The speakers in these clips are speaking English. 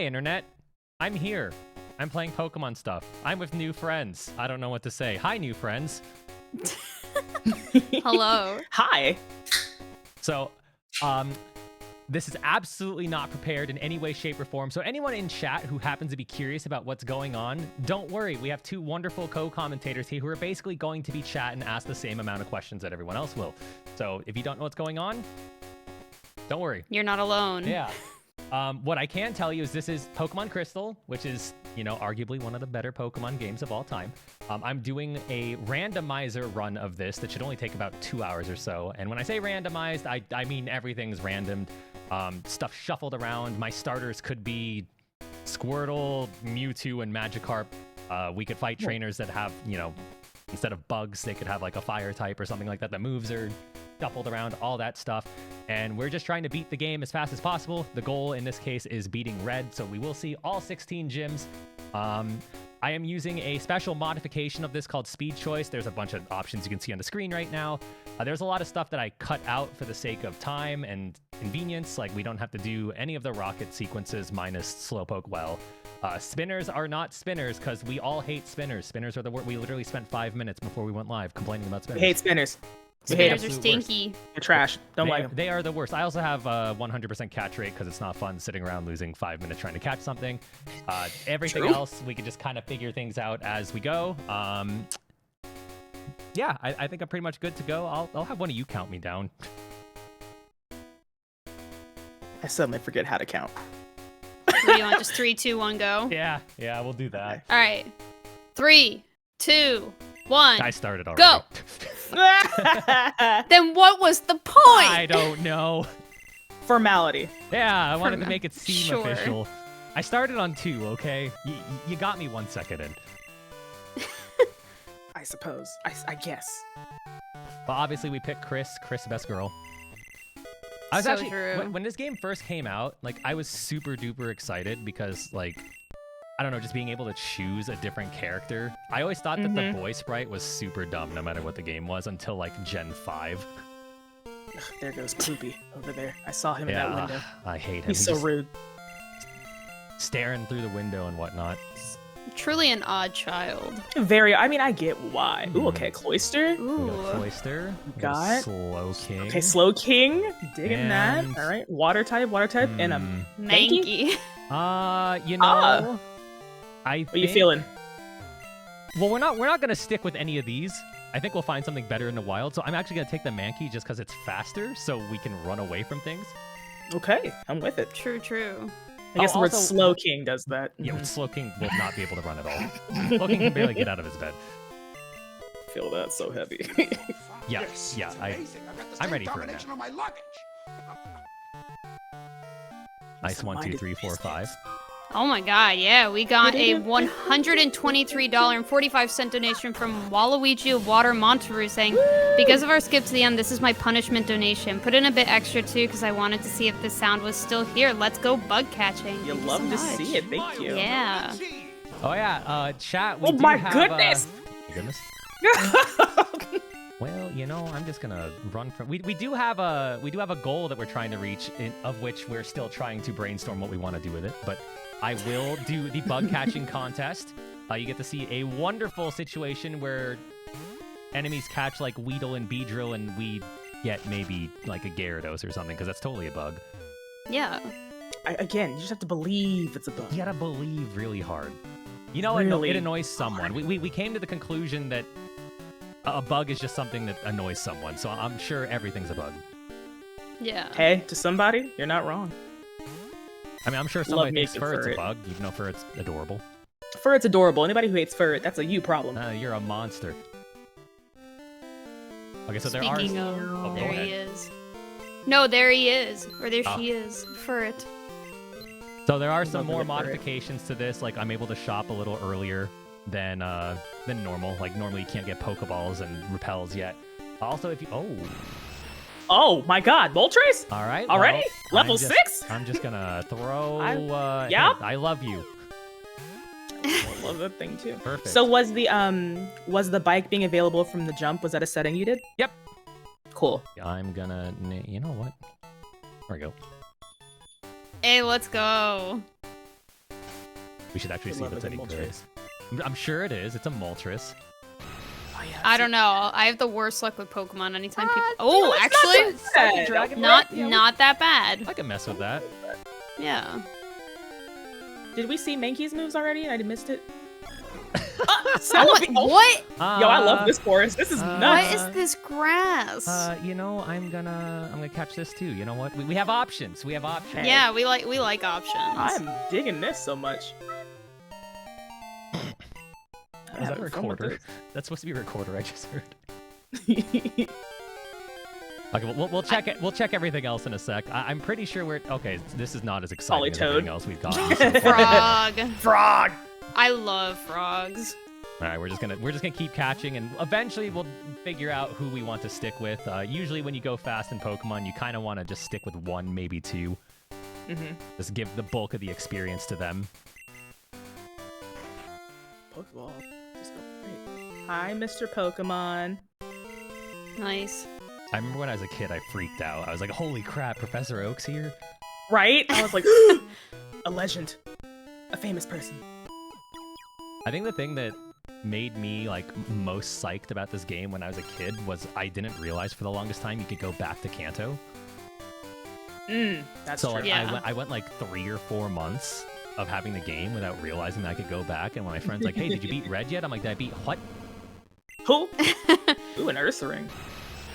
Hi, Internet. I'm here. I'm playing Pokemon stuff. I'm with new friends. I don't know what to say. Hi, new friends. Hello. Hi. So, this is absolutely not prepared in any way, shape, or form. So anyone in chat who happens to be curious about what's going on, don't worry. We have two wonderful co-commentators here who are basically going to be chat and ask the same amount of questions that everyone else will. So if you don't know what's going on, don't worry. You're not alone. Yeah. What I can tell you is this is Pokemon Crystal, which is, you know, arguably one of the better Pokemon games of all time. I'm doing a randomizer run of this that should only take about 2 hours or so. And when I say randomized, I mean everything's randomed. Stuff shuffled around. My starters could be Squirtle, Mewtwo, and Magikarp. We could fight trainers that have, you know, instead of bugs, they could have like a fire type or something like that. The moves are shuffled around, all that stuff. And we're just trying to beat the game as fast as possible. The goal in this case is beating red, so we will see all 16 gyms. I am using a special modification of this called Speed Choice. There's a bunch of options you can see on the screen right now. There's a lot of stuff that I cut out for the sake of time and convenience. Like we don't have to do any of the rocket sequences minus Slowpoke Well. Spinners are not spinners because we all hate spinners. Spinners are the word. We literally spent 5 minutes before we went live complaining about spinners. We hate spinners. Spinners are stinky. They're trash. Don't like them. They are the worst. I also have a 100% catch rate because it's not fun sitting around losing 5 minutes trying to catch something. Everything else, we can just kind of figure things out as we go. Yeah, I think I'm pretty much good to go. I'll have one of you count me down. I suddenly forget how to count. What do you want? Just 3, 2, 1, go? Yeah, we'll do that. All right. 3, 2, 1. I started already. Go! Then what was the point? I don't know. Formality. Yeah, I wanted to make it seem Sure. official. I started on 2, okay? You got me 1 second in. I suppose. I guess. But obviously we picked Chris, best girl. I was So actually, true. when this game first came out, like I was super duper excited because like, I don't know, just being able to choose a different character. I always thought that the boy sprite was super dumb no matter what the game was until like Gen 5. Ugh, there goes Poopy over there. I saw him in that window. I hate him. He's so rude. Staring through the window and whatnot. Truly an odd child. Very. I mean, I get why. Ooh, okay, Cloyster. We Ooh. got Cloyster. We Got Slow King. Okay, Slow King. Digging that. And- All right, water type, and a. Manky. You know, I What are you feeling? Well, we're not gonna stick with any of these. I think we'll find something better in the wild. So I'm actually gonna take the Mankey just because it's faster, so we can run away from things. Okay, I'm with it. True, true. I guess the word also- Slow King does that. Yeah, Slow King will not be able to run at all. Slow King can barely get out of his bed. Feel that so heavy. Yeah, I'm ready for it now. Nice 1, 2, 3, 4, 5. Oh my god, yeah, we got a $123.45 donation from Waluigi of Water Monterey saying, because of our skip to the end, this is my punishment donation. Put in a bit extra too, because I wanted to see if the sound was still here. Let's go bug catching. You Thank you love so to much. see it. Thank you. Yeah. Oh yeah, chat. We Oh do my have, goodness! My goodness. Well, you know, I'm just gonna run from. We do have a goal that we're trying to reach, of which we're still trying to brainstorm what we want to do with it. But I will do the bug catching contest. You get to see a wonderful situation where enemies catch like Weedle and Beedrill, and we get maybe like a Gyarados or something, because that's totally a bug. Yeah. Again, you just have to believe it's a bug. You gotta believe really hard. You know, Really it annoys someone. We came to the conclusion that a bug is just something that annoys someone, so I'm sure everything's a bug. Yeah. Hey, to somebody, you're not wrong. I mean, I'm sure Love somebody me thinks a good Furret's a Furret. bug, even though Furret's adorable. Furret's adorable. Anybody who hates Furret, that's a you problem. You're a monster. Okay, so Speaking there are... of, Oh, go there ahead. he is. No, there he is. Or there Ah. she is. For it. So there are some Love more it, Furret. modifications to this, like I'm able to shop a little earlier than normal. Like normally you can't get Pokeballs and Repels yet. Also, if you... Oh my god, Moltres? All right. Already? well, Level I'm just- 6? I'm just gonna throw... yeah? I love you. I love that thing too. Perfect. So was the bike being available from the jump, was that a setting you did? Yep. Cool. I'm gonna... You know what? There we go. Hey, let's go. We should actually I see love if it's a any good good. Moltres. I'm sure it is. It's a Moltres. Oh, yeah, I don't know. I have the worst luck with Pokemon. Anytime people. no, Oh, it's actually, not that bad. Dragon not Red? Yeah, not that bad. I can mess with that. Yeah. Did we see Mankey's moves already? I missed it. What? Yo, I love this forest. This is nuts. What is this grass? You know, I'm gonna catch this too. You know what? We have options. We have options. Yeah, we like options. I'm digging this so much. Is that a recorder? That's supposed to be a recorder. I just heard. this. Okay, we'll check it. We'll check everything else in a sec. I'm pretty sure we're okay. This is not as exciting as Polytoad. everything else we've gotten. So far. Frog. Frog. I love frogs. All right, we're just gonna keep catching, and eventually we'll figure out who we want to stick with. Usually, when you go fast in Pokemon, you kind of want to just stick with one, maybe two. Just give the bulk of the experience to them. Pokeball. Just go great. Hi, Mr. Pokemon. Nice. I remember when I was a kid, I freaked out. I was like, "Holy crap, Professor Oak's here!" Right? I was like, a legend, a famous person. I think the thing that made me like most psyched about this game when I was a kid was I didn't realize for the longest time you could go back to Kanto. That's So true. like, Yeah. I went like 3 or 4 months of having the game without realizing that I could go back. And when my friend's like, "Hey, did you beat Red yet?" I'm like, "Did I beat what?" Who? Ooh, an Ursaring.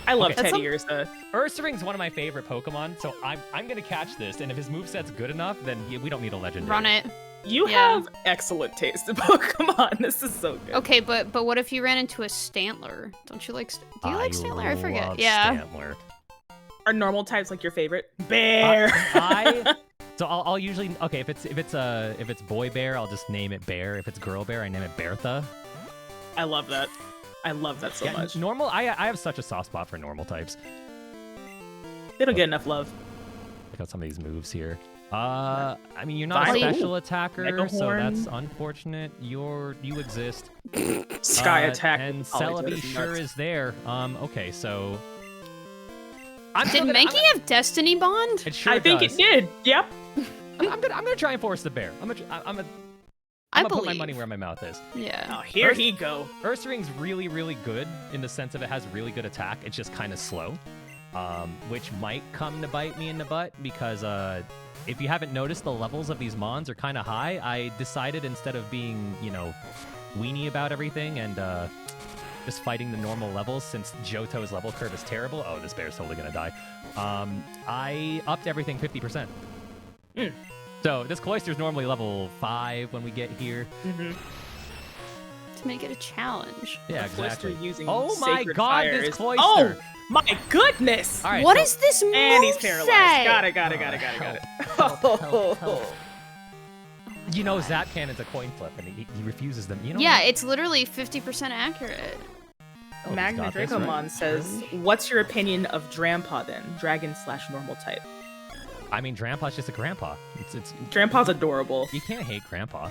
I love Okay. Teddy Ursa. Ursaring's one of my favorite Pokemon, so I'm gonna catch this. And if his moveset's good enough, then we don't need a legendary. Run it. You Yeah. have excellent taste in Pokemon. This is so good. Okay, but what if you ran into a Stantler? Don't you like? Do you like Stantler? I forget. love Yeah. Stantler. Are normal types like your favorite? Bear. So I'll usually if it's boy bear, I'll just name it Bear. If it's girl bear, I name it Bertha. I love that. I love that so much. Normal. I have such a soft spot for normal types. They don't get enough love. Look at some of these moves here. I mean, you're not a Violet. special attacker, so Megahorn. that's unfortunate. You exist. Sky attack. And Polytoad Celebi is sure nuts. is there. Okay, so. Did Mankey have Destiny Bond? It sure I think does. it did. Yep. I'm gonna try and force the bear. I'm gonna I put my believe. money where my mouth is. Yeah. Oh, here he go. Ursaring's really, really good in the sense of it has really good attack. It's just kind of slow, which might come to bite me in the butt because if you haven't noticed, the levels of these mons are kind of high. I decided instead of being, weenie about everything and just fighting the normal levels, since Johto's level curve is terrible. Oh, this bear's totally gonna die. I upped everything 50%. So this Cloyster's normally level 5 when we get here. To make it a challenge. Yeah, The Cloyster exactly. using Oh my Sacred god, Fire this is- Cloyster! Oh my goodness! All right, What so- is this move? And he's paralyzed. Got it. You know, Zap Cannon's a coin flip, and he refuses them. You know? Yeah, it's literally 50% accurate. Oh, he's Magna got this, right? Dracomon says, "What's your opinion of Drampa then? Dragon/normal type. I mean, Grandpa's just a grandpa. It's Drampa's adorable. you can't hate Grandpa.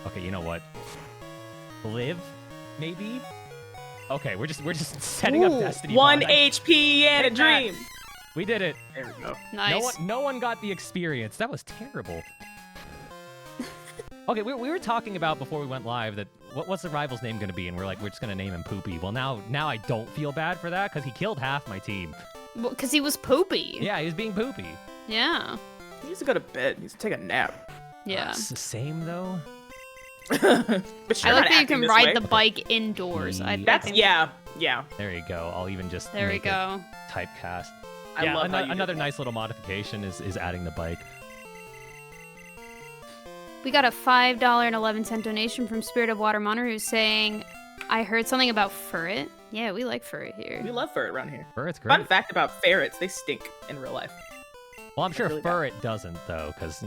Okay, you know what? Live, maybe. Okay, we're just setting up Ooh, Destiny. 1 Bond. HP and a Take that. dream. We did it. There we go. Nice. No one got the experience. That was terrible. Okay, we were talking about before we went live that what's the rival's name going to be, and we're just going to name him Poopy. Well, now I don't feel bad for that because he killed half my team. Well, because he was poopy. Yeah, he was being Poopy. Yeah. He needs to go to bed. He needs to take a nap. Yeah. It's the same though. But I you're like not that you acting can this ride way. the bike indoors. I That's think- yeah. There you go. I'll even just There we make it go. typecast. I Yeah, love how you did another that. nice little modification is adding the bike. We got a $5.11 donation from Spirit of Water Monterey saying, I heard something about Furret. Yeah, we like Furret here. We love ferret around here. Furret's great. Fun fact about ferrets: they stink in real life. Well, I'm sure really bad. Furret doesn't though, because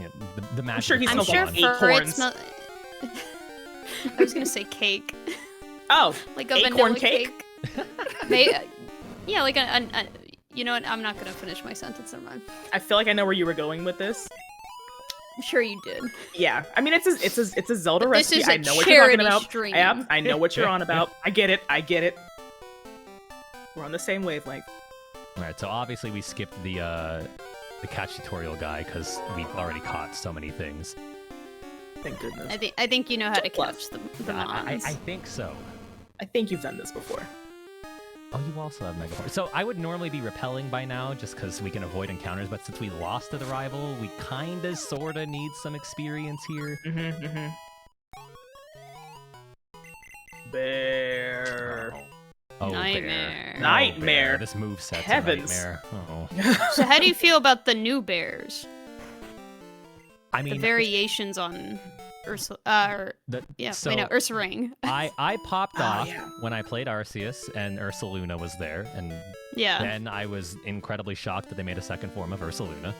the magic. sure of he I'm smells sure like Pokemon. Furret acorns. smell... I was gonna say cake. Oh, Like a Acorn vanilla cake? Yeah, like a... You know what? I'm not gonna finish my sentence. Never mind. I feel like I know where you were going with this. I'm sure you did. Yeah, I mean it's a Zelda But this recipe. is a I know what you're talking charity about. stream. Yep, I know what you're on about. I get it. We're on the same wavelength. All right, so obviously we skipped the catch tutorial guy because we've already caught so many things. Thank goodness. I think you know how to Plus. catch the mons. I think so. I think you've done this before. Oh, you also have Mega Force. So I would normally be repelling by now just because we can avoid encounters, but since we lost to the rival, we kinda sorta need some experience here. Bear. Oh, Nightmare. Bear. Nightmare. Oh, Bear. This moveset's Heavens. a nightmare. Oh. So how do you feel about the new bears? I The mean, variations on Ursa, Ursaring. I popped Oh, off yeah. when I played Arceus and Ursaluna was there, and Yeah, then I was incredibly shocked that they made a second form of Ursaluna.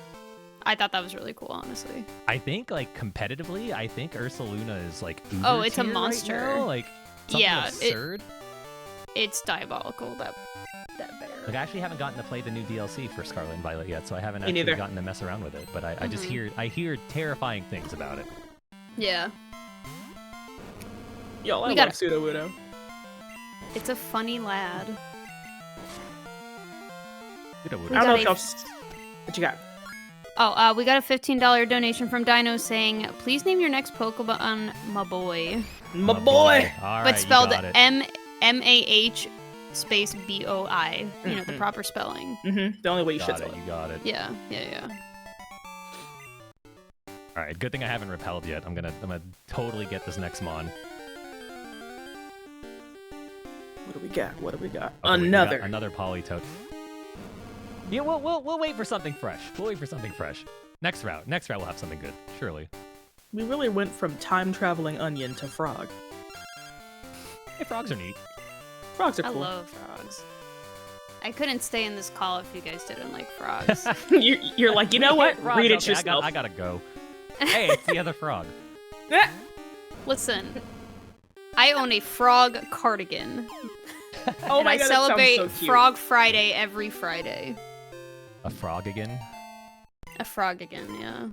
I thought that was really cool, honestly. I think, like, competitively, I think Ursaluna is, like, uber Oh, it's a tier right monster. now, like, something Yeah, absurd. It's diabolical, that bear. Like, I actually haven't gotten to play the new DLC for Scarlet and Violet yet, so I haven't Me actually neither. gotten to mess around with it. But I just hear terrifying things about it. Yeah, Yo, I We love gotta- Sudowoodo. it's a funny lad. I don't know if y'all... What you got? Oh, we got a $15 donation from Dino saying, "Please name your next Pokemon, my boy," My boy! All right, but spelled you got it. MAH space BOI. You know, the proper spelling. The only way you should Got spell it, it. you got it. Yeah. All right, good thing I haven't repelled yet. I'm gonna totally get this next mon. What do we got? What do we got? Oh, wait, we got Another. another Polytoad. Yeah, we'll wait for something fresh. We'll wait for something fresh. Next route we'll have something good. Surely. We really went from time-traveling onion to frog. Hey, frogs are neat. Frogs are I cool. love frogs. I couldn't stay in this call if you guys didn't like frogs. You're like, you know what? Frogs, Read it okay, yourself. I gotta go. Hey, it's the other frog. Listen, I own a frog cardigan. Oh and my I god, celebrate that sounds so cute. Frog Friday every Friday. A frog again? A frog again, yeah.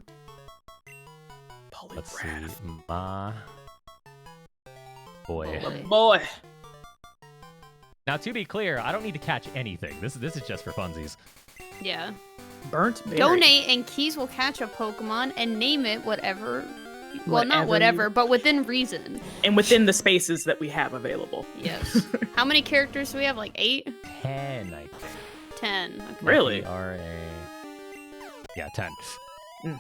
Let's see. Ma. Boy. Boy. Boy. Now, to be clear, I don't need to catch anything. This is just for funsies. Yeah. Burnt berry. Donate and Keys will catch a Pokemon and name it whatever. Well, not Whatever whatever, but within reason. And within the spaces that we have available. Yes. How many characters do we have? Like 8? 10, I think. 10. Okay. Really? Yeah, 10.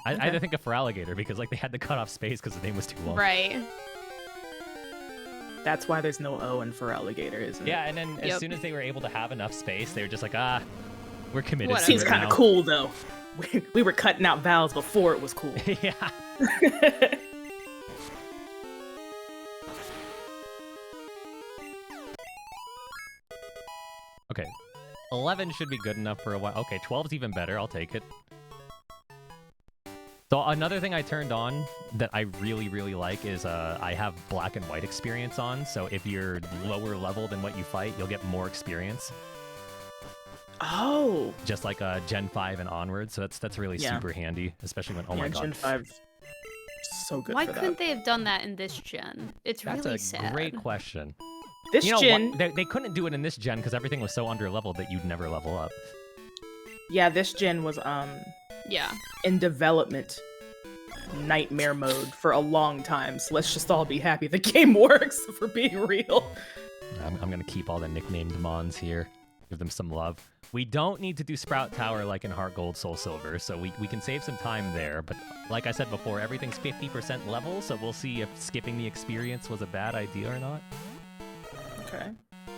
I Okay. had to think of for alligator because like they had to cut off space because the name was too long. Right. That's why there's no O in for alligator, isn't it? Yeah, and then as Yep. soon as they were able to have enough space, they were just like, we're committed. Whatever. to Seems it kind of now. cool, though. We were cutting out vowels before it was cool. Yeah. Okay. 11 should be good enough for a while. Okay, 12's even better. I'll take it. So another thing I turned on that I really, really like is I have black and white experience on. So if you're lower level than what you fight, you'll get more experience. Oh. Just like Gen 5 and onward. So that's really Yeah. super handy, especially when, oh yeah, my god. Gen 5. So good Why for couldn't that. they have done that in this gen? It's That's really a sad. great question. This You know gen... what? They couldn't do it in this gen because everything was so under-leveled that you'd never level up. Yeah, this gen was Yeah. in development nightmare mode for a long time. So let's just all be happy the game works, for being real. I'm gonna keep all the nicknamed mons here. Give them some love. We don't need to do Sprout Tower like in Heart Gold, Soul Silver, so we can save some time there. But like I said before, everything's 50% level, so we'll see if skipping the experience was a bad idea or not. Okay.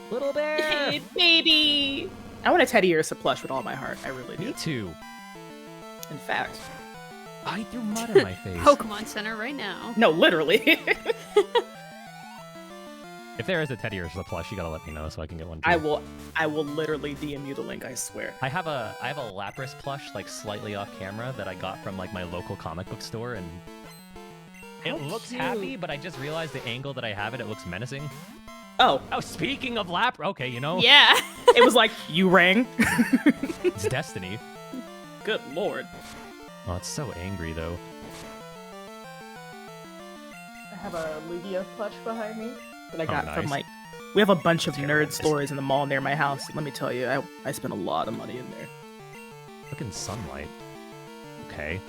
Little bear! Baby! I want a Teddy Ursa plush with all my heart. I really do. Me too. In fact. I threw mud in my face. Pokemon Center right now. No, literally. If there is a Teddy Ursa plush, you gotta let me know so I can get one too. I will literally DM you the link, I swear. I have a Lapras plush, like slightly off camera, that I got from like my local comic book store, and it How looks cute. happy, but I just realized the angle that I have it looks menacing. Oh, Oh, speaking of okay, you know, Yeah. it was like, you rang? it's destiny. Good lord. Oh, it's so angry though. I have a Lugia plush behind me that I Oh, got from nice. like... We have a bunch of Terrible. nerd stores in the mall near my house. Let me tell you, I spent a lot of money in there. Look in sunlight. Okay.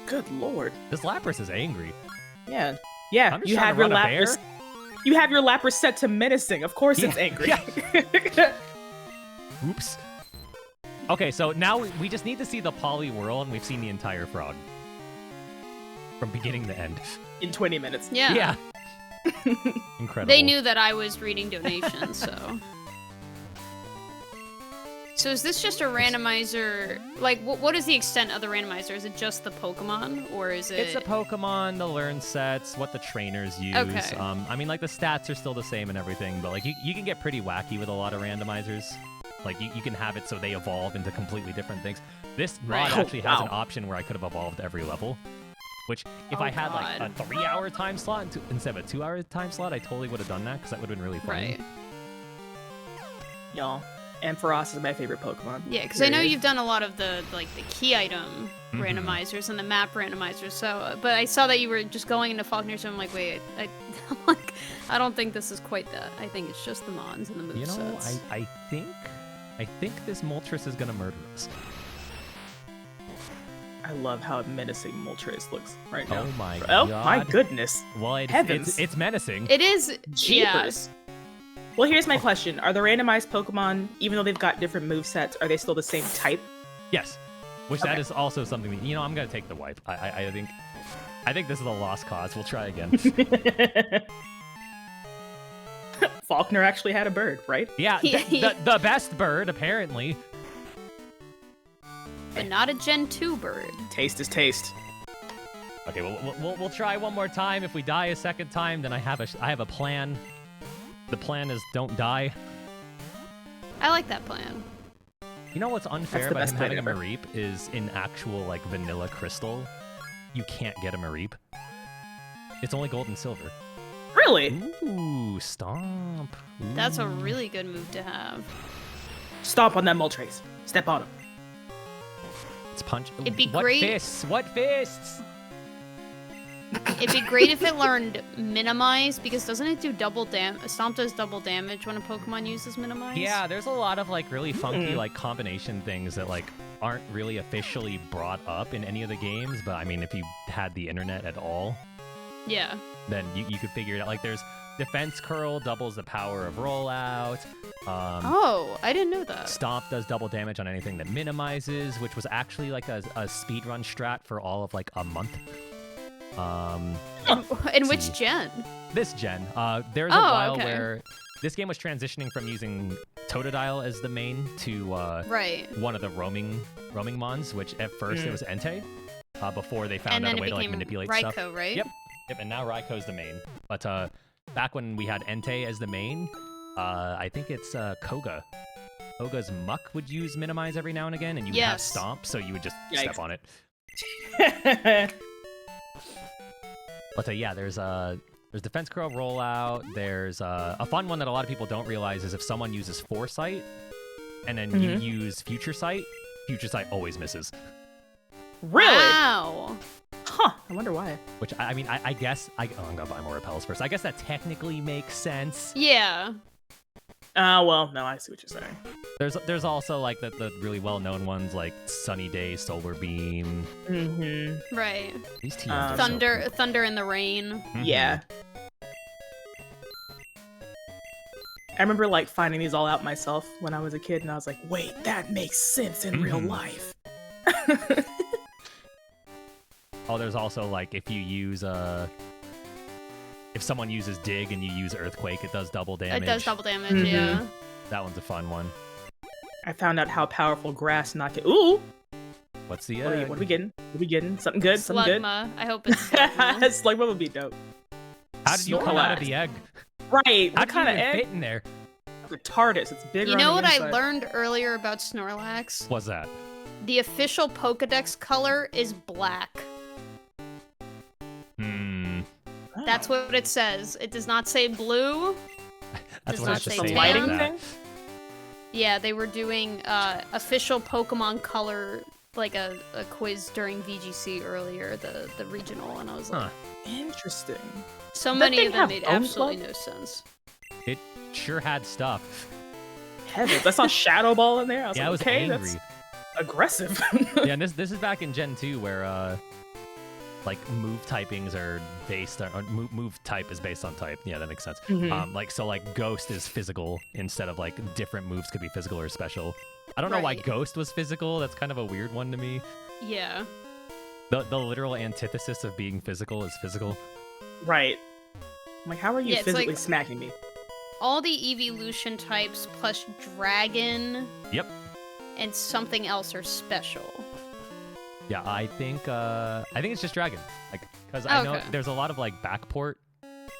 Good lord. This Lapras is angry. Yeah. I'm just You trying have to your run a bear. Lapras. You have your Lapras set to menacing. Of course, it's angry. Oops. Okay, so now we just need to see the poly whirl, and we've seen the entire frog from beginning to end. In 20 minutes. Yeah. Incredible. They knew that I was reading donations, so. So is this just a randomizer? Like, what is the extent of the randomizer? Is it just the Pokemon, or is it? It's a Pokemon, the learn sets, what the trainers use. Okay. I mean, like, the stats are still the same and everything, but, like, you can get pretty wacky with a lot of randomizers. Like, you can have it so they evolve into completely different things. This mod Right. actually has an option where I could have evolved every level. Which, if I had, like, a 3-hour time slot instead of a 2-hour time slot, I totally would have done that, because that would have been really fun. Right. Y'all. Ampharos is my favorite Pokemon. Yeah, because I know Period. you've done a lot of the key item randomizers and the map randomizers. So, but I saw that you were just going into Falconer, so I'm like, wait, I'm like, I don't think this is quite that. I think it's just the mons and the movesets. You know, I think this Moltres is gonna murder us. I love how menacing Moltres looks right now. Oh my Oh god. my goodness. Well, Heavens. it's menacing. It is. Jeepers. Well, here's my question. Are the randomized Pokemon, even though they've got different movesets, are they still the same type? Yes. Which that Okay. is also something that, you know, I'm gonna take the wipe. I think this is a lost cause. We'll try again. Faulkner actually had a bird, right? Yeah, the best bird, apparently. But not a Gen 2 bird. Taste is taste. Okay, we'll try one more time. If we die a second time, then I have a plan. The plan is don't die. I like that plan. You know what's unfair the about best him plan having a ever. Mareep is in actual, like, vanilla Crystal, you can't get a Mareep. It's only gold and silver. Really? Ooh, stomp. That's a Ooh. really good move to have. Stomp on that Moltres. Step on him. It's punch. It'd be what great- fists? What fists? It'd be great if it learned Minimize, because doesn't it do double Stomp does double damage when a Pokemon uses Minimize? Yeah, there's a lot of, like, really funky, like, combination things that, like, aren't really officially brought up in any of the games, but I mean, if you had the internet at all, Yeah. then you could figure it out. Like, there's Defense Curl doubles the power of Rollout. Oh, I didn't know that. Stomp does double damage on anything that minimizes, which was actually, like, a speedrun strat for all of, like, a month. In which gen? This gen. There's a Oh, while okay. where this game was transitioning from using Totodile as the main to Right. one of the roaming mons, which at first it was Entei, before they And found out then a it way to, like, became manipulate Raikou, stuff. right? Yep, and now Raikou's the main. But back when we had Entei as the main, I think it's Koga. Koga's Muck would use Minimize every now and again, and you would have Yes. Stomp, so you would just Yikes. step on it. But yeah, there's Defense Curl Rollout. There's a fun one that a lot of people don't realize is if someone uses Foresight and then you use Future Sight always misses. Really? Wow. Huh. I wonder why. Which, I mean, I guess... I'm gonna buy more repels first. I guess that technically makes sense. Yeah. Well, no, I see what you're saying. There's also, like, the really well-known ones, like Sunny Day, Solar Beam. Mm-hmm. Right. These TMs are so Thunder in the rain. cool. Yeah. I remember, like, finding these all out myself when I was a kid, and I was like, wait, that makes sense in real life. Oh, there's also, like, if you use, if someone uses Dig and you use Earthquake, it does double damage. It does double damage, yeah. That one's a fun one. I found out how powerful grass knock it. Ooh! What's the, What are we getting? What are we getting? Something good? Something good? Slugma. I hope it's Slugma. Slugma would be dope. How did you come out of the egg? Right. How What kind of did you even egg? fit in there? The TARDIS. It's bigger You on know the what I inside. learned earlier about Snorlax? What's that? The official Pokedex color is black. That's what it says. It does not say blue. That's Does what not I should say say tan. about lighting that. thing? Yeah, they were doing official Pokemon color, like a quiz during VGC earlier, the regional, and I was like, Huh. Interesting. so That many thing of them have made Bone absolutely Club? no sense. It sure had stuff. Heavens. I saw Shadow Ball in there. I was Yeah, like, I was okay, angry. that's aggressive. Yeah, and this is back in Gen 2 where like move typings are based on, or move type is based on type. Yeah, that makes sense. Like so like Ghost is physical instead of like different moves could be physical or special. I don't know why Ghost was physical. That's kind of a weird one to me. Yeah. The literal antithesis of being physical is physical. Right. I'm like, how are you physically like smacking me? all the evolution types plus dragon. Yep. And something else are special. Yeah, I think it's just dragon. Like, because I know there's a lot of like backport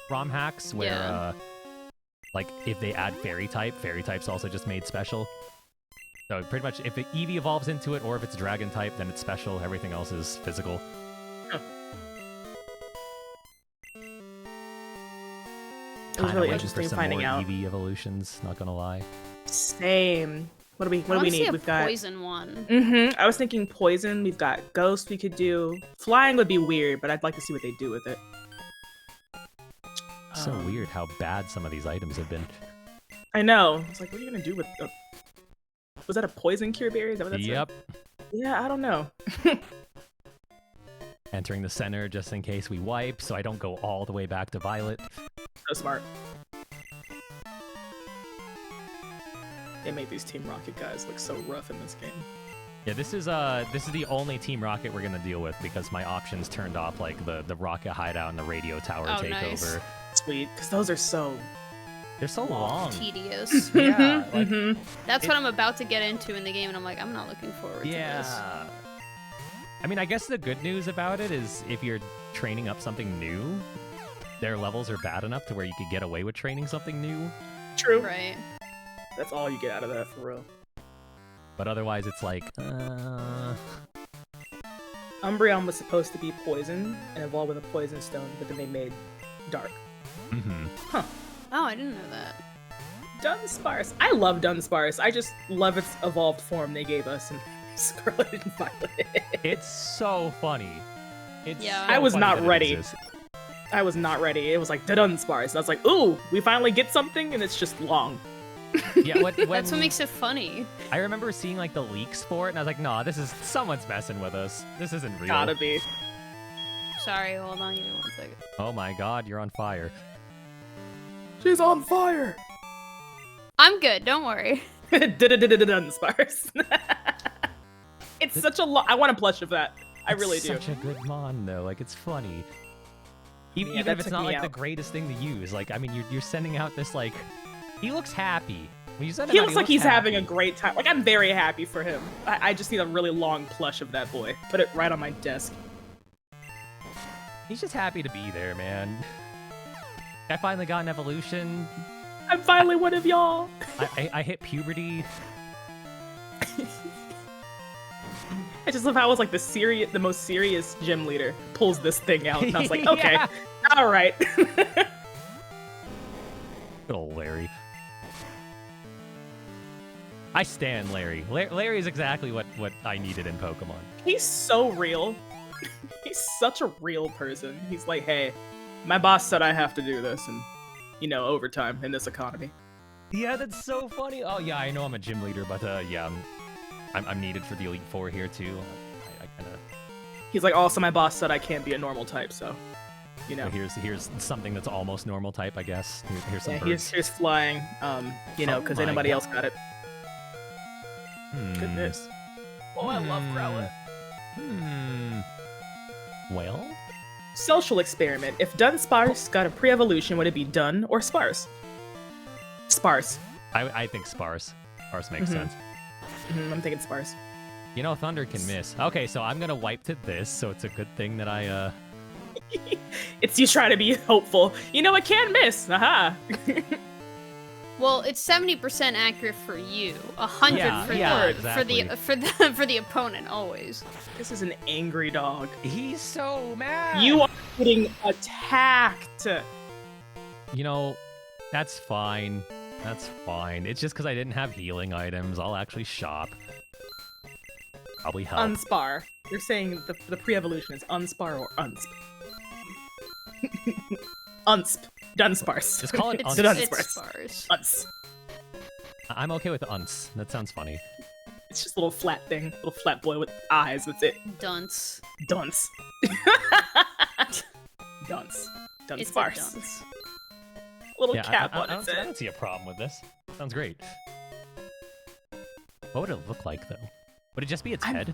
ROM hacks where like if they add fairy type's also just made special. So pretty much if the Eevee evolves into it or if it's dragon type, then it's special. Everything else is physical. Huh. It was really interesting finding out. Eevee evolutions, not gonna lie. Same. What do we need? We've got poison one. I was thinking poison. We've got ghost we could do. Flying would be weird, but I'd like to see what they do with it. So weird how bad some of these items have been. I know. It's like, what are you gonna do with was that a poison cure berry? Is that what that's Yep. Yeah, I don't know. Entering the center just in case we wipe, so I don't go all the way back to Violet. So smart. They made these Team Rocket guys look so rough in this game. Yeah, this is the only Team Rocket we're gonna deal with because my options turned off like the rocket hideout and the radio tower takeover. Nice. Sweet, because those are so they're so long. Tedious. Yeah, That's what I'm about to get into in the game, and I'm like, I'm not looking forward to this. I mean, I guess the good news about it is if you're training up something new, their levels are bad enough to where you could get away with training something new. true. Right. That's all you get out of that, for real. But otherwise, it's like, Umbreon was supposed to be poison and evolve with a poison stone, but then they made dark. Huh. Oh, I didn't know that. Dunsparce. I love Dunsparce. I just love its evolved form they gave us in Scarlet and Violet. It's so funny. It's Yeah. so I was funny not that it ready. exists. I was not ready. It was like the Dunsparce. And I was like, ooh, we finally get something, and it's just long. Yeah, when, That's what makes it funny. I remember seeing like the leaks for it, and I was like, nah, this is someone's messing with us. This isn't real. Gotta be. Sorry, hold on, give me 1 second. Oh my god, you're on fire. She's on fire. I'm good, don't worry. Dunsparce. It's such a lot. I want a plush of that. I really do. Such a good mon, though. Like, it's funny. Even, Yeah, even that if it's took not me like the out. greatest thing to use. Like, I mean, you're sending out this like, he looks happy. When you send him He out, looks like he's happy. having a great time. Like, I'm very happy for him. I just need a really long plush of that boy. Put it right on my desk. He's just happy to be there, man. I finally got an evolution. I'm finally one of y'all. I hit puberty. I just love how I was like the most serious gym leader pulls this thing out, and I was like, okay, Yeah. all right. Good old Larry. I stan Larry. Larry is exactly what I needed in Pokemon. He's so real. He's such a real person. He's like, hey, my boss said I have to do this, and overtime in this economy. Yeah, that's so funny. Oh yeah, I know I'm a gym leader, but yeah, I'm needed for the Elite Four here too. I kind of. He's like, also my boss said I can't be a normal type, so, So here's something that's almost normal type, I guess. Here's some Yeah, birds. here's flying. Because my anybody God. else got it. Goodness. Oh, I love Growlithe. Well, Social experiment. If Dunsparce got a pre-evolution, would it be Dun or Sparse? Sparse. I think sparse. Sparse makes Mhm. sense. I'm thinking Sparse. Thunder can miss. Okay, so I'm gonna wipe to this, so it's a good thing that I It's you trying to be hopeful. It can miss. Aha. Well, it's 70% accurate for you, 100 Yeah, for yeah, the exactly. for the opponent always. This is an angry dog. He's so mad. You are getting attacked. That's fine. That's fine. It's just because I didn't have healing items. I'll actually shop. Probably help. Unspar. You're saying the pre-evolution is Unspar or Unsp. Unsp. Dunsparce. Just call it It's, Unce. it's sparse. Uns. I'm okay with Unce. That sounds funny. It's just a little flat thing. Little flat boy with eyes. That's it. Dunce. Dunce. Dunce. Dunce It's a farce. dunce. Little Yeah, cap I on its don't head. see a problem with this. Sounds great. What would it look like, though? Would it just be its head?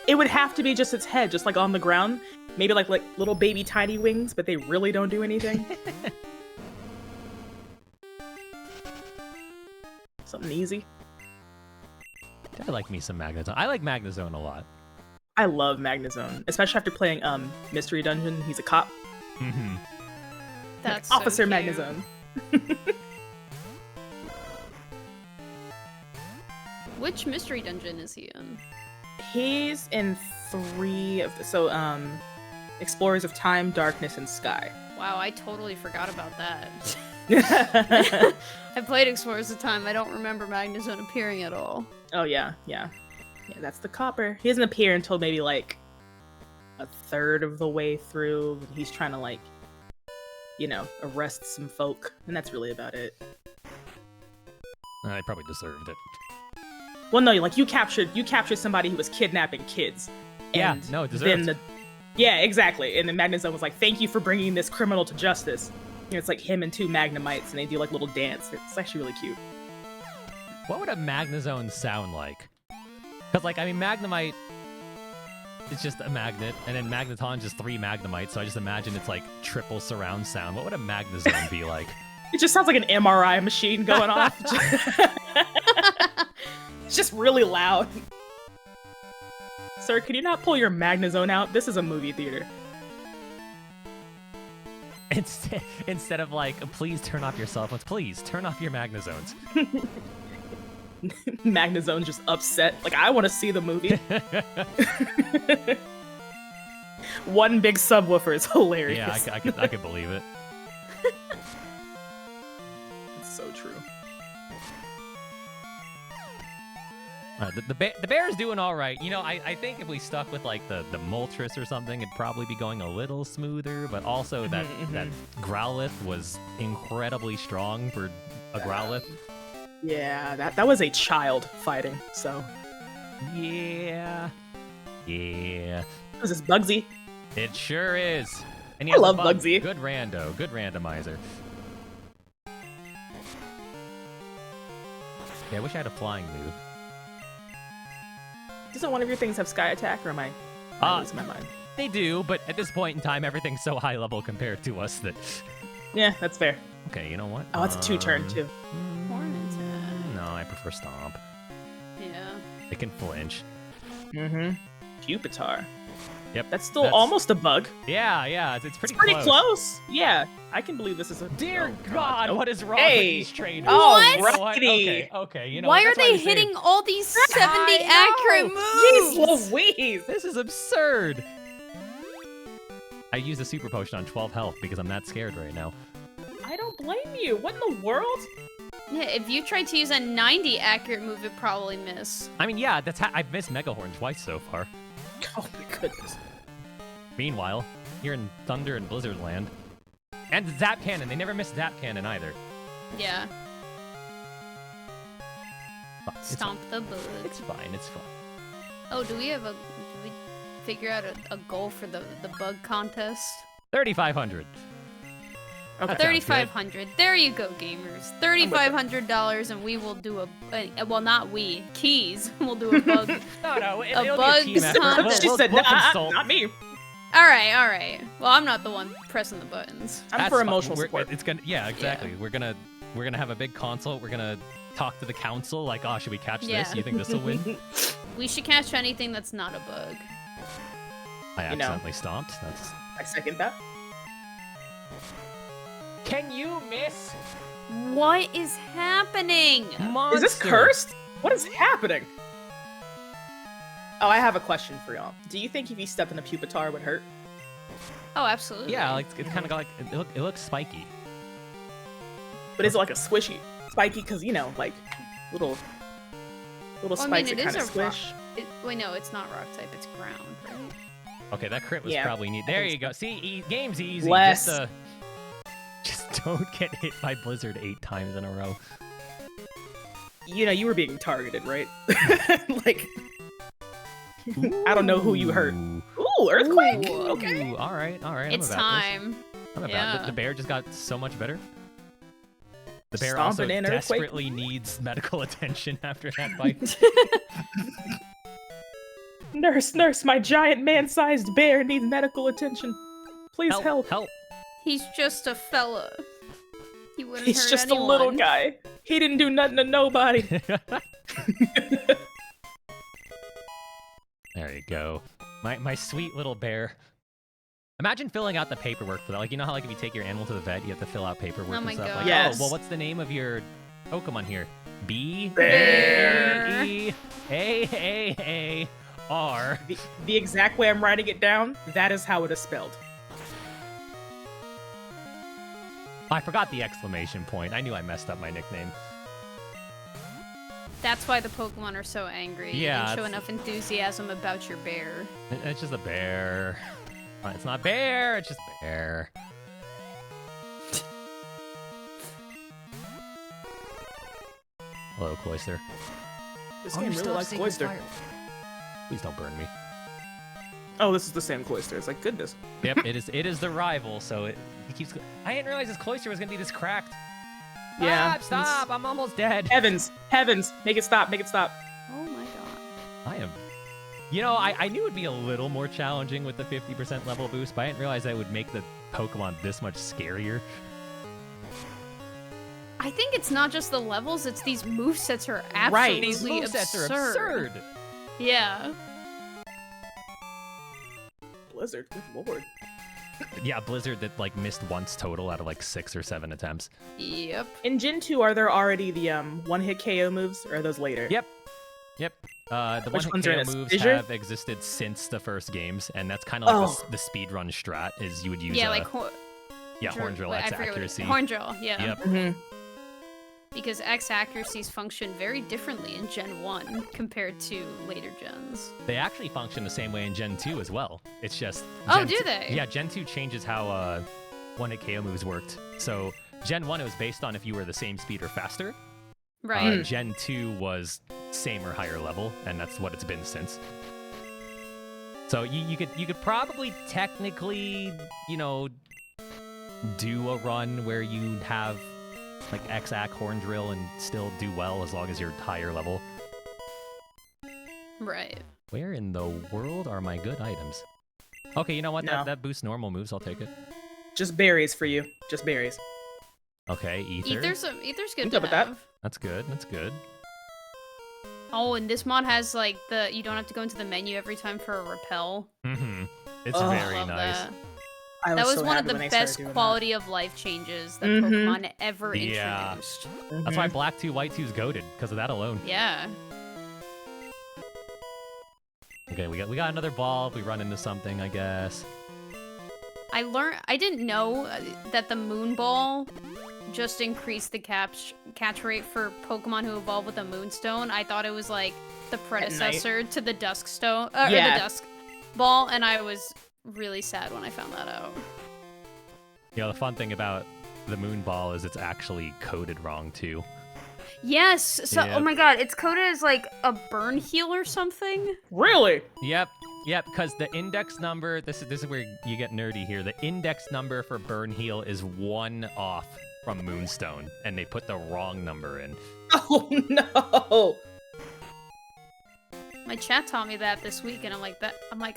It would have to be just its head, just like on the ground. Maybe like little baby tiny wings, but they really don't do anything. Something easy. I like me some Magnezone. I like Magnezone a lot. I love Magnezone, especially after playing Mystery Dungeon. He's a cop. Mm-hmm. That's Officer so cute. Magnezone. Which mystery dungeon is he in? He's in 3 of Explorers of Time, Darkness, and Sky. Wow, I totally forgot about that. I played Explorers of Time. I don't remember Magnezone appearing at all. Oh yeah. That's the copper. He doesn't appear until maybe like a third of the way through. He's trying to like, arrest some folk, and that's really about it. I probably deserved it. Well, no, like you captured somebody who was kidnapping kids. Yeah, and no, it deserved. Yeah, exactly. And then Magnezone was like, "Thank you for bringing this criminal to justice." It's like him and 2 Magnemites, and they do like little dance. It's actually really cute. What would a Magnezone sound like? Because, like, I mean, Magnemite is just a magnet, and then Magneton's just 3 Magnemites, so I just imagine it's like triple surround sound. What would a Magnezone be like? It just sounds like an MRI machine going off. It's just really loud. Sir, could you not pull your Magnezone out? This is a movie theater. Instead of like, please turn off your cell phones, please turn off your Magnezones. Magnezone's just upset. Like, I want to see the movie. One big subwoofer is hilarious. Yeah, I could believe it. It's so true. The bear is doing all right. I think if we stuck with like the Moltres or something, it'd probably be going a little smoother. But also that Growlithe was incredibly strong for a Growlithe. Yeah, that was a child fighting. So Yeah. this is Bugsy. It sure is. And he I has a love bug. Bugsy. Good randomizer. Yeah, I wish I had a flying move. Doesn't one of your things have Sky Attack, or am I losing my mind? They do, but at this point in time, everything's so high level compared to us that... Yeah, that's fair. Okay, you know what? Oh, it's a 2-turn, too. Hornet. No, I prefer Stomp. Yeah. It can flinch. Mm-hmm. Pupitar. Yep. That's still almost a bug. Yeah, it's pretty close. Yeah, I can believe this is a... Dear Oh, God, what is wrong with these trainers? Oh, What? righty. Okay, you know Why what? are That's they we say hitting all these 70 accurate Jeez moves? Louise. This is absurd. I used a super potion on 12 health because I'm that scared right now. I don't blame you. What in the world? Yeah, if you tried to use a 90 accurate move, it'd probably miss. I mean, yeah, I've missed Megahorn twice so far. Oh my goodness. Meanwhile, here in Thunder and Blizzard Land, and Zap Cannon, they never miss Zap Cannon either. Yeah. It's Stomp the bug. It's fine. Oh, do we figure out a goal for the bug contest? 3,500. Okay. 3,500. There you go, gamers. $3,500, and we will do well, not we. Keys will do a bug. No, A it'll bug be a team effort. contest. She said, we'll nah, consult. not me. All right. Well, I'm not the one pressing the buttons. I'm That's for fine. emotional support. It's gonna, yeah, exactly. We're gonna have a big consult. We're gonna talk to the council. Like, oh, should we catch Yeah. this? You think this will win? We should catch anything that's not a bug. I accidentally stomped. That's. I second that. Can you miss? What is happening? Monster. Is this cursed? What is happening? Oh, I have a question for y'all. Do you think if you stepped in a Pupitar it would hurt? Oh, absolutely. Yeah, like it's kind of like it looks spiky. But is it like a squishy spiky? Because like little Well, I spikes mean, that it is kind of a rock. squish. Wait, no, it's not rock type. It's ground, right? Okay, that crit was Yeah. probably neat. There you go. See, game's easy. Less. Just don't get hit by Blizzard 8 times in a row. You were being targeted, right? Like, I don't know who you hurt. Ooh. Ooh, Ooh, earthquake. Ooh. Okay. Ooh, all right. It's time. I'm about Yeah. the bear just got so much better. The bear Stomping also in earthquake. desperately needs medical attention after that fight. Nurse, my giant man-sized bear needs medical attention. Please help. Help. He's just a fella. He wouldn't He's hurt just anyone. a little guy. He didn't do nothing to nobody. There you go. My sweet little bear. Imagine filling out the paperwork for that. Like, you know how like if you take your animal to the vet, you have to fill out paperwork Oh and my stuff? God. Like, Yes. oh, well, what's the name of your Pokemon here? B? Bear. A-A-A-R. The exact way I'm writing it down, that is how it is spelled. I forgot the exclamation point. I knew I messed up my nickname. That's why the Pokemon are so angry. You Yeah, didn't show it's- enough enthusiasm about your bear. It's just a bear. It's not bear, it's just bear. Hello, Cloyster. This game really likes Cloyster. Please don't burn me. Oh, this is the same Cloyster. It's like, goodness. Yep, it is the rival, so he keeps. I didn't realize this Cloyster was gonna be this cracked. Yeah. Stop! I'm almost dead. Heavens, make it stop, make it stop. Oh my god. I am. You know, I knew it'd be a little more challenging with the 50% level boost, but I didn't realize that would make the Pokemon this much scarier. I think it's not just the levels, it's these movesets are Right. absolutely These movesets are absurd. Yeah. Blizzard, good lord. Yeah, Blizzard that like missed once total out of like 6 or 7 attempts. Yep. In Gen 2, are there already the one-hit KO moves, or are those later? Yep. The Which one-hit ones are in KO it? moves Fissure? have existed since the first games, and that's kind of like Oh. the speedrun strat is you would use Yeah, like horn drill I X forget what it- accuracy. Horn drill, yeah. Yep. Mm-hmm. Because X accuracies function very differently in Gen 1 compared to later gens. They actually function the same way in Gen 2 as well. It's just Oh, Gen do 2 they? Yeah, Gen 2 changes how one-hit KO moves worked. So Gen 1 it was based on if you were the same speed or faster. Right. Gen 2 was same or higher level, and that's what it's been since. So you could probably technically, do a run where you have like X-Ac horn drill and still do well as long as you're higher level. Right. Where in the world are my good items? Okay, you know what? No. That boosts normal moves. I'll take it. Just berries for you. Just berries. Okay, ether. Ether's good I'm to good with that. have. That's good. That's good. Oh, and this mod has like you don't have to go into the menu every time for a repel. Mm-hmm. It's Oh. very Love nice. that. I That was so one of happy the when they started best doing that. quality of life changes that Mhm. Pokemon ever Yeah. introduced. That's why Black 2, White 2 is goated because of that alone. Yeah. Okay, we got another ball. If we run into something, I guess. I didn't know that the Moon Ball just increased the catch rate for Pokemon who evolve with a Moonstone. I thought it was like the predecessor to the Dusk Stone, or Yeah. the Dusk Ball, and I was really sad when I found that out. The fun thing about the Moon Ball is it's actually coded wrong too. Yes. So, Yep. oh my God, it's coded as like a burn heal or something. Really? Yep, because the index number, this is where you get nerdy here. The index number for Burn Heal is 1 off from Moonstone, and they put the wrong number in. Oh no! My chat taught me that this week, and I'm like,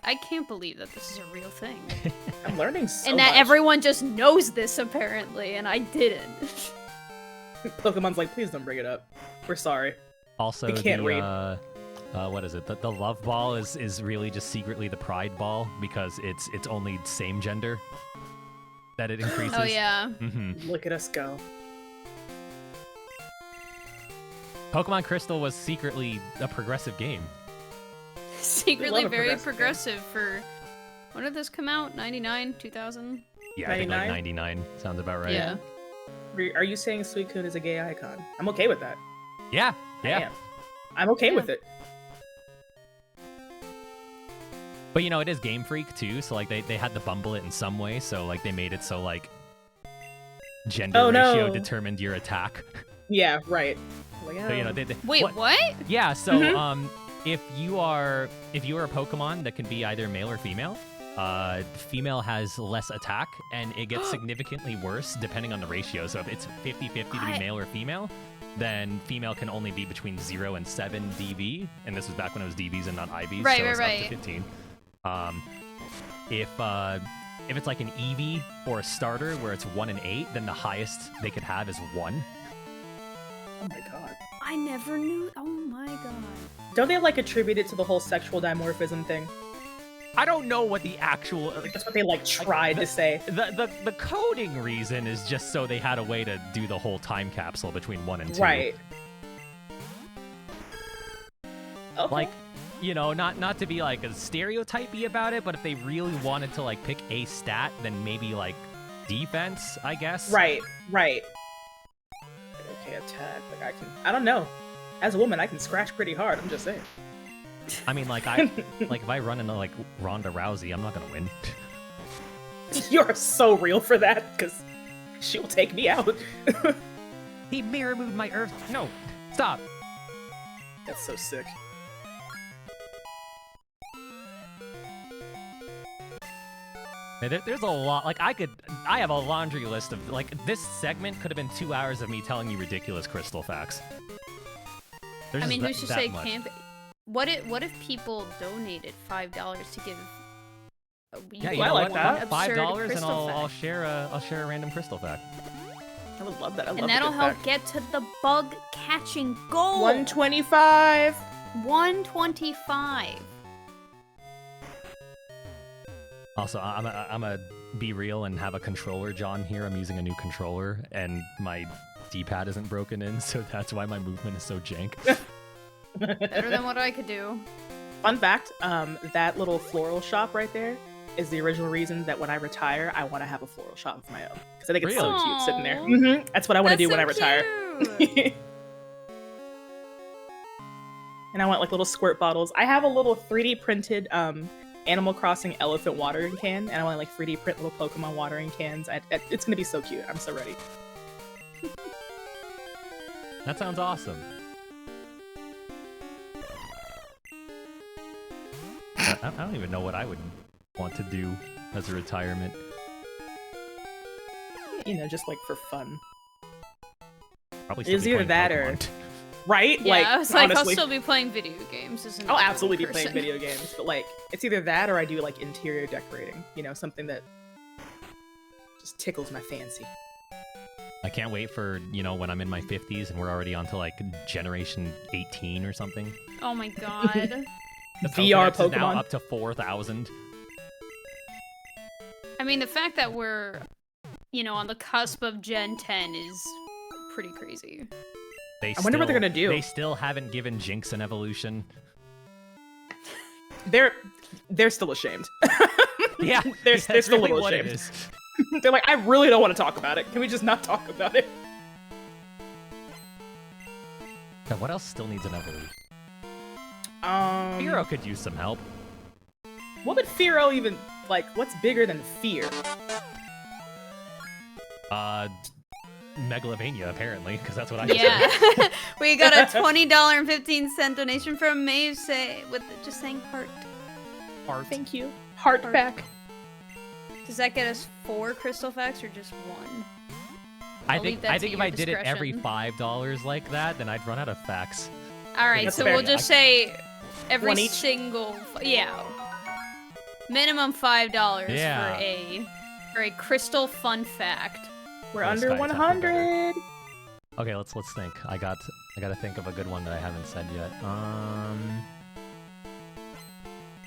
I can't believe that this is a real thing, I'm learning so and that much. everyone just knows this apparently, and I didn't. Pokemon's like, please don't bring it up. We're sorry. Also, We can't read. What is it? The Love Ball is really just secretly the Pride Ball because it's only same gender that it increases. Oh yeah. Mm-hmm. Look at us go. Pokemon Crystal was secretly a progressive game. Secretly a very progressive progressive for. When did this come out? 99, 2000? Yeah, I think like 99? 99 sounds about right. Yeah. Are you saying Suicune is a gay icon? I'm okay with that. Yeah. I Yeah. am. I'm okay Yeah. with it. But it is Game Freak too, so like they had to bumble it in some way, so like they made it so like gender Oh, ratio no. determined your attack. Yeah, right. Like, So oh. Wait, what? Yeah, so Mhm. if you are a Pokemon that can be either male or female, female has less attack, and it gets significantly worse depending on the ratio. So if it's 50-50 to be male or female, then female can only be between 0 and 7 DV, and this was back when it was DVs and not IVs, Right, so it's right, up to 15. If it's like an EV or a starter where it's 1 and 8, then the highest they could have is 1. Oh my god. I never knew. Oh my god. Don't they like attribute it to the whole sexual dimorphism thing? I don't know what the actual That's what they like tried to say. the coding reason is just so they had a way to do the whole time capsule between 1 and 2. Right. Okay. Like, you know, not to be like a stereotypey about it, but if they really wanted to like pick a stat, then maybe like defense, I guess. Right. Okay, attack. Like I don't know. As a woman, I can scratch pretty hard. I'm just saying. I mean, like if I run into like Ronda Rousey, I'm not gonna win. You're so real for that, because she'll take me out. He mirror moved my Earth. No, stop. That's so sick. There's a lot. Like I have a laundry list of like this segment could have been 2 hours of me telling you ridiculous crystal facts. There's I mean, who's to that say much. can't? What if people donated $5 to give? Yeah, I you know like what? that. $5 and crystal I'll fact. share a random crystal fact. I would love that. I love And that'll a good help fact. get to the bug catching goal. 125. 125. Also, I'm a be real and have a controller, John. Here, I'm using a new controller, and my D-pad isn't broken in, so that's why my movement is so jank. Better than what I could do. Fun fact, that little floral shop right there is the original reason that when I retire, I want to have a floral shop of my own. Because I think it's so Really? cute sitting there. Aw. That's what I want to do when I That's retire. so cute. And I want like little squirt bottles. I have a little 3D printed Animal Crossing elephant watering can, and I want to like 3D print little Pokemon watering cans. It's gonna be so cute. I'm so ready. That sounds awesome. I don't even know what I would want to do as a retirement. You know, just like for fun. Probably It's still be either playing that or- Pokemon. Right? Yeah, like, I was like, I'll honestly. still be playing video games. As an I'll adult absolutely be person. playing video games, but like it's either that or I do like interior decorating. You know, something that just tickles my fancy. I can't wait for, you know, when I'm in my 50s and we're already on to like generation 18 or something. Oh my god. The VR Pokédex is now Pokemon. up to 4,000. I mean, the fact that we're, you know, on the cusp of Gen 10 is pretty crazy. I wonder what they're gonna do. They still haven't given Jinx an evolution. They're still ashamed. Yeah, they're that's still a really little what it ashamed. is. They're like, I really don't want to talk about it. Can we just not talk about it? God, what else still needs an evolution? Um, Hero could use some help. What would Fearow even like? What's bigger than fear? Megalovania, apparently, because that's what I Yeah. We got a $20.15 donation from Maeve with just saying heart. Art. Thank you. Heart Heart. back. Does that get us 4 crystal facts or just 1? I I'll leave think that I to think if your I did it every discretion. $5 like that, then I'd run out of facts. Alright, That's so fair. we'll just say every One each? single... Yeah. Minimum $5 Yeah. for a crystal fun fact. We're Oh, under Sky Temple 100. Okay, let's think. I gotta think of a good one that I haven't said yet.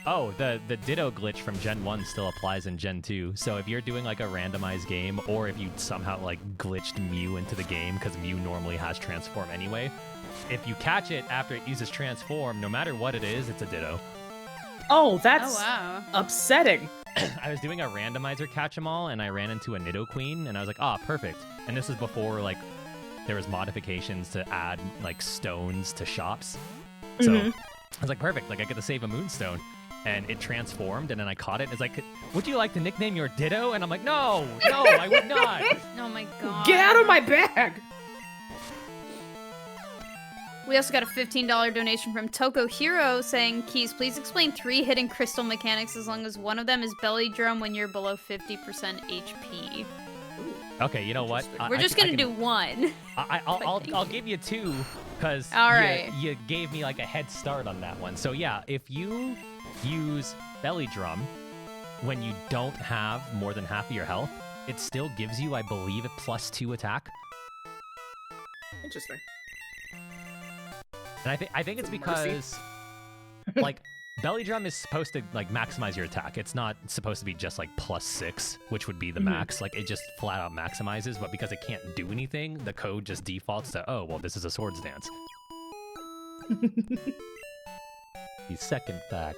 Oh, the Ditto glitch from Gen 1 still applies in Gen 2. So if you're doing like a randomized game, or if you somehow like glitched Mew into the game, because Mew normally has Transform anyway, if you catch it after it uses Transform, no matter what it is, it's a Ditto. Oh, that's Oh wow. upsetting. I was doing a randomizer catch 'em all, and I ran into a Nidoqueen, and I was like, ah, perfect. And this is before like there was modifications to add like stones to shops. So Mhm. I was like, perfect. Like I get to save a Moonstone, and it transformed, and then I caught it. It's like, would you like to nickname your Ditto? And I'm like, no, I would not. Oh my god. Get out of my bag. We also got a $15 donation from Toko Hero saying, Keys, please explain 3 hidden crystal mechanics as long as one of them is belly drum when you're below 50% HP. Okay, you know what? We're just gonna do one. I'll give you 2 because you gave me like a head start on that one. So yeah, if you use belly drum when you don't have more than half of your health, it still gives you, I believe, a +2 attack. Interesting. And I think it's because like belly drum is supposed to like maximize your attack. It's not supposed to be just like +6, which would be the max. Like it just flat out maximizes, but because it can't do anything, the code just defaults to, oh, well, this is a swords dance. The second fact.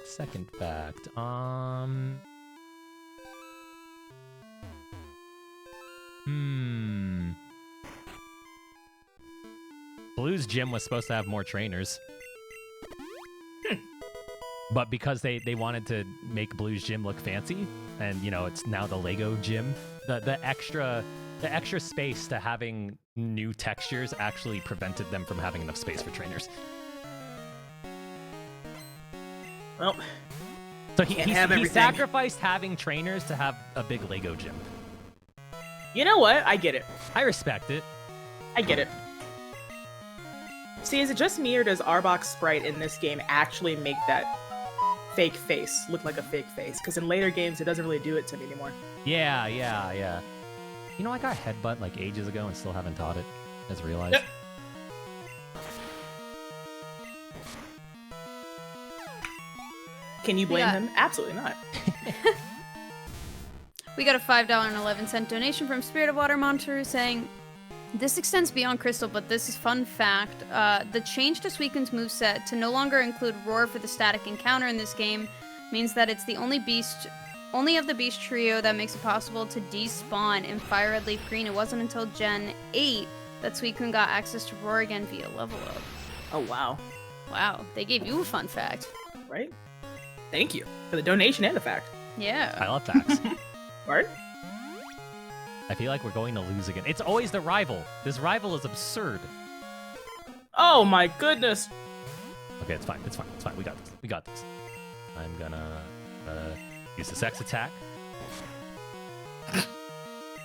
Blue's gym was supposed to have more trainers. But because they wanted to make Blue's gym look fancy, and you know it's now the Lego gym, the extra space to having new textures actually prevented them from having enough space for trainers. Well, so he sacrificed having trainers to have a big Lego gym. You know what? I get it. I respect it. I get it. See, is it just me or does Arbok's sprite in this game actually make that fake face look like a fake face? Because in later games, it doesn't really do it to me anymore. Yeah. You know, I got headbutt like ages ago and still haven't taught it. Just realized. Yep. Can you blame him? Absolutely not. We got a $5.11 donation from Spirit of Water Monster saying, this extends beyond Crystal, but this is fun fact. The change to Suicune's moveset to no longer include Roar for the static encounter in this game means that it's the only of the beast trio that makes it possible to despawn in Fire Red Leaf Green. It wasn't until Gen 8 that Suicune got access to Roar again via level up. Oh, wow. Wow, they gave you a fun fact. Right? Thank you for the donation and the fact. Yeah. I love facts. Word? I feel like we're going to lose again. It's always the rival. This rival is absurd. Oh my goodness. Okay, it's fine. We got this. I'm gonna use the sex attack.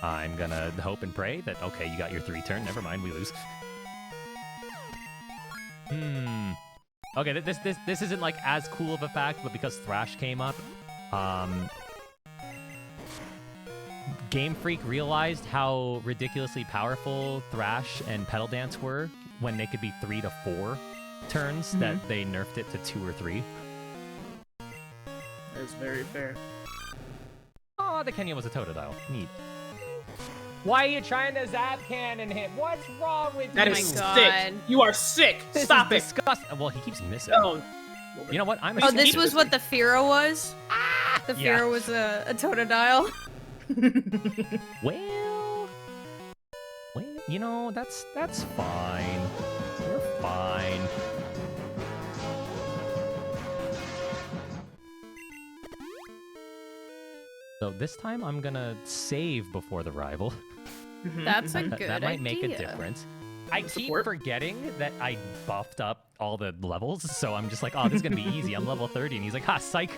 I'm gonna hope and pray that, okay, you got your 3 turn. Never mind, we lose. Okay, this isn't like as cool of a fact, but because Thrash came up, Game Freak realized how ridiculously powerful Thrash and Petal Dance were when they could be 3 to 4 turns, that they nerfed it to 2 or 3. That's very fair. Oh, the Kenya was a Totodile. Neat. Why are you trying to zap cannon him? What's wrong with you? That is sick. You are sick. This Stop is it. Disgusting. Well, he keeps missing. Oh. You know what? Oh, this was what the Fira was? The Fira was a Totodile? Well, you know, that's fine. We're fine. So this time I'm gonna save before the rival. That's a good idea. That might make a difference. I keep forgetting that I buffed up all the levels, so I'm just like, oh, this is gonna be easy. I'm level 30, and he's like, ha, psych.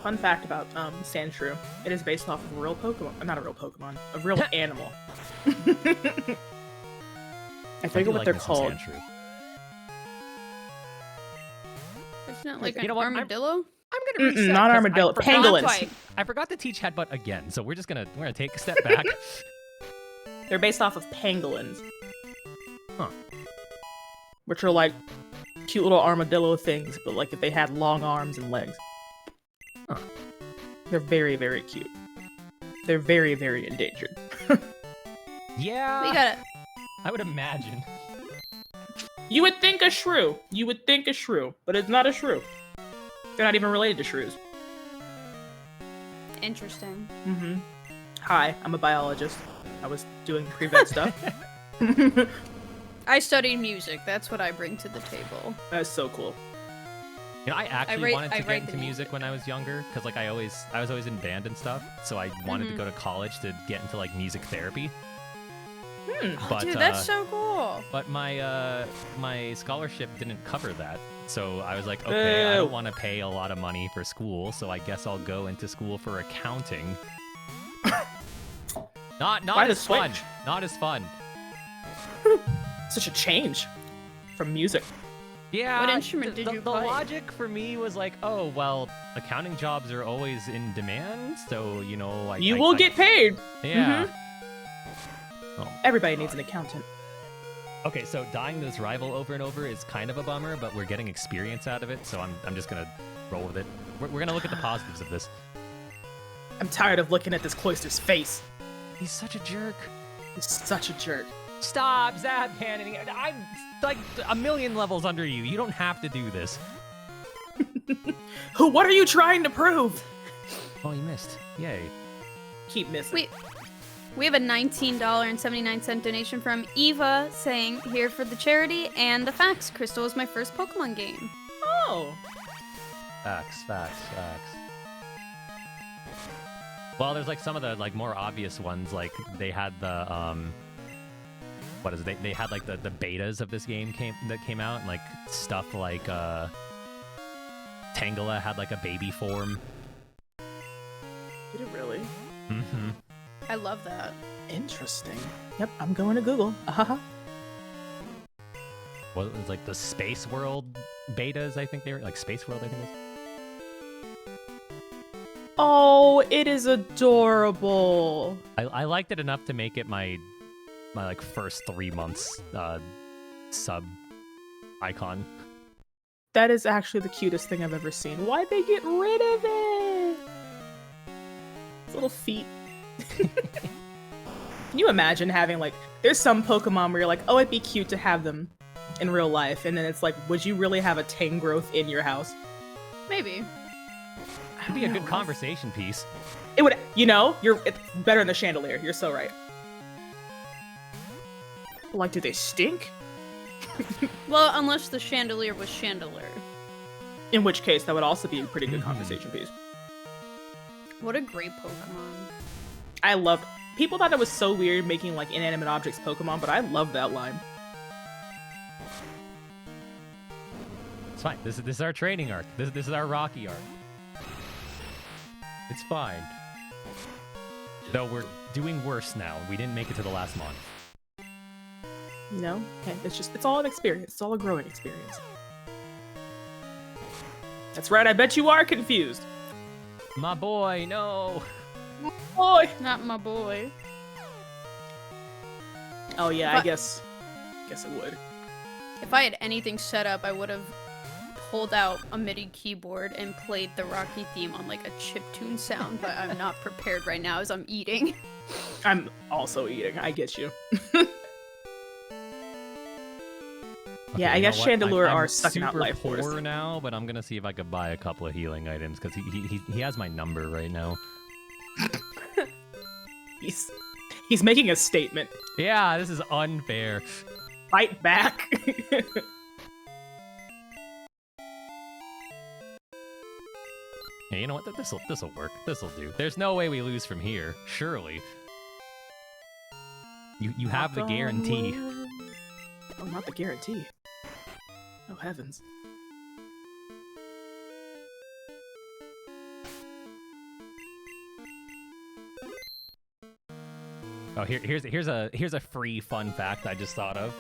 Fun fact about Sandshrew. It is based off of a real Pokemon. Not a real Pokemon. A real animal. I forget what they're called. Isn't it like an armadillo? I'm gonna reset. Not armadillo. Pangolins. I forgot to teach headbutt again, so we're gonna take a step back. They're based off of pangolins. Huh. Which are like cute little armadillo things, but like if they had long arms and legs. Huh. They're very, very cute. They're very, very endangered. Yeah. We got it. I would imagine. You would think a shrew. You would think a shrew, but it's not a shrew. They're not even related to shrews. Interesting. Hi, I'm a biologist. I was doing pre-vet stuff. I studied music. That's what I bring to the table. That's so cool. You know, I actually wanted to get into music when I was younger, because like I was always in band and stuff. So I wanted to go to college to get into like music therapy. But, Dude, that's so cool. But my scholarship didn't cover that. So I was like, okay, I don't want to pay a lot of money for school, so I guess I'll go into school for accounting. Not as fun. Not as fun. Such a change from music. Yeah. What instrument did you The play? logic for me was like, oh, well, accounting jobs are always in demand, so, you know... You will get paid. Yeah. Oh, Everybody needs an accountant. okay, so dying to this rival over and over is kind of a bummer, but we're getting experience out of it, so I'm just gonna roll with it. We're gonna look at the positives of this. I'm tired of looking at this Cloister's face. He's such a jerk. He's such a jerk. Stop, Zap Cannon. I'm like a million levels under you. You don't have to do this. What are you trying to prove? Oh, you missed. Yay. Keep missing. We have a $19.79 donation from Eva saying, here for the charity and the facts. Crystal is my first Pokemon game. Oh. Facts. Well, there's like some of the like more obvious ones. Like they had the what is it? They had like the betas of this game that came out, and like stuff like Tangela had like a baby form. Did it really? Mm-hmm. I love that. Interesting. Yep, I'm going to Google. Well, it was like the Space World betas. I think they were like Space World. I think it was. Oh, it is adorable. I liked it enough to make it my like first 3 months sub icon. That is actually the cutest thing I've ever seen. Why'd they get rid of it? His little feet. Can you imagine having like, there's some Pokemon where you're like, oh, it'd be cute to have them in real life, and then it's like, would you really have a Tangrowth in your house? Maybe. It'd be a good conversation piece. It would, you know, it's better than the chandelier. You're so right. Like, do they stink? Well, unless the chandelier was chandelier. In which case, that would also be a pretty good conversation piece. What a great Pokemon. I loved. People thought it was so weird making like inanimate objects Pokemon, but I love that line. It's fine. This is our training arc. This is our Rocky arc. It's fine. Though we're doing worse now. We didn't make it to the last month. You know? Okay, it's all an experience. It's all a growing experience. That's right, I bet you are confused. My boy, no. Boy! Not my boy. Oh yeah, But- I guess it would. If I had anything set up, I would have pulled out a MIDI keyboard and played the Rocky theme on like a chiptune sound, but I'm not prepared right now as I'm eating. I'm also eating, I get you. Yeah, I you know guess what? Chandelure I'm are sucking out super life force. poor now, but I'm gonna see if I could buy a couple of healing items because he has my number right now. He's making a statement. Yeah, this is unfair. Fight back. Hey, you know what? This'll work. This'll do. There's no way we lose from here. Surely. You have the guarantee. Oh, not the guarantee. Oh heavens. Oh, here's a free fun fact I just thought of.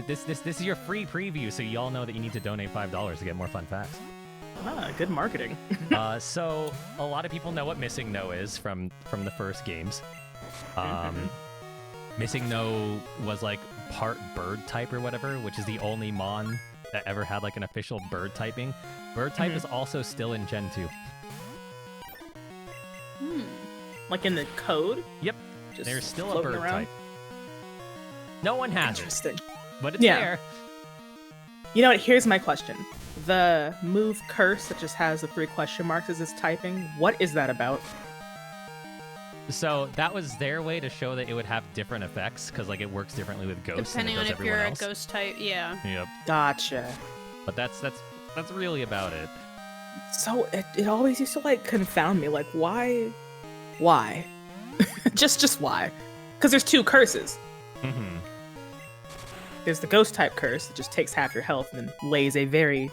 This is your free preview, so y'all know that you need to donate $5 to get more fun facts. Ah, good marketing. So a lot of people know what Missing No is from the first games. Missing No was like part bird type or whatever, which is the only Mon that ever had like an official bird typing. Bird type is also still in Gen 2. Like in the code? Yep, Just there's still a floating bird around? type. No one has it, Interesting. but it's Yeah. there. You know what? Here's my question. The move curse that just has the 3 question marks as its typing, what is that about? So that was their way to show that it would have different effects, because like it works differently with ghosts Depending than on it if does you're everyone a else. ghost type, yeah. Yep. Gotcha. But that's really about it. So it always used to like confound me. Like why? Just why? because there's two curses. Mm-hmm. There's the ghost type curse that just takes half your health and then lays a very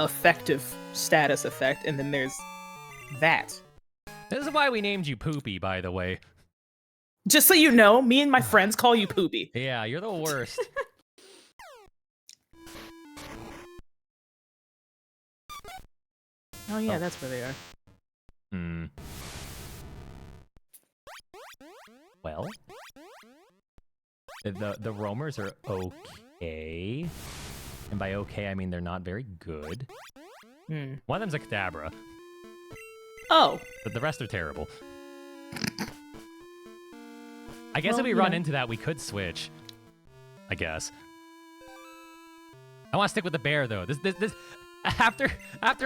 effective status effect, and then there's that. This is why we named you Poopy, by the way. Just so you know, me and my friends call you Poopy. Yeah, you're the worst. Oh yeah, that's where they are. Hmm. Well, the roamers are okay, and by okay I mean they're not very good. One of them's a Kadabra, Oh. but the rest are terrible. I guess Well, if we you run know. into that, we could switch. I guess. I want to stick with the bear though. This after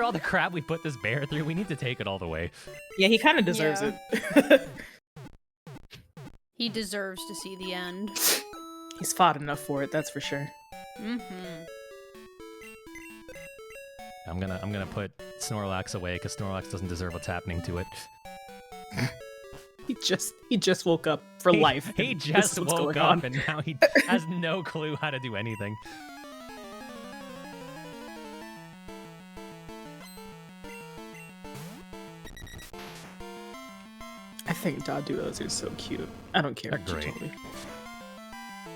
all the crap we put this bear through, we need to take it all the way. Yeah, he kind of deserves Yeah. it. He deserves to see the end. He's fought enough for it, that's for sure. Mm-hmm. I'm gonna put Snorlax away because Snorlax doesn't deserve what's happening to it. He just woke up for life. He and this just is what's woke going up on. and now he has no clue how to do anything. I think Doduos are so cute. I don't care. They're what you great. told me.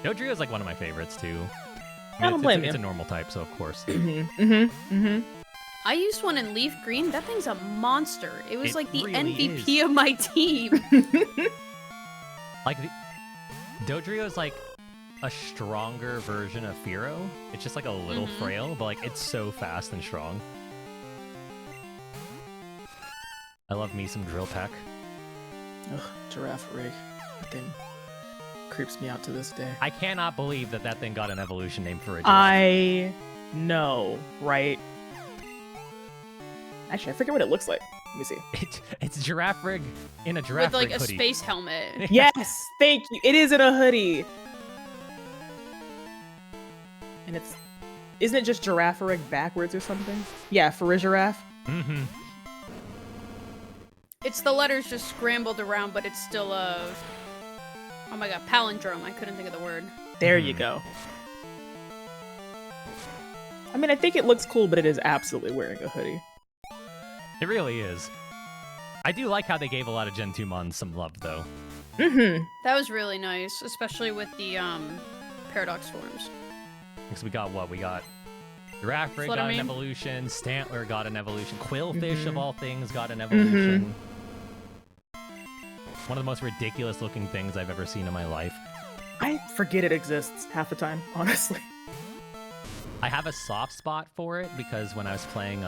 Dodrio is like one of my favorites too. I don't blame it's you. a normal type, so of course. I used one in Leaf Green. That thing's a monster. It was It like the really MVP of my team. Like Dodrio is like a stronger version of Fearow. It's just like a little frail, but like it's so fast and strong. I love me some Drill Peck. Ugh, Giraffe Rig. That thing creeps me out to this day. I cannot believe that thing got an evolution name for a giraffe. I know, right? Actually, I forget what it looks like. Let me see. It's Giraffe Rig in a Giraffe With like Rig a hoodie. space helmet. Yes, thank you. It is in a hoodie. And isn't it just Giraffe Rig backwards or something? Yeah, for a giraffe. Mm-hmm. It's the letters just scrambled around, but it's still a... Oh my god, palindrome. I couldn't think of the word. There you go. I mean, I think it looks cool, but it is absolutely wearing a hoodie. It really is. I do like how they gave a lot of Gen 2 Mons some love, though. Mm-hmm. That was really nice, especially with the paradox forms. Because we got what? We got Giraffe Rig That's what got I an mean. evolution, Stantler got an evolution, Quillfish of all things got an evolution. One of the most ridiculous looking things I've ever seen in my life. I forget it exists half the time, honestly. I have a soft spot for it because when I was playing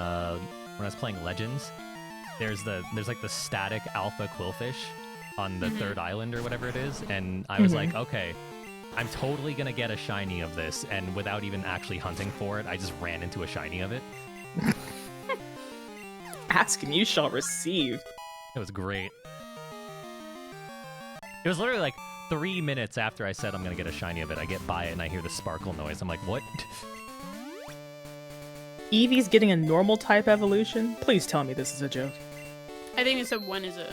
Legends, there's like the static alpha Quillfish on the third island or whatever it is, and I was like, okay, I'm totally gonna get a shiny of this, and without even actually hunting for it, I just ran into a shiny of it. Ask and you shall receive. It was great. It was literally like 3 minutes after I said I'm gonna get a shiny of it, I get by it and I hear the sparkle noise. I'm like, what? Eevee's getting a normal type evolution? Please tell me this is a joke. I think it said, when is it?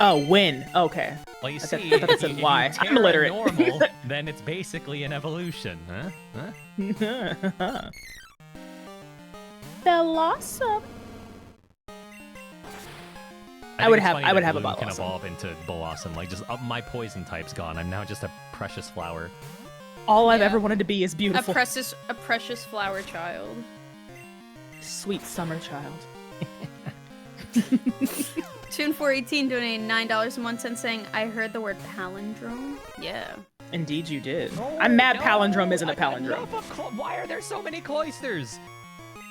Oh, when? Okay. Well, you I thought- see, I thought it if said you why. tear I'm illiterate. a normal, then it's basically an evolution, huh? Blossom. I would think it's have- funny I would that have a Bloom can Blossom. evolve into Blossom. Like, just my poison type's gone. I'm now just a precious flower. All I've Yeah. ever wanted to be is A beautiful. precious flower child. Sweet summer child. Tune418 donated $9.01 saying, I heard the word palindrome. Yeah. Indeed you did. I'm mad palindrome isn't a palindrome. Why are there so many cloisters?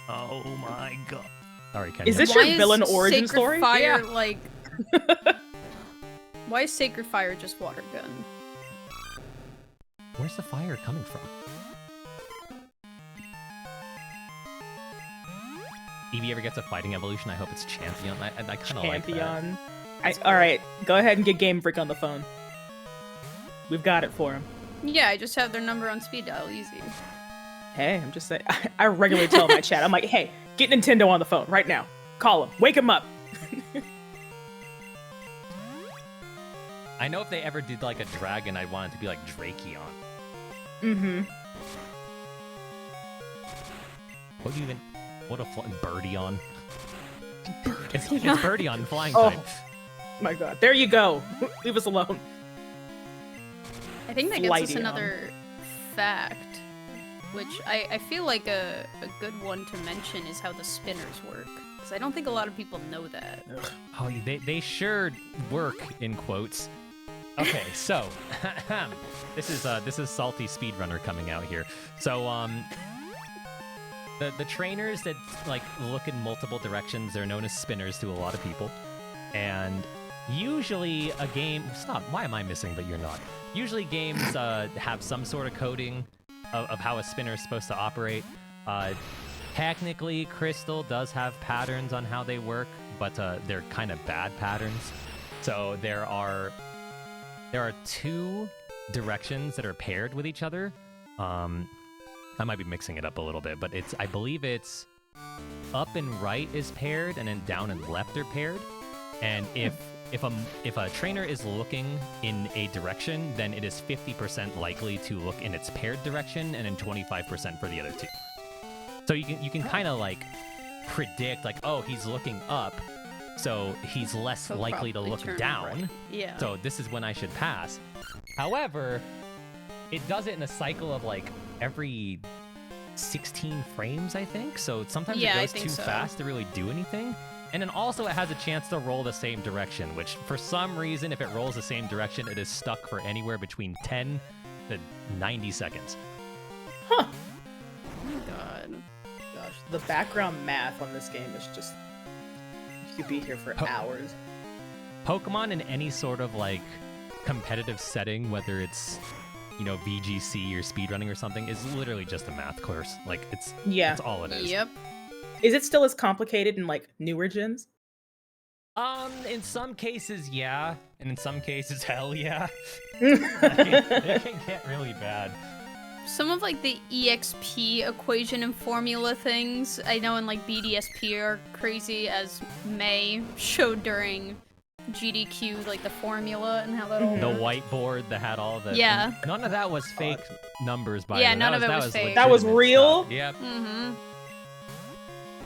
Oh my god. Sorry, Ken. Is this Why your villain origin Sacred story? Fire, Yeah. like... Why is Sacred Fire just water gun? Where's the fire coming from? Eevee ever gets a fighting evolution? I hope it's Champion. I kind of like that. Champion. Alright, go ahead and get Game Freak on the phone. We've got it for him. Yeah, I just have their number on speed dial, easy. Hey, I'm just saying. I regularly tell my chat, I'm like, hey, get Nintendo on the phone right now. Call him. Wake him up. I know if they ever did like a dragon, I'd want it to be like Drakeon. Mm-hmm. What a Birdion. It's Birdion, flying type. Oh my god. There you go. Leave us alone. I think that gets us Flighty another fact, which I feel like a good one to mention is how the spinners work. Because I don't think a lot of people know that. Ugh. Oh, they sure work, in quotes. Okay, so this is salty speedrunner coming out here. So the trainers that like look in multiple directions, they're known as spinners to a lot of people. And usually a game why am I missing but you're not? Usually games have some sort of coding of how a spinner is supposed to operate. Technically, Crystal does have patterns on how they work, but they're kind of bad patterns. So there are 2 directions that are paired with each other. I might be mixing it up a little bit, but I believe it's up and right is paired, and then down and left are paired. And if a trainer is looking in a direction, then it is 50% likely to look in its paired direction, and then 25% for the other 2. So you can kind of like predict like, oh, he's looking up, so he's less So likely to probably look turn down. right. Yeah. So this is when I should pass. However, it does it in a cycle of like every 16 frames, I think. So sometimes Yeah, I it goes think too so. fast to really do anything. And then also it has a chance to roll the same direction, which for some reason, if it rolls the same direction, it is stuck for anywhere between 10 to 90 seconds. Huh. Oh my god. Gosh, the background math on this game is just... You could be here for hours. Pokemon in any sort of like competitive setting, whether it's, you know, VGC or speedrunning or something, is literally just a math course. Like that's all it is. Yep. Is it still as complicated in like newer gens? In some cases, yeah, and in some cases, hell yeah. Yeah. It can get really bad. Some of like the EXP equation and formula things I know in like BDSP are crazy, as May showed during GDQ, like the formula and how that all The works. whiteboard that had all the Yeah. None of that was fake numbers, by Yeah, the way. none of it was fake. That was legitimate real? stuff. Yep. Mm-hmm.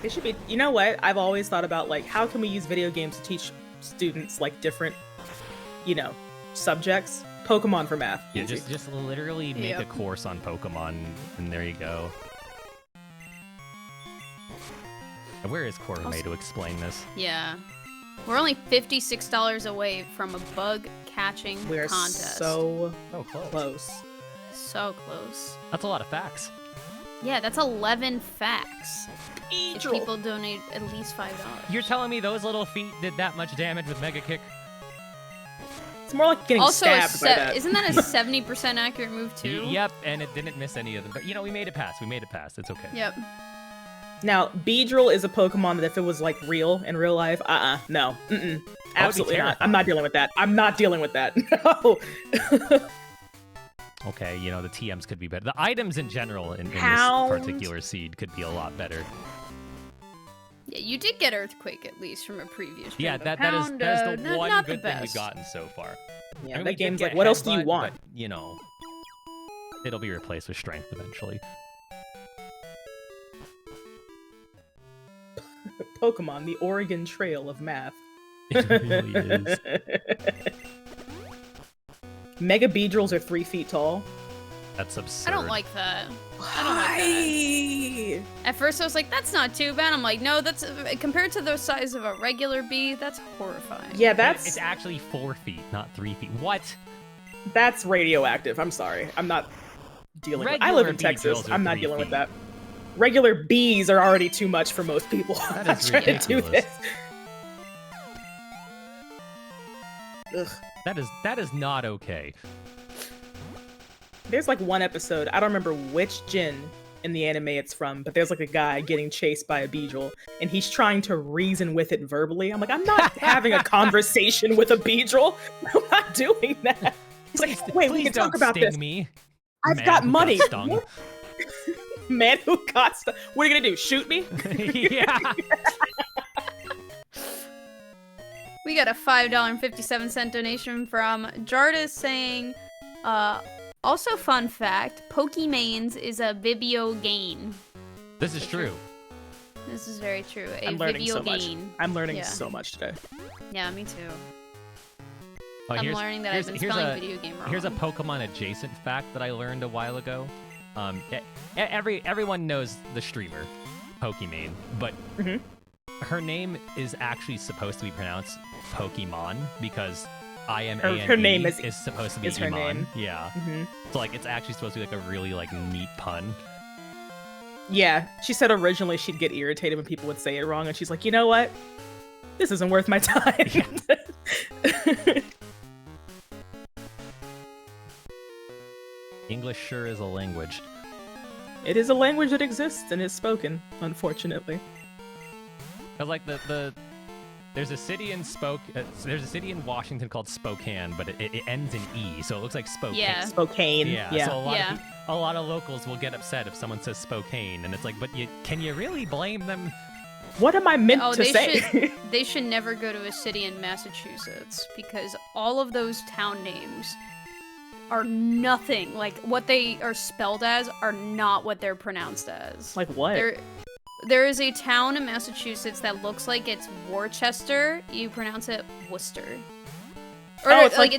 It should be. You know what? I've always thought about like how can we use video games to teach students like different, you know, subjects. Pokemon for math. Yeah, Easy. just literally make a Yep. course on Pokemon, and there you go. Where is Korome to explain this? Yeah. We're only $56 away from a bug catching We're contest. so Oh, close. close. So close. That's a lot of facts. Yeah, that's 11 facts. If Beedrill. people donate at least $5. You're telling me those little feet did that much damage with Mega Kick? It's more like getting Also, stabbed by that. isn't that a 70% accurate move too? Yep, and it didn't miss any of them. But, you know, we made it past. We made it past. It's okay. Yep. Now, Beedrill is a Pokemon that if it was like real in real life, no, absolutely not. I'm not dealing with that. I'm not dealing with that. No. Okay, you know, the TMs could be better. The items in general in this Hound. particular seed could be a lot better. Yeah, you did get Earthquake at least from a previous Yeah, gen, but that is Pound, the one not good the thing we've best. gotten so far. Yeah, I mean, we that did game's get like, what else do you Headbutt, want? But, you know, it'll be replaced with Strength eventually. Pokemon, the Oregon Trail of math. It really is. Mega Beedrills are 3 feet tall. That's absurd. I don't like that. I don't like that. At first I was like, that's not too bad. I'm like, no, that's compared to the size of a regular bee, that's horrifying. Yeah, It's actually 4 feet, not 3 feet. What? that's radioactive. I'm sorry. I'm not dealing with I Regular live in Beedrills Texas. are I'm not 3 dealing with feet. that. Regular bees are already too much for most people. That I'm is trying to do ridiculous. this. Ugh. That is not okay. There's like one episode, I don't remember which gen in the anime it's from, but there's like a guy getting chased by a Beedrill, and he's trying to reason with it verbally. I'm like, I'm not having a conversation with a Beedrill. I'm not doing that. He's like, wait, we Please can talk don't about sting this. me. I've Man got who money. stung. Man who got stuff. What are you gonna do? Shoot me? Yeah. We got a $5.57 donation from Jardis saying, also fun fact, Pokémons is a Vibio game. This is true. This is very true. I'm learning so much. Game. I'm learning Yeah. so much today. Yeah, me too. Oh, I'm learning that I've been spelling video game wrong. Here's a Pokemon adjacent fact that I learned a while ago. Everyone knows the streamer, Pokimane, but her name is actually supposed to be pronounced Pokemon because her name is supposed to be her Iman. name. Yeah. So like it's actually supposed to be like a really like neat pun. Yeah, she said originally she'd get irritated when people would say it wrong, and she's like, you know what? This isn't worth my time. English sure is a language. It is a language that exists and is spoken, unfortunately. Cause like there's a city in there's a city in Washington called Spokane, but it ends in E, so it looks like Spokane. Yeah. Spokane. Yeah. So a lot of locals will get upset if someone says Spokane, and it's like, but can you really blame them? What am I meant to say? They should never go to a city in Massachusetts because all of those town names are nothing like what they are spelled as are not what they're pronounced as. Like what? There is a town in Massachusetts that looks like it's Worcester. You pronounce it Worcester. Or it's like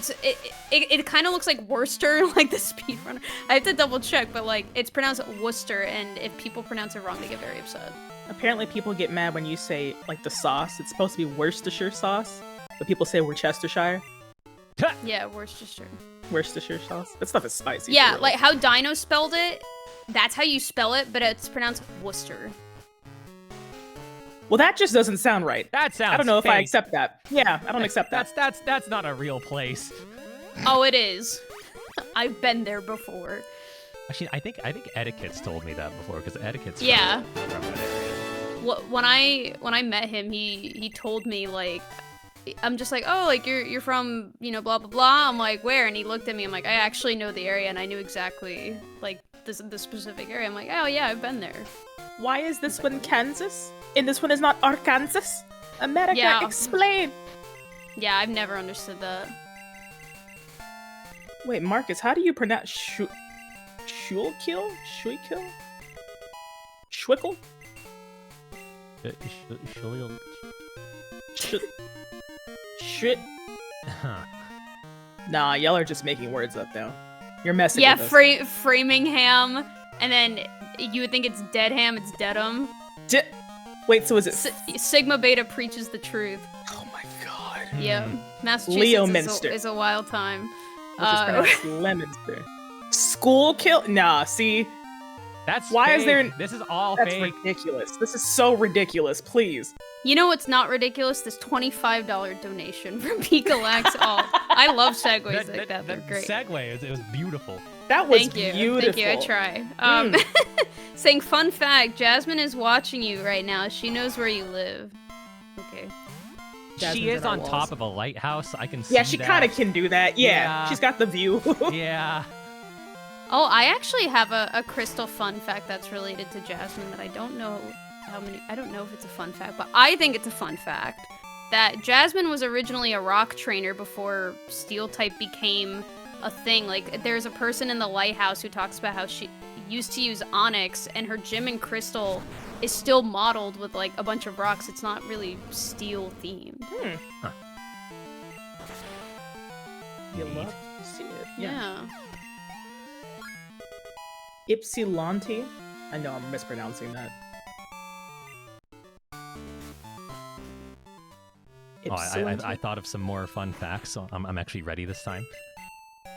it kind of looks like Worcester, like the speedrunner. I have to double check, but like it's pronounced Worcester, and if people pronounce it wrong, they get very upset. Apparently, people get mad when you say like the sauce. It's supposed to be Worcestershire sauce, but people say Worcestershire. Yeah, Worcestershire. Worcestershire sauce. That stuff is spicy. Yeah, like how Dino spelled it. That's how you spell it, but it's pronounced Worcester. Well, that just doesn't sound right. That sounds. I don't know if I fake. accept that. Yeah, I don't accept that. That's not a real place. Oh, it is. I've been there before. Actually, I think Etiquette's told me that before because Etiquette's from that area. When I met him, he told me like, I'm just like, oh, like you're from blah blah blah. I'm like, where? And he looked at me. I'm like, I actually know the area, and I knew exactly like the specific area. I'm like, oh yeah, I've been there. Why is this one Kansas? And this one is not Arkansas? America, Yeah. explain! Yeah, I've never understood that. Wait, Marcus, how do you pronounce Schulkill? Schwickle? Schwickle? Shit. Nah, y'all are just making words up now. You're messing Yeah, with us. Framingham, and then you would think it's Deadham, it's Dedham. Wait, so is it... Sigma Beta preaches the truth. Oh my god. Yeah, Massachusetts Leominster. is a wild time. Which is pronounced Lemonster. Schoolkill? Nah, see? That's Why fake. is there... This is all That's fake. ridiculous. This is so ridiculous, please. You know what's not ridiculous? This $25 donation from Picalax. Oh, I love segues like that. They're great. Segue, it was beautiful. That was Thank you. beautiful. Thank you. I try. Saying, fun fact, Jasmine is watching you right now. She knows where you live. Okay. Jasmine's she is in our on walls. top of a lighthouse. I can see Yeah, she that. kind of can do that. Yeah, Yeah. she's got the view. Yeah. Oh, I actually have a crystal fun fact that's related to Jasmine that I don't know I don't know if it's a fun fact, but I think it's a fun fact that Jasmine was originally a rock trainer before steel type became a thing. Like, there's a person in the lighthouse who talks about how she used to use onyx, and her gym in crystal is still modeled with like a bunch of rocks. It's not really steel themed. Huh. You Neat. love to see it. Yeah. Ypsilanti? I know I'm mispronouncing that. Oh, I Ypsilanti? thought of some more fun facts, so I'm actually ready this time.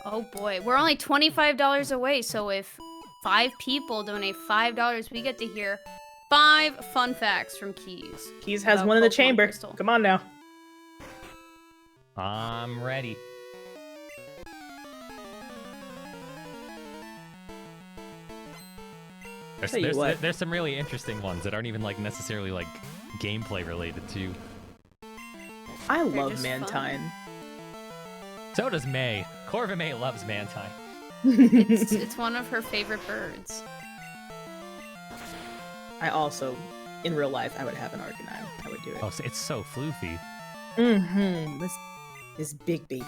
Oh boy, we're only $25 away, so if 5 people donate $5, we get to hear 5 fun facts from Keys. Keys has about one in the Pokemon chamber. Crystal. Come on now. I'm ready. Tell you what. There's some really interesting ones that aren't even like necessarily like gameplay related too. I They're love just Mantine. So does May. Corvin May loves Mantine. It's one of her favorite birds. I also, in real life, I would have an Arcanine. I would do it. Oh, so it's so floofy. This big baby.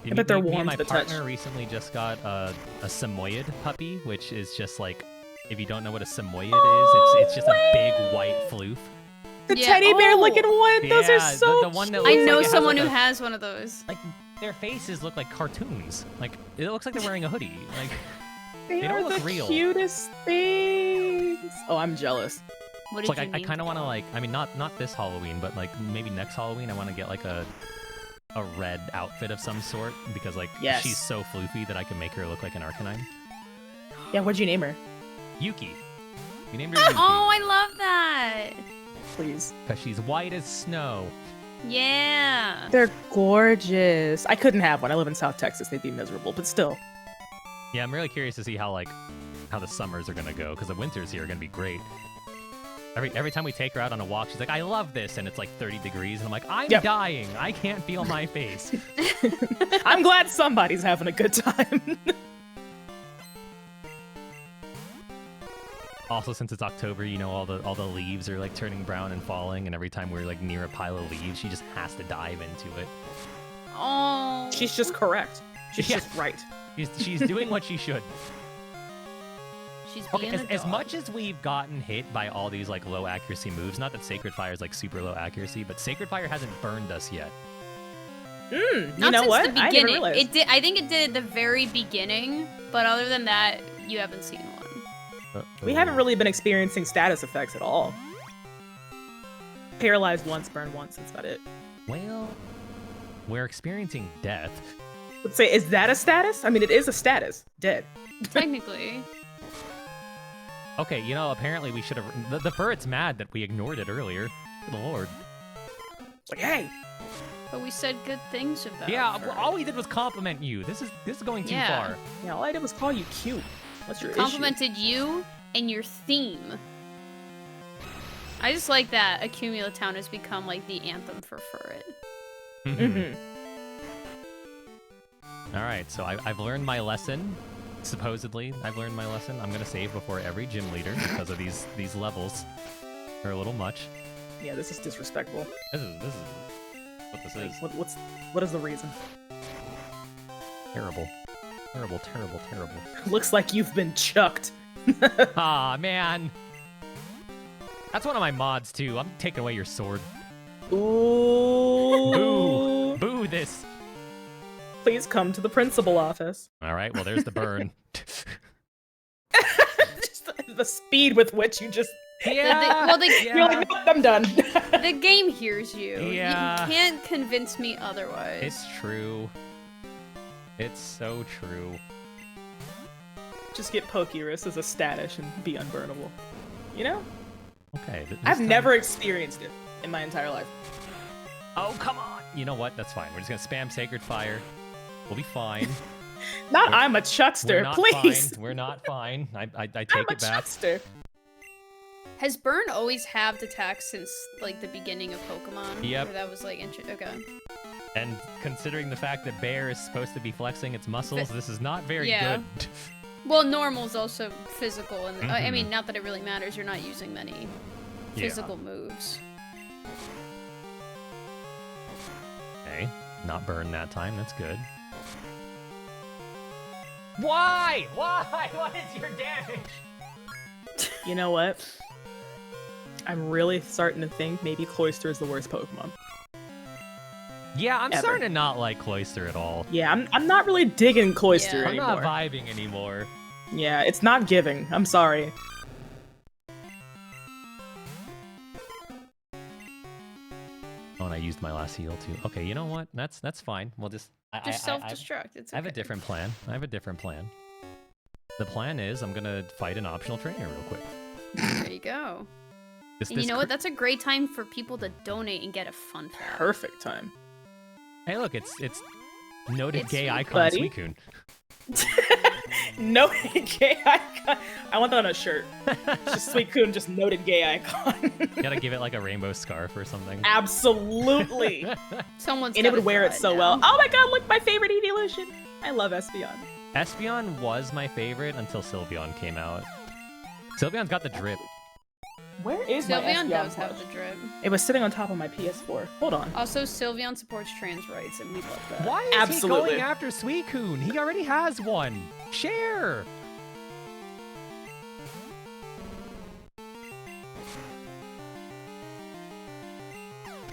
Me- bet they're me warm and my to the partner touch. recently just got a Samoyed puppy, which is just like, if you don't know what a Samoyed Oh, is, it's just a big white floof. The Yeah. teddy bear looking one. Those are Yeah, so the one that cute. I looks know like it has, someone like, who a- has one of those. Like, their faces look like cartoons. Like, it looks like they're wearing a hoodie. Like, They don't are look the real. cutest things. Oh, I'm jealous. What it's did like you I name kind of the want to dog? like, I mean, not this Halloween, but like maybe next Halloween, I want to get like a red outfit of some sort because like Yes. she's so floofy that I can make her look like an Arcanine. Yeah, what'd you name her? Yuki. We named her Yuki Oh, I love that. Please. because she's white as snow. Yeah. They're gorgeous. I couldn't have one. I live in South Texas. They'd be miserable, but still. Yeah, I'm really curious to see how the summers are gonna go because the winters here are gonna be great. Every time we take her out on a walk, she's like, "I love this," and it's like 30 degrees, and I'm like, "I'm Yep. dying. I can't feel my face." I'm glad somebody's having a good time. Also, since it's October, you know, all the leaves are like turning brown and falling, and every time we're like near a pile of leaves, she just has to dive into it. Oh. She's just correct. She's Yeah. just right. She's doing what she should. She's Okay, being a as dog. much as we've gotten hit by all these like low accuracy moves, not that Sacred Fire is like super low accuracy, but Sacred Fire hasn't burned us yet. You Not know since what? the I didn't beginning. realize. It did. I think it did at the very beginning, but other than that, you haven't seen one. We haven't really been experiencing status effects at all. Paralyzed once, burned once. That's about it. Well, we're experiencing death. Let's say, is that a status? I mean, it is a status. Dead. Technically. Okay, you know, apparently we should have. The Furret's mad that we ignored it earlier. Good lord. It's like, hey, But we said good things about Yeah, her. well, all we did was compliment you. This is going too Yeah. far. yeah, all I did was call you cute. What's your issue? Complimented you and your theme. I just like that Accumula Town has become like the anthem for Furret. Mm-hmm. All right, so I've learned my lesson. Supposedly, I've learned my lesson. I'm gonna save before every gym leader because of these levels. They're a little much. Yeah, this is disrespectful. This is what this is. What is the reason? Terrible. Terrible, terrible, terrible. Looks like you've been chucked. Ah, man. That's one of my mods too. I'm taking away your sword. Ooh. Boo. Boo this. Please come to the principal office. All right, well, there's the burn. Just the speed with which you just. Yeah. You're like, nope, I'm done. The game hears you. Yeah. You can't convince me otherwise. It's true. It's so true. Just get Pokerus as a status and be unburnable. You know? Okay. I've never experienced it in my entire life. Oh, come on. You know what? That's fine. We're just gonna spam Sacred Fire. We'll be fine. Not We're- I'm a We're chuckster, not please. fine. We're not fine. I take I'm a it back. chuckster. Has Burn always halved attacks since like the beginning of Pokemon? Yep. Or that was like okay. And considering the fact that Bear is supposed to be flexing its muscles, this is not very Yeah. good. Well, normal's also physical, and I Mhm. mean, not that it really matters. You're not using many Yeah. physical moves. Okay. Not burn that time. That's good. Why? Why? What is your damage? You know what? I'm really starting to think maybe Cloyster is the worst Pokemon. Yeah, I'm Ever. starting to not like Cloyster at all. Yeah, I'm not really digging Cloyster Yeah. I'm not anymore. vibing anymore. Yeah, it's not giving. I'm sorry. Oh, and I used my last heal too. Okay, you know what? That's fine. We'll just Just self-destruct. It's okay. I have a different plan. The plan is I'm gonna fight an optional trainer real quick. There you go. And you know what? That's a great time for people to donate and get a fun fact. Perfect time. Hey, look, it's noted It's gay Suicune. icon Buddy. Suicune. Noted gay icon. I want that on a shirt. Just Suicune, just noted gay icon. Gotta give it like a rainbow scarf or something. Absolutely. Someone's And it gotta would wear draw it so now. well. Oh my god, look, my favorite evolution. I love Espeon. Espeon was my favorite until Sylveon came out. Sylveon's got the drip. Where is my Sylveon Espeon does plush? have the drip. It was sitting on top of my PS4. Hold on. Also, Sylveon supports trans rights, and we love that. Why is Absolutely. he going after Suicune? He already has one. Share.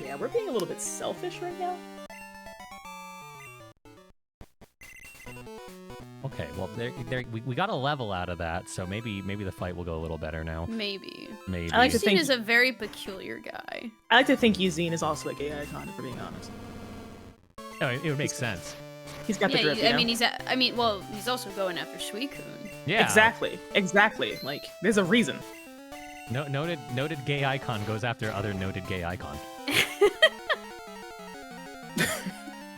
Yeah, we're being a little bit selfish right now. Okay, well, we got a level out of that, so maybe the fight will go a little better now. Maybe. Maybe. I like to Eugene think- is a very peculiar guy. I like to think Eugene is also a gay icon, if we're being honest. No, it would make sense. He's got the Yeah, drip, you know? I mean, well, he's also going after Suicune. Yeah. Exactly. Like, there's a reason. No, noted gay icon goes after other noted gay icon.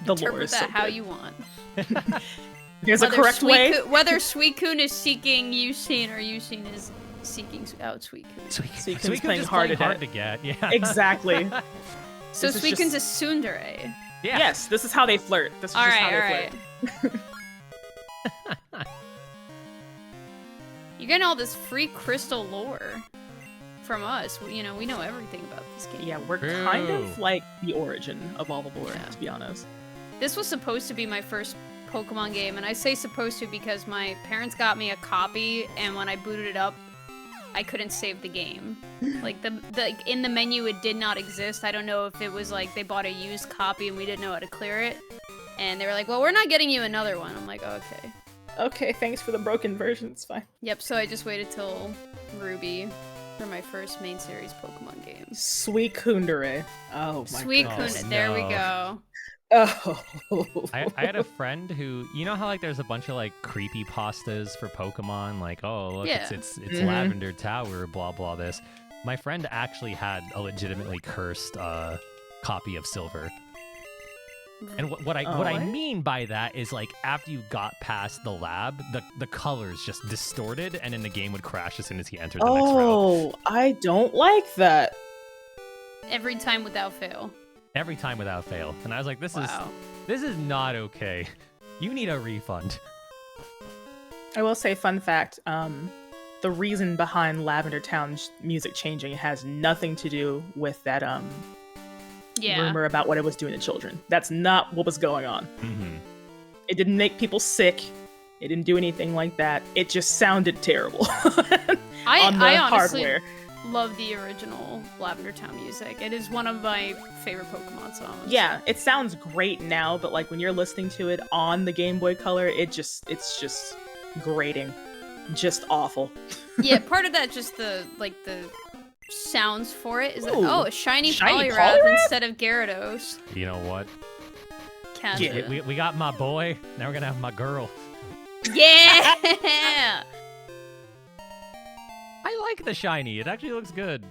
The lore Interpret is that so how good. you want. There's a correct way. Whether Suicune is seeking Yucine or Yucine is seeking out Suicune. Suicune's playing just hard playing to hard get. to get. Yeah. Exactly. So This is Suicune's just- a tsundere. Yeah. Yes, this is how they flirt. This is just how they Alright. flirt. You're getting all this free crystal lore from us. We know everything about this game. Yeah, we're True. kind of like the origin of all the lore, Yeah. to be honest. This was supposed to be my first Pokemon game, and I say supposed to because my parents got me a copy, and when I booted it up, I couldn't save the game. Like the in the menu, it did not exist. I don't know if it was like they bought a used copy and we didn't know how to clear it, and they were like, "Well, we're not getting you another one." I'm like, "Okay." Okay, thanks for the broken version. It's fine. Yep. So I just waited till Ruby for my first main series Pokemon game. Suicune. Oh my Suicune. Oh, There we no. go. Oh. I had a friend who, you know how like there's a bunch of like creepy pastas for Pokemon, like, oh look, Yeah. it's Mhm. Lavender Tower, blah blah this. My friend actually had a legitimately cursed copy of Silver. And what I What? mean by that is like after you got past the lab, the colors just distorted, and then the game would crash as soon as he entered the next round. Oh, I don't like that. Every time without fail. Every time without fail. And I was like, this Wow. is not okay. You need a refund. I will say, fun fact, the reason behind Lavender Town's music changing has nothing to do with that Yeah. rumor about what it was doing to children. That's not what was going on. Mm-hmm. It didn't make people sick. It didn't do anything like that. It just sounded terrible on the I honestly hardware. love the original Lavender Town music. It is one of my favorite Pokemon songs. Yeah, it sounds great now, but like when you're listening to it on the Game Boy Color, it's just grating. Just awful. Yeah, part of that just the sounds for it is that, Ooh, a shiny shiny Poliwrath Poliwrath? instead of Gyarados. You know what? Kinda. We got my boy. Now we're gonna have my girl. Yeah. I like the shiny. It actually looks good.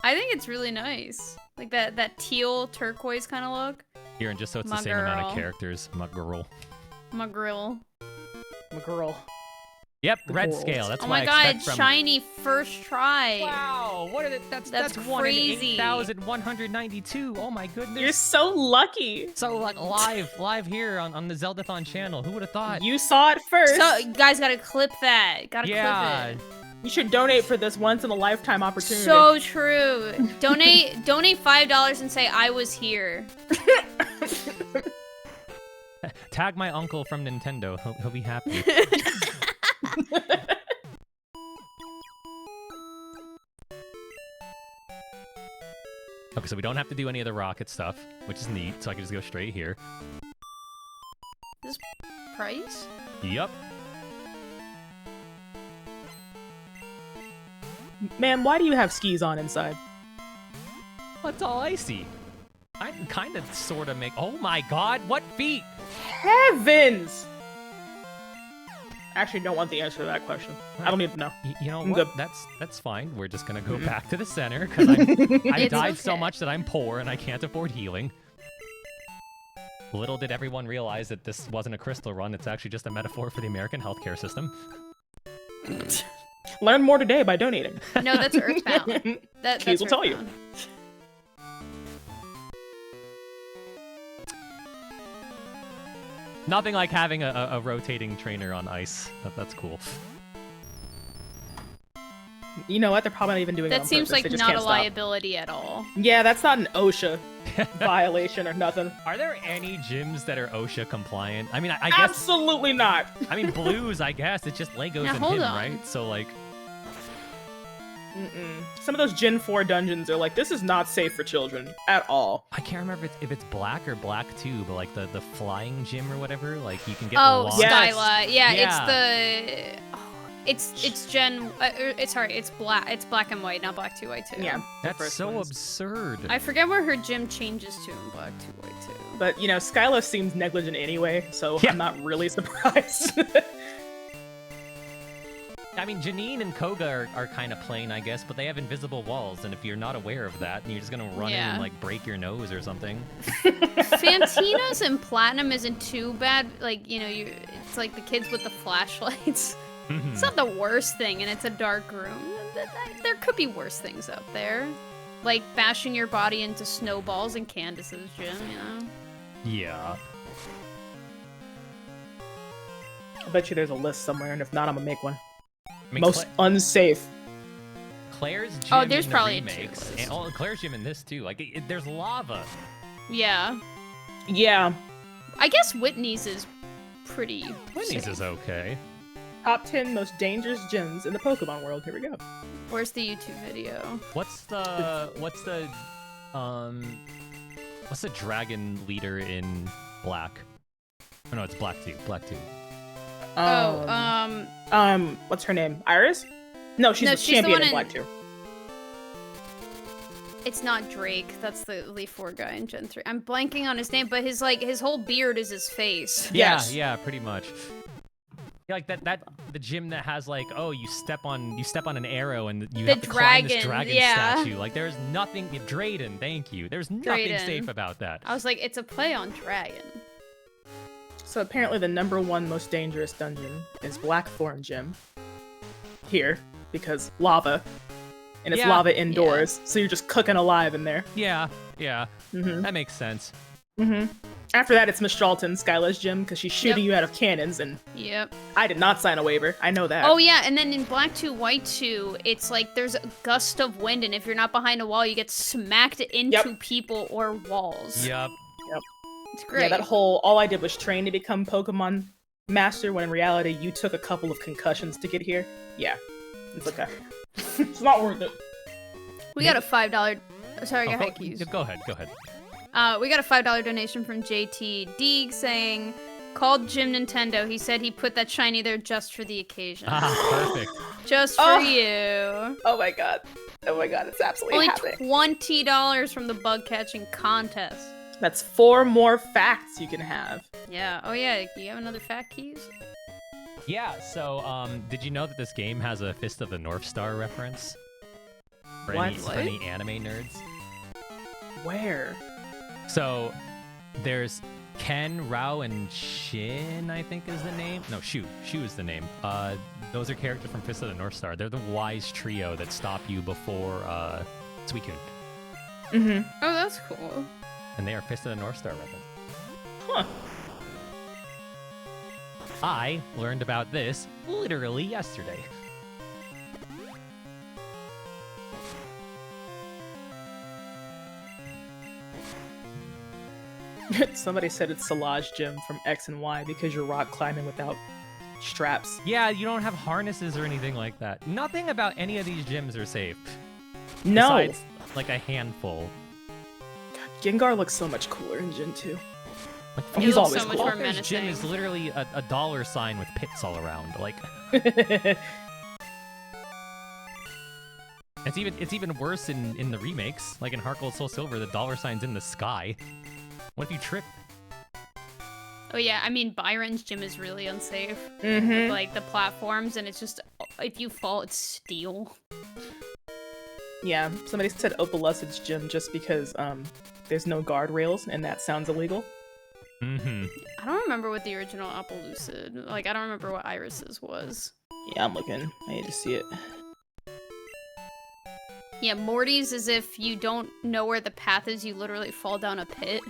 I think it's really nice. Like that teal turquoise kind of look. Here, and just so it's My the same amount of girl. characters, my girl. My grill. My girl. Yep, The red girls. scale. That's Oh what my I god, expect from. shiny first try. Wow, what are the, that's That's one in crazy. 8,192. Oh my goodness. You're so lucky. So like live here on the Zeldathon channel. Who would have thought? You saw it first. So you guys gotta clip that. Gotta Yeah. clip it. You should donate for this once in a lifetime opportunity. So true. Donate $5 and say I was here. Tag my uncle from Nintendo. He'll be happy. Okay, so we don't have to do any of the rocket stuff, which is neat. So I can just go straight here. Price? Yup. Man, why do you have skis on inside? That's all I see. I kind of sort of make. Oh my god, what feet? Heavens! Actually, don't want the answer to that question. I don't need to know. You know I'm what? good. That's fine. We're just gonna go Mhm. back to the center because I It's died so okay. much that I'm poor and I can't afford healing. Little did everyone realize that this wasn't a crystal run. It's actually just a metaphor for the American healthcare system. Learn more today by donating. No, that's Earthbound. That's Keys will tell you. Earthbound. Nothing like having a rotating trainer on ice. That's cool. You know what? They're probably not even doing it That on seems purpose. like They just not can't a stop. liability at all. Yeah, that's not an OSHA violation or nothing. Are there any gyms that are OSHA compliant? I mean, I guess. Absolutely not. I mean, Blues. I guess it's just Legos Now, and hold him, on. right? So like. Some of those Gen 4 dungeons are like, this is not safe for children at all. I can't remember if it's black or black 2, but like the flying gym or whatever, like you can get Oh, launched. Yes. Starlight. Yeah, Yeah. it's Gen. It's black. It's black and white, not black 2, white 2. Yeah. the That's first so ones. absurd. I forget where her gym changes to in black 2, white 2. But, you know, Skyla seems negligent anyway, so Yeah. I'm not really surprised. I mean, Janine and Koga are kind of plain, I guess, but they have invisible walls, and if you're not aware of that, you're just gonna run in Yeah. and like break your nose or something. Fantina's and Platinum isn't too bad. Like, you know, it's like the kids with the flashlights. Mhm. It's not the worst thing, and it's a dark room. There could be worse things out there. Like bashing your body into snowballs in Candace's gym, you know? Yeah. I bet you there's a list somewhere, and if not, I'm gonna make one. I mean, Most unsafe. Claire's gym Oh, there's in probably the a tier remakes, list. and Claire's gym in this too. Like, there's lava. Yeah. Yeah. I guess Whitney's is pretty Whitney's safe. is okay. Top 10 most dangerous gyms in the Pokemon world. Here we go. Where's the YouTube video? What's the dragon leader in black? Oh no, it's black 2. Black 2. What's her name? Iris? No, she's No, the she's the champion one in in- Black 2. It's not Drake. That's the Elite Four guy in Gen 3. I'm blanking on his name, but his whole beard is his face. Yes. Yeah, pretty much. Yeah, like the gym that has like, oh, you step on an arrow and you The have to climb this dragon, dragon yeah. statue. Like there's nothing. Drayden, thank you. There's nothing Drayden. safe about that. I was like, it's a play on dragon. So apparently the #1 most dangerous dungeon is Blackthorn Gym. Here, because lava. And it's Yeah. lava indoors, so you're just cooking alive in there. Yeah, Mm-hmm. that makes sense. Mm-hmm. After that, it's Miss Shalton, Skyla's gym, because she's shooting Yep. you out of cannons, and Yep. I did not sign a waiver. I know that. Oh yeah, and then in Black 2, White 2, it's like there's a gust of wind, and if you're not behind a wall, you get smacked into Yep. people or walls. Yep. It's great. Yeah, that whole, all I did was train to become Pokemon Master, when in reality, you took a couple of concussions to get here. Yeah, it's okay. It's not worth it. We got a $5. Sorry, go Oh, ahead, Keys. go ahead. We got a $5 donation from JT Deeg saying, called Jim Nintendo. He said he put that shiny there just for the occasion. Perfect. Just for Oh. you. Oh my god. Oh my god, it's absolutely Only happening. $20 from the bug catching contest. That's 4 more facts you can have. Yeah. Oh yeah. Do you have another fact, Keys? Yeah. So, did you know that this game has a Fist of the North Star reference? For What? for any anime nerds? Where? So, there's Ken, Rao, and Shin, I think is the name. No, Shu. Shu is the name. Those are characters from Fist of the North Star. They're the wise trio that stop you before Suicune. Mm-hmm. Oh, that's cool. And they are Fist of the North Star reference. Huh. I learned about this literally yesterday. Somebody said it's Solage Gym from X and Y because you're rock climbing without straps. Yeah, you don't have harnesses or anything like that. Nothing about any of these gyms are safe. No. Besides, like a handful. God, Gengar looks so much cooler in Gen 2. Like, Oh, he's looks always so much cool. more Walker's gym menacing. is literally a dollar sign with pits all around. Like, it's even worse in the remakes. Like in Heart Gold Soul Silver, the dollar sign's in the sky. What if you trip? Oh yeah. I mean, Byron's gym is really unsafe. Mm-hmm. Like the platforms, and it's just if you fall, it's steel. Yeah, somebody said Opalucid's Gym just because there's no guardrails and that sounds illegal. Mm-hmm. I don't remember what the original Appaloosa. Like, I don't remember what Iris's was. Yeah, I'm looking. I need to see it. Yeah, Morty's is if you don't know where the path is, you literally fall down a pit.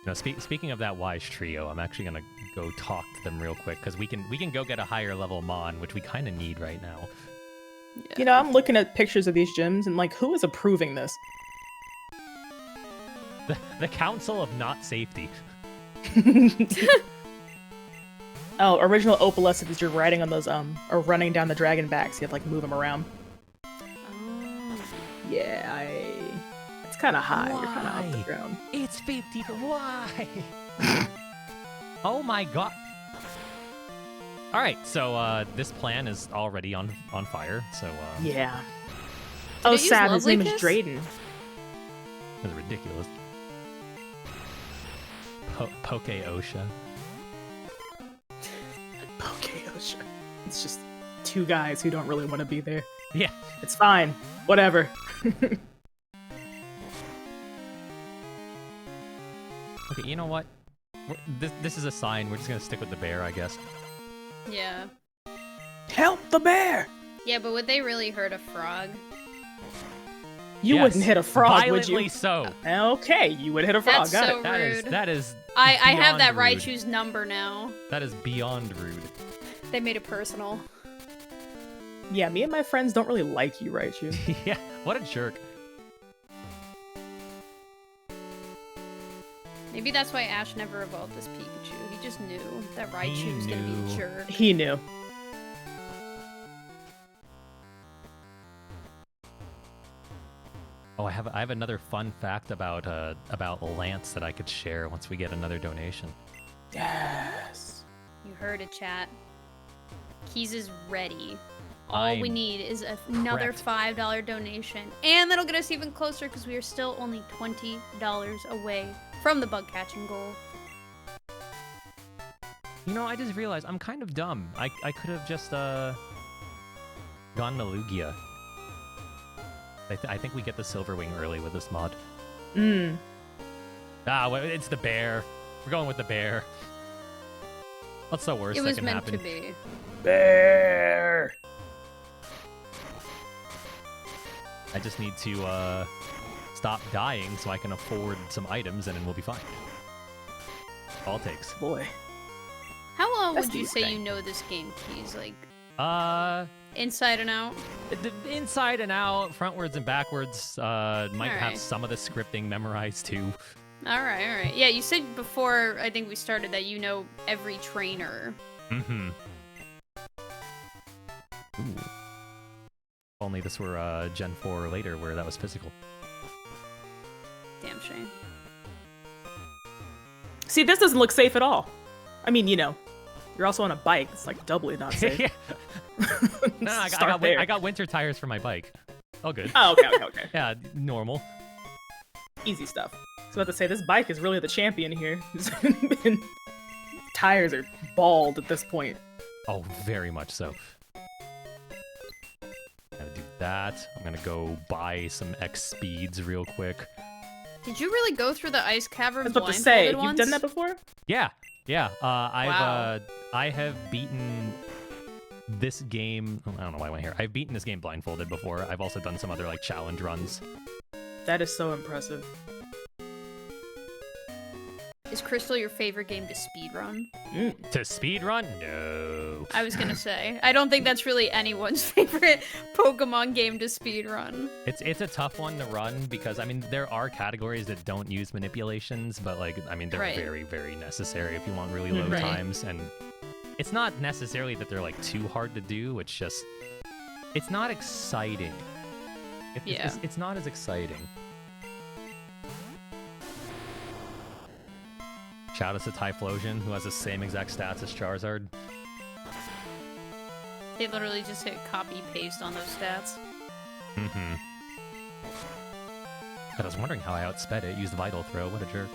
You know, speaking of that wise trio, I'm actually gonna go talk to them real quick because we can go get a higher level Mon, which we kind of need right now. Yeah. You know, I'm looking at pictures of these gyms and like, who is approving this? The Council of Not Safety. Oh, original opalescent is you're riding on those or running down the dragon backs. You have to like move them around. Oh. Yeah, it's kind of high. You're kind of off the Why? ground. It's 50. Why? Oh my god. All right, so this plan is already on fire. So Yeah. Did Oh, it use sad. His Lovely name is Kiss? Drayden. that's ridiculous. Poke Osha. Pokeosha. It's just two guys who don't really want to be there. Yeah. It's fine. Whatever. Okay, you know what? This is a sign. We're just gonna stick with the bear, I guess. Yeah. Help the bear! Yeah, but would they really hurt a frog? You Yes, wouldn't hit a frog, would violently you? so. Okay, you would hit a frog. That's Got so it. That is. I have that beyond rude. Raichu's number now. That is beyond rude. They made it personal. Yeah, me and my friends don't really like you, Raichu. Yeah. What a jerk. Maybe that's why Ash never evolved as Pikachu. He just knew that Raichu was gonna be knew. a jerk. He knew. Oh, I have another fun fact about Lance that I could share once we get another donation. Yes. You heard it, chat. Keys is ready. All we I'm need is another prepped. $5 donation. And that'll get us even closer because we are still only $20 away from the bug catching goal. You know, I just realized I'm kind of dumb. I could have just gone to Lugia. I think we get the Silver Wing early with this mod. Mm. Ah, well, it's the bear. We're going with the bear. What's the worst It that was can meant happen? to be. Bear! I just need to stop dying so I can afford some items, and then we'll be fine. All it takes. Boy. How long That's would you the say thing. you know this game, Keys? Like, Uh, inside and out? the inside and out, frontwards and backwards. Might have Alright. some of the scripting memorized too. Alright, alright. Yeah, you said before, I think we started, that you know every trainer. Mm-hmm. Ooh. If only this were Gen 4 or later, where that was physical. Damn shame. See, this doesn't look safe at all. I mean, you know, you're also on a bike. It's like doubly not safe. Yeah. No, I got winter tires for my bike. All good. Oh, okay. Yeah, normal. Easy stuff. I was about to say, this bike is really the champion here. Tires are bald at this point. Oh, very much so. Gotta do that. I'm gonna go buy some X speeds real quick. Did you really go through the ice cavern I was about to say, blindfolded you've done once? that before? Yeah. Wow. I have beaten this game. I don't know why I went here. I've beaten this game blindfolded before. I've also done some other like challenge runs. That is so impressive. Is Crystal your favorite game to speedrun? To speedrun? No. I was gonna say. I don't think that's really anyone's favorite Pokemon game to speedrun. It's a tough one to run because I mean there are categories that don't use manipulations, but like I mean they're Right. very, very necessary if you want really low Right. times, and it's not necessarily that they're like too hard to do, it's just it's not exciting. Yeah. It's not as exciting. Shout out to Typhlosion, who has the same exact stats as Charizard. They literally just hit copy paste on those stats. Mm-hmm. I was wondering how I outsped it. Used Vital Throw. What a jerk.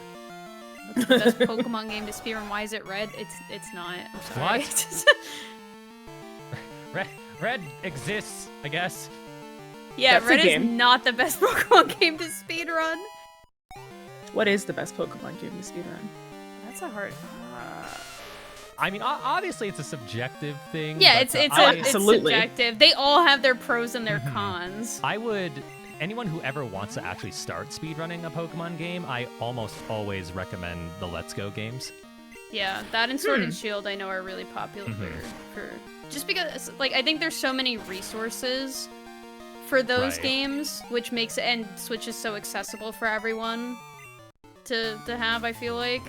That's the best Pokemon game to speedrun. Why is it red? It's not. I'm sorry. What? Red exists, I guess. Yeah, That's a red is game. not the best Pokemon game to speedrun. What is the best Pokemon game to speedrun? That's a hard. I mean, obviously it's a subjective thing. Yeah, but, it's Absolutely. subjective. They all have their pros and their Mhm. cons. I would. Anyone who ever wants to actually start speedrunning a Pokemon game, I almost always recommend the Let's Go games. Yeah, that and Sword and Shield I know are really popular Mhm. for just because, like, I think there's so many resources for those Right. games, which makes it, and Switch is so accessible for everyone to have, I feel like.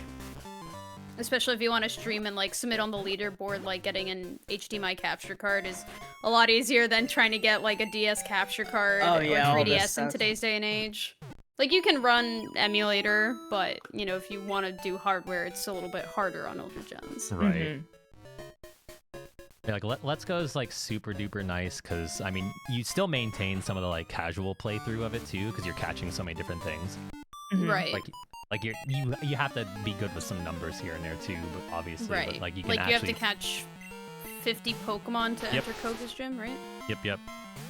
Especially if you want to stream and, like, submit on the leaderboard, like, getting an HDMI capture card is a lot easier than trying to get, like, a DS capture card Oh, or yeah, all this 3DS in stuff. today's day and age. Like, you can run emulator, but, you know, if you want to do hardware, it's a little bit harder on older gens. Right. Mhm. Yeah, like Let's Go is like super duper nice because I mean you still maintain some of the like casual playthrough of it too because you're catching so many different things. Mhm. Right. Like you have to be good with some numbers here and there too, but obviously. Right. But like you can like, you have actually. to catch 50 Pokemon to Yep. enter Koga's gym, right? Yep.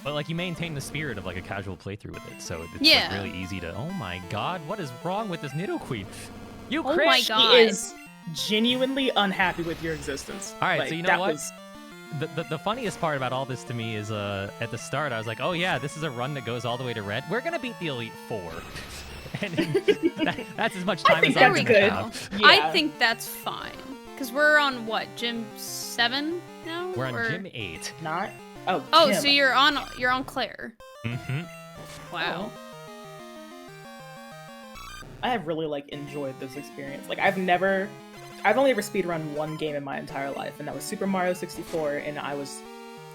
But like you maintain the spirit of like a casual playthrough with it, so it's Yeah. like, really easy to. Oh my God, what is wrong with this Nidoqueen? You Oh crit! my She God. is genuinely unhappy with your existence. All right, Like, so you know that what? was- The funniest part about all this to me is at the start I was like, oh yeah, this is a run that goes all the way to red. We're gonna beat the Elite Four, and that's as much time think as I'm that's gonna good. have. Yeah. I think that's fine. Because we're on, what, Gym 7 now? We're on Or- Gym 8. Not. Oh. Oh, Jim. so you're on Claire. Mm-hmm. Wow. I have really like enjoyed this experience. Like I've only ever speedrun one game in my entire life, and that was Super Mario 64, and I was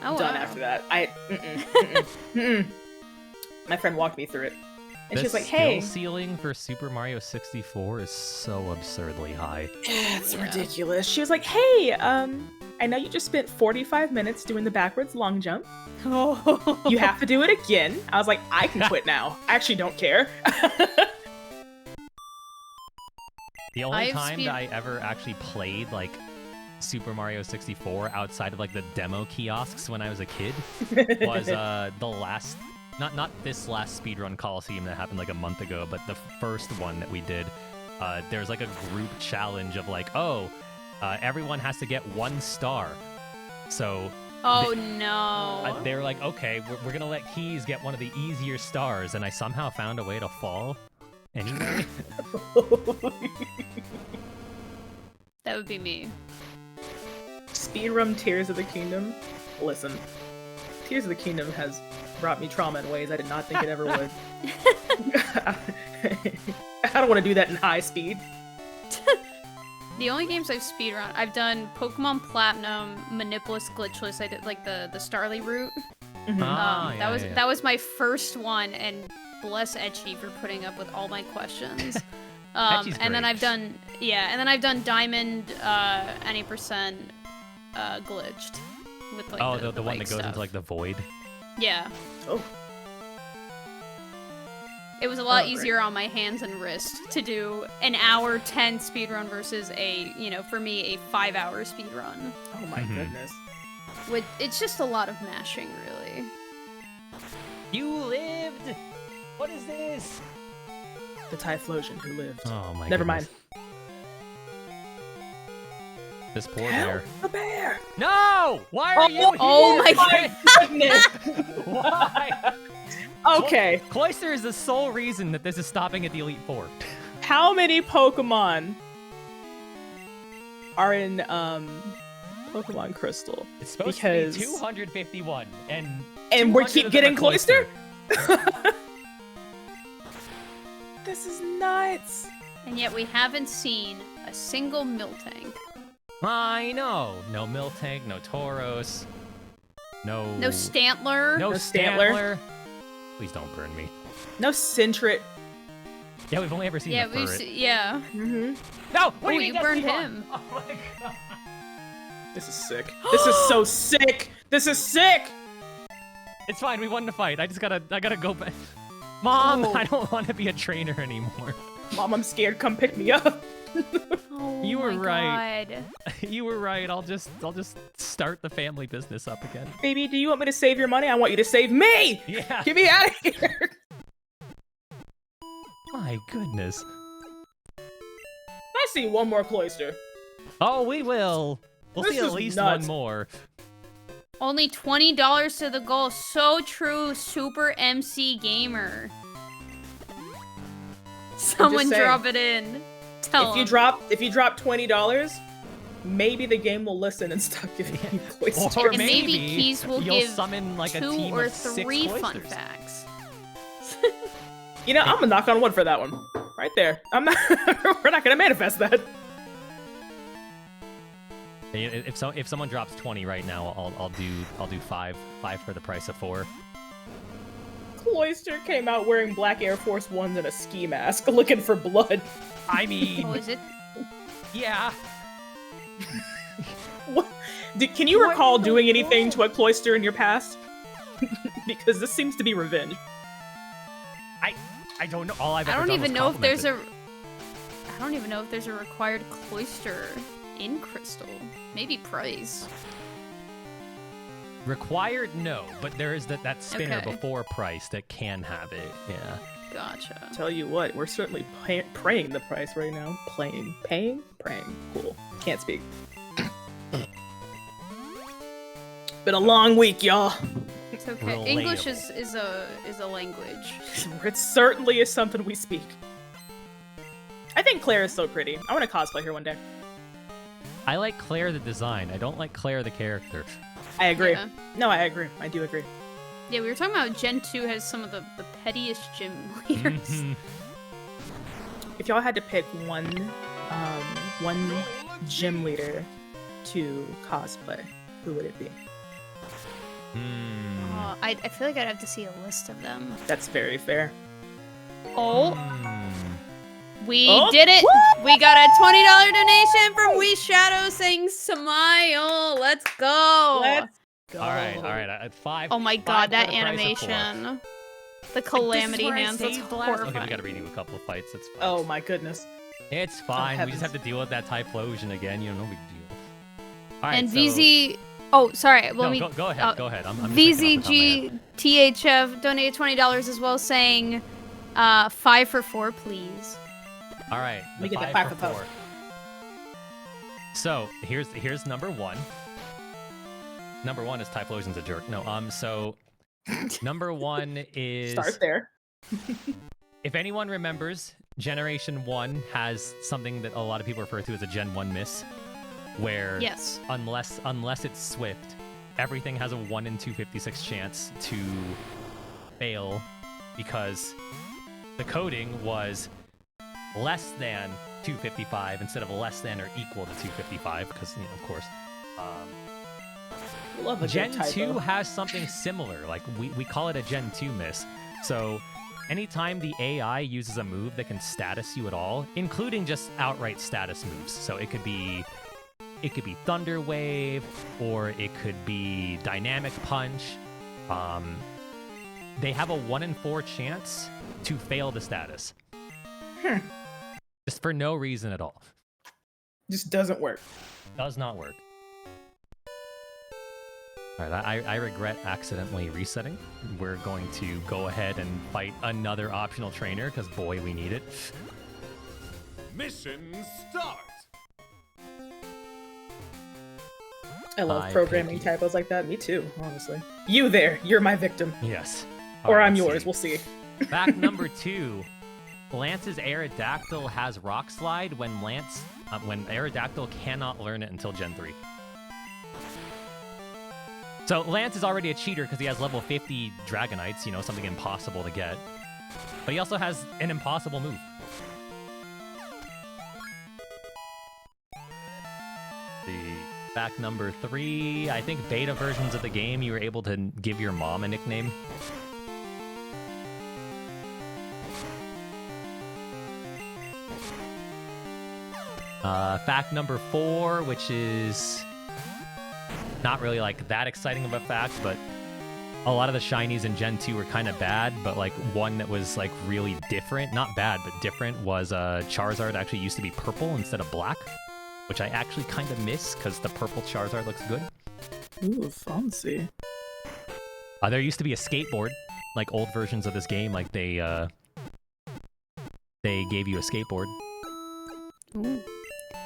Oh, done wow. after that. My friend walked me through it, and she was like, "Hey, skill ceiling for Super Mario 64 is so absurdly high. it's Yeah. ridiculous." She was like, "Hey, I know you just spent 45 minutes doing the backwards long jump. You have to do it again." I was like, "I can quit now. I actually don't care." The only I've time speed- that I ever actually played like Super Mario 64 outside of like the demo kiosks when I was a kid was the last, not this last speedrun Coliseum that happened like a month ago, but the first one that we did. There's like a group challenge of like, everyone has to get 1 star. So Oh, no. they were like, okay, we're gonna let Keys get one of the easier stars, and I somehow found a way to fall. Anyway, That would be me. Speedrun Tears of the Kingdom. Listen, Tears of the Kingdom has brought me trauma in ways I did not think it ever would. I don't want to do that in high speed. The only games I've speedrun, I've done Pokemon Platinum, Manipulous, Glitchless. I did like the Starlight route. Ah, yeah, yeah. That was my first one, and bless Etchy for putting up with all my questions. Etchy's and then great. I've done Diamond, any percent, glitched with like the one bike that goes stuff. into like the void. Yeah, Oh, it was a lot Oh, great. easier on my hands and wrist to do an hour 10 speedrun versus for me, a 5-hour speedrun. oh my Mhm. goodness. It's just a lot of mashing, really. You lived. What is this? The Typhlosion who lived. Oh my. Never goodness. This poor Help bear. the bear! No! Why are you here? oh my goodness! Why? Okay, Cloyster is the sole reason that this is stopping at the Elite Four. how many Pokemon are in Pokemon Crystal? It's supposed Because- to be 251, and And we 200 keep of them getting are Cloyster. Cloyster? This is nuts. And yet we haven't seen a single Miltank. I know. No Miltank, no Tauros, no. No Stantler. No No Stantler. Stantler. Please don't burn me. No Sentret. Yeah, we've only ever seen Yeah, the we've ferret. Mm-hmm. No! What Oh, do you you mean that's burned Devon? him. Oh my god. This is sick. This is so sick. This is sick. It's fine, we won the fight. I gotta go back. Mom, Oh. I don't want to be a trainer anymore. Mom, I'm scared. Come pick me up. Oh You were my right. God. You were right. I'll just start the family business up again. Baby, do you want me to save your money? I want you to save me. Yeah. Get me out of here. My goodness. I see one more Cloyster. Oh, we will. We'll This see at is least nuts. one more. Only $20 to the goal. So true, Super MC Gamer. Someone saying. drop it in. Tell If you him. drop $20, maybe the game will listen and stop giving you cloisters. Or And maybe Keys will you'll give summon like a 2 team or of 6 3 fun cloisters. facts. You know, I'm gonna knock on wood for that one. Right there. I'm not. We're not gonna manifest that. If someone drops 20 right now, I'll do 5 for the price of 4. Cloister came out wearing black Air Force Ones and a ski mask, looking for blood. I mean, Oh, is it? yeah. What? Can you recall doing anything to a cloister in your past? Because this seems to be revenge. I don't know. All I've I ever don't done even was know if there's compliment I don't even know if there's a required cloister in Crystal. Maybe Price. it. Required, no, but there is that spinner Okay. before price that can have it. Yeah. Gotcha. Tell you what, we're certainly praying the price right now. Paying. Cool. Can't speak. Been a long week, y'all. It's okay. English is a language. It certainly is something we speak. I think Claire is so pretty. I want to cosplay her one day. I like Claire the design. I don't like Claire the character. I agree. Yeah. No, I agree. I do agree. Yeah, we were talking about Gen 2 has some of the pettiest gym leaders. Mhm. If y'all had to pick one gym leader to cosplay, who would it be? I feel like I'd have to see a list of them. That's very fair. Oh, we Oh, did it! woo! We got a $20 donation from We Shadow saying smile. Let's go. Let's go. All right. At 5. Oh my 5 god, for that the price of 4. animation. The calamity where I hands, that's saved the last- horrifying. Okay, we gotta redo a couple of fights. It's fine. Oh my goodness. It's fine. We just heavens. have to deal with that Typhlosion again. You know, no big deal. All right. And so... VZ. Oh, sorry. Let No, me. go ahead. Go ahead. I'm just thinking off the top of my head. VZGTHF donated $20 as well, saying 5 for 4, please. All right. me The get the 5 5 for for 4. So here's number 1. Number 1 is Typhlosion's a jerk. No. So number 1 is. Start there. If anyone remembers, Generation 1 has something that a lot of people refer to as a Gen 1 miss, where Yes. unless it's Swift, everything has a 1 in 256 chance to fail because the coding was less than 255 instead of less than or equal to 255 because, you know, of course. Love a Gen good typo. 2 has something similar. Like, we call it a Gen 2 miss. So anytime the AI uses a move that can status you at all, including just outright status moves. So it could be Thunder Wave, or it could be Dynamic Punch. They have a 1 in 4 chance to fail the status. Just for no reason at all. Just doesn't work. Does not work. All right, I regret accidentally resetting. We're going to go ahead and fight another optional trainer, because boy, we need it. Mission start! I love I programming pick you. typos like that. Me too, honestly. You there. You're my victim. Yes. Or All right, I'm let's yours. see. We'll see. Fact number 2. Lance's Aerodactyl has Rock Slide when Aerodactyl cannot learn it until Gen 3. So Lance is already a cheater because he has level 50 Dragonites, you know, something impossible to get. But he also has an impossible move. The fact number 3, I think beta versions of the game, you were able to give your mom a nickname. Fact number 4, which is not really like that exciting of a fact, but a lot of the shinies in Gen 2 were kind of bad, but like one that was like really different, not bad, but different, was Charizard actually used to be purple instead of black, which I actually kind of miss because the purple Charizard looks good. Ooh, fancy. There used to be a skateboard, like old versions of this game, like they gave you a skateboard. Ooh.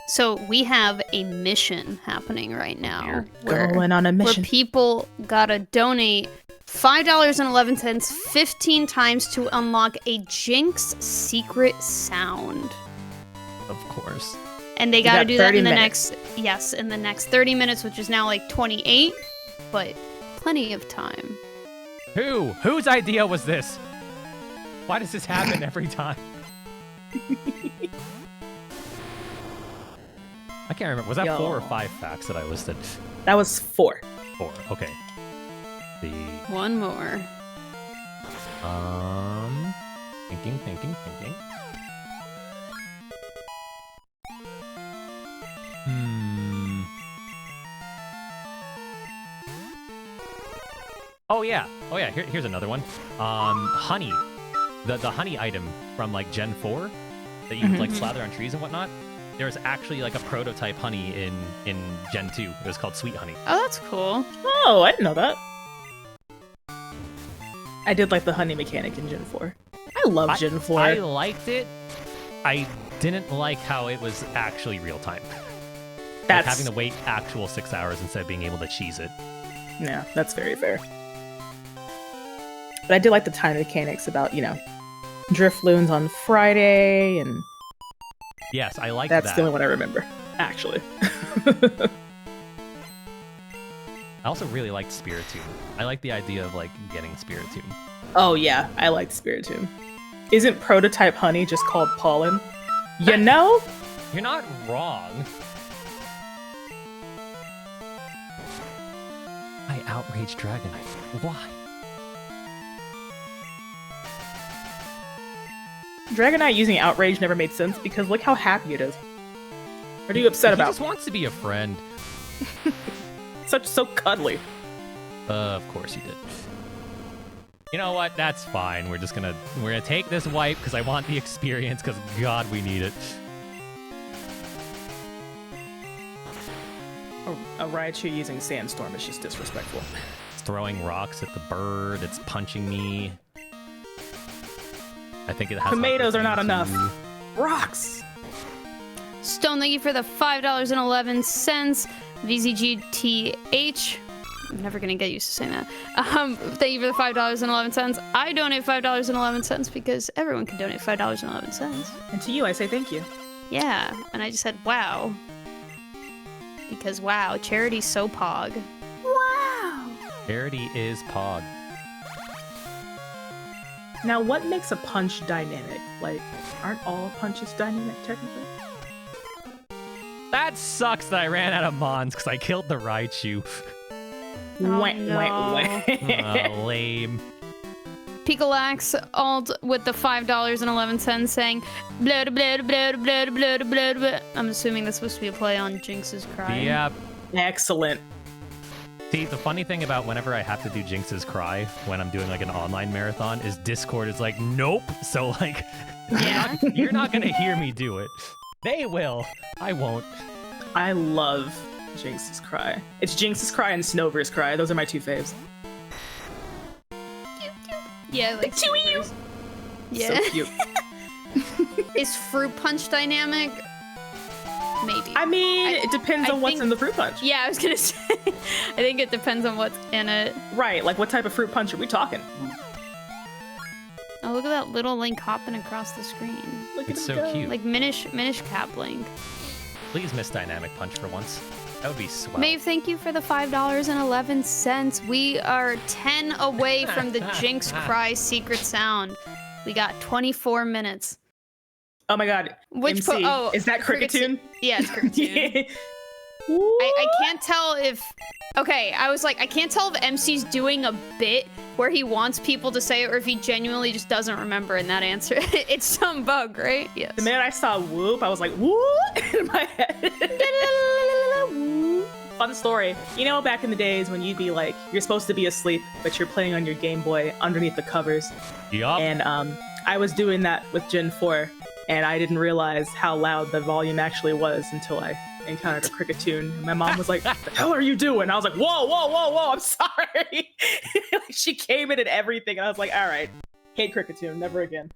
So we have a mission happening right now. Going on a Where mission. people gotta donate $5.11 15 times to unlock a Jinx secret sound. Of course. And they got to got do that 30 in the minutes. in the next 30 minutes, which is now like 28, but plenty of time. Whose idea was this? Why does this happen every time? I can't remember. Was that 4 or 5 facts that I listed? That was 4. 4. Okay. One more. Thinking. Oh yeah. Here's another one. Honey. The honey item from like Gen 4 that you would like slather on trees and whatnot. There's actually like a prototype honey in Gen 2. It was called Sweet Honey. Oh, that's cool. Oh, I didn't know that. I did like the honey mechanic in Gen 4. I love Gen 4. I liked it. I didn't like how it was actually real time. Like having to wait actual 6 hours instead of being able to cheese it. Yeah, that's very fair. But I did like the time mechanics about, drift loons on Friday, and yes, I like that. That's the only one I remember, actually. I also really liked Spiritomb. I like the idea of like getting Spiritomb. Oh yeah, I liked Spiritomb. Isn't prototype honey just called pollen? You know? You're not wrong. I outraged Dragonite. Why? Dragonite using Outrage never made sense because look how happy it is. What are you upset about? He just wants to be a friend. So cuddly. Of course he did. You know what? That's fine. We're gonna take this wipe because I want the experience because God, we need it. A Raichu using Sandstorm is just disrespectful. It's throwing rocks at the bird. It's punching me. I think it has. Tomatoes are not enough. Rocks. Stone, thank you for the $5.11. VZGTH. I'm never gonna get used to saying that. Thank you for the $5.11. I donate $5.11 because everyone can donate $5.11. And to you, I say thank you. Yeah, and I just said wow. Because wow, charity's so pog. Wow. Charity is Pog. Now, what makes a punch dynamic? Like, aren't all punches dynamic technically? That sucks that I ran out of Mons because I killed the Raichu. Oh, Wah, no. wah, wah. Lame. Picolax alt with the $5.11 saying blah blah blah blah blah blah blah. I'm assuming that's supposed to be a play on Jinx's Cry. Yep. Excellent. See, the funny thing about whenever I have to do Jinx's Cry when I'm doing like an online marathon is Discord is like, nope. So like, Yeah. you're not gonna hear me do it. They will. I won't. I love Jinx's Cry. It's Jinx's Cry and Snover's Cry. Those are my 2 faves. Yeah, like Chewy. yeah. So cute. Is fruit punch dynamic? Maybe. I mean, it depends I on what's think- in the fruit punch. Yeah, I was gonna say. I think it depends on what's in it. Right, like what type of fruit punch are we talking? Oh, look at that little Link hopping across the screen. Look It's at him so go. cute. Like Minish Cap Link. Please miss Dynamic Punch for once. That would be swell. Maeve, thank you for the $5.11. We are 10 away from the Jinx Cry secret sound. We got 24 minutes. Oh my god. Which MC, oh, is that Cricketune? Yeah, it's Cricketune. I can't tell if... Okay, I was like, I can't tell if MC's doing a bit where he wants people to say it or if he genuinely just doesn't remember in that answer. It's some bug, right? Yes. The minute I saw whoop, I was like, whoop in my head. Fun story. You know, back in the days when you'd be like, you're supposed to be asleep, but you're playing on your Game Boy underneath the covers. Yup. And I was doing that with Gen 4, and I didn't realize how loud the volume actually was until I encountered a Cricketune. My mom was like, "What the hell are you doing?" I was like, whoa, I'm sorry. Like, she came in and everything, and I was like, all right, hate Cricketune, never again.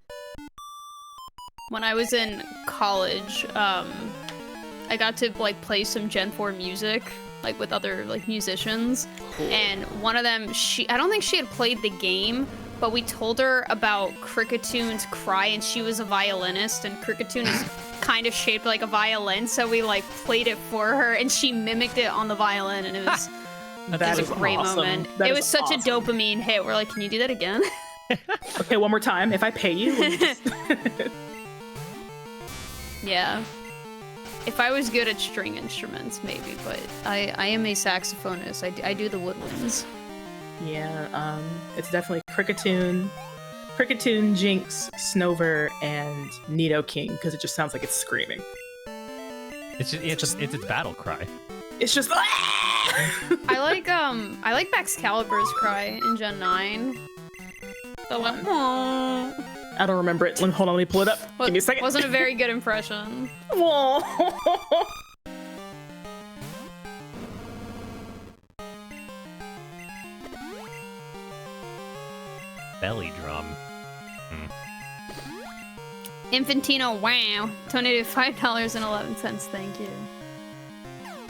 When I was in college, I got to like play some Gen 4 music, like with other like musicians. Cool. And one of them, I don't think she had played the game, but we told her about Cricketune Cry, and she was a violinist, and Cricketune is kind of shaped like a violin, so we like played it for her, and she mimicked it on the violin, and it was That a is great awesome. moment. That It is was such awesome. a dopamine hit. We're like, can you do that again? Okay, one more time. If I pay you. will you just- Yeah. If I was good at string instruments, maybe, but I am a saxophonist. I do the woodwinds. Yeah, it's definitely Cricketune, Jinx, Snover, and Nidoking because it just sounds like it's screaming. It's its battle cry. It's just. I like Excalibur's cry in Gen 9. The like, "Aw." I don't remember it. Hold on, let me pull it up. Give me a second. Wasn't a very good impression. Aw. Belly drum. Infantino, wow, donated $5.11. Thank you.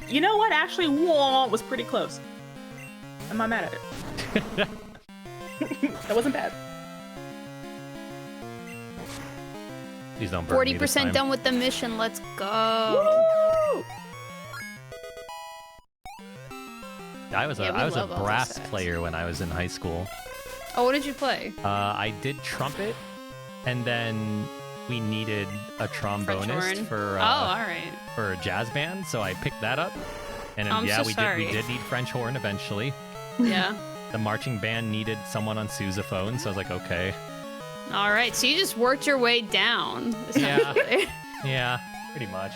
You know what? Actually, wah was pretty close. I'm not mad at it. That wasn't bad. Please don't burn me this 40% time. done with the mission. Let's go. Woo! I was a Yeah, we I was a love all brass those sets. player when I was in high school. Oh, what did you play? I did trumpet, and then we needed a trombonist horn? for Oh, all right. for a jazz band, so I picked that up. And then, I'm yeah, so we sorry. did need French horn eventually. Yeah. The marching band needed someone on sousaphone, so I was like, okay, All right. So you just worked your way down. Essentially. yeah, pretty much.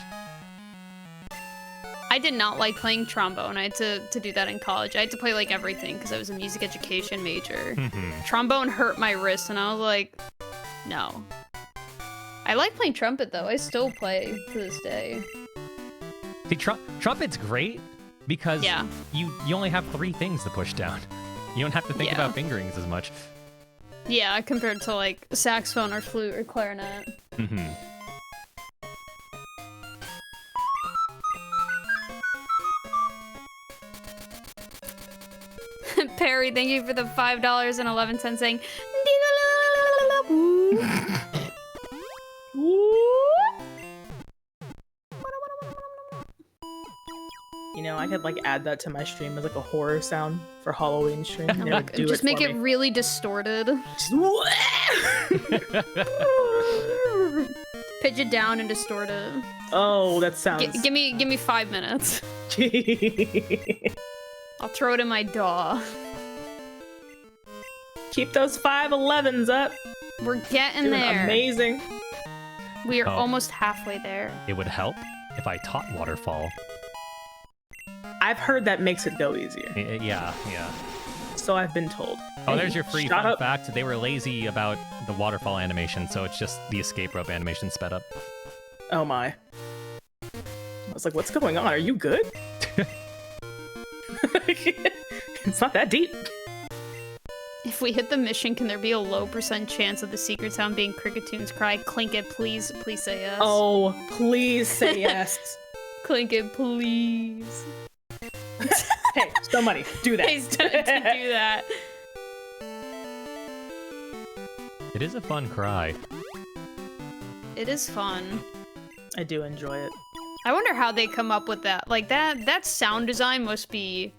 I did not like playing trombone. I had to do that in college. I had to play like everything because I was a music education major. Trombone hurt my wrist, and I was like, no. I like playing trumpet though. I still play to this day. See, trumpet's great because Yeah. you only have 3 things to push down. You don't have to think Yeah. about fingerings as much. Yeah, compared to like saxophone or flute or clarinet. Perry, thank you for the $5.11 saying. You know, I could like add that to my stream as like a horror sound for Halloween stream. You know, do Just it make for it me. really distorted. Pitch it down and distort it. Oh, that sounds. Give me 5 minutes. I'll throw it in my DAW. Keep those 511s up. We're getting Doing there. amazing. We are Oh. almost halfway there. It would help if I taught waterfall. I've heard that makes it go easier. Yeah. So I've been told. Oh, there's your free Shut fun up. fact. They were lazy about the waterfall animation, so it's just the escape rope animation sped up. Oh my. I was like, what's going on? Are you good? It's not that deep. If we hit the mission, can there be a low % chance of the secret sound being Cricketune cry? Clink it, please. Please say yes. Oh, please say yes. Clink it, please. Hey, somebody, do that. Please don't do that. It is a fun cry. It is fun. I do enjoy it. I wonder how they come up with that. Like that sound design must be.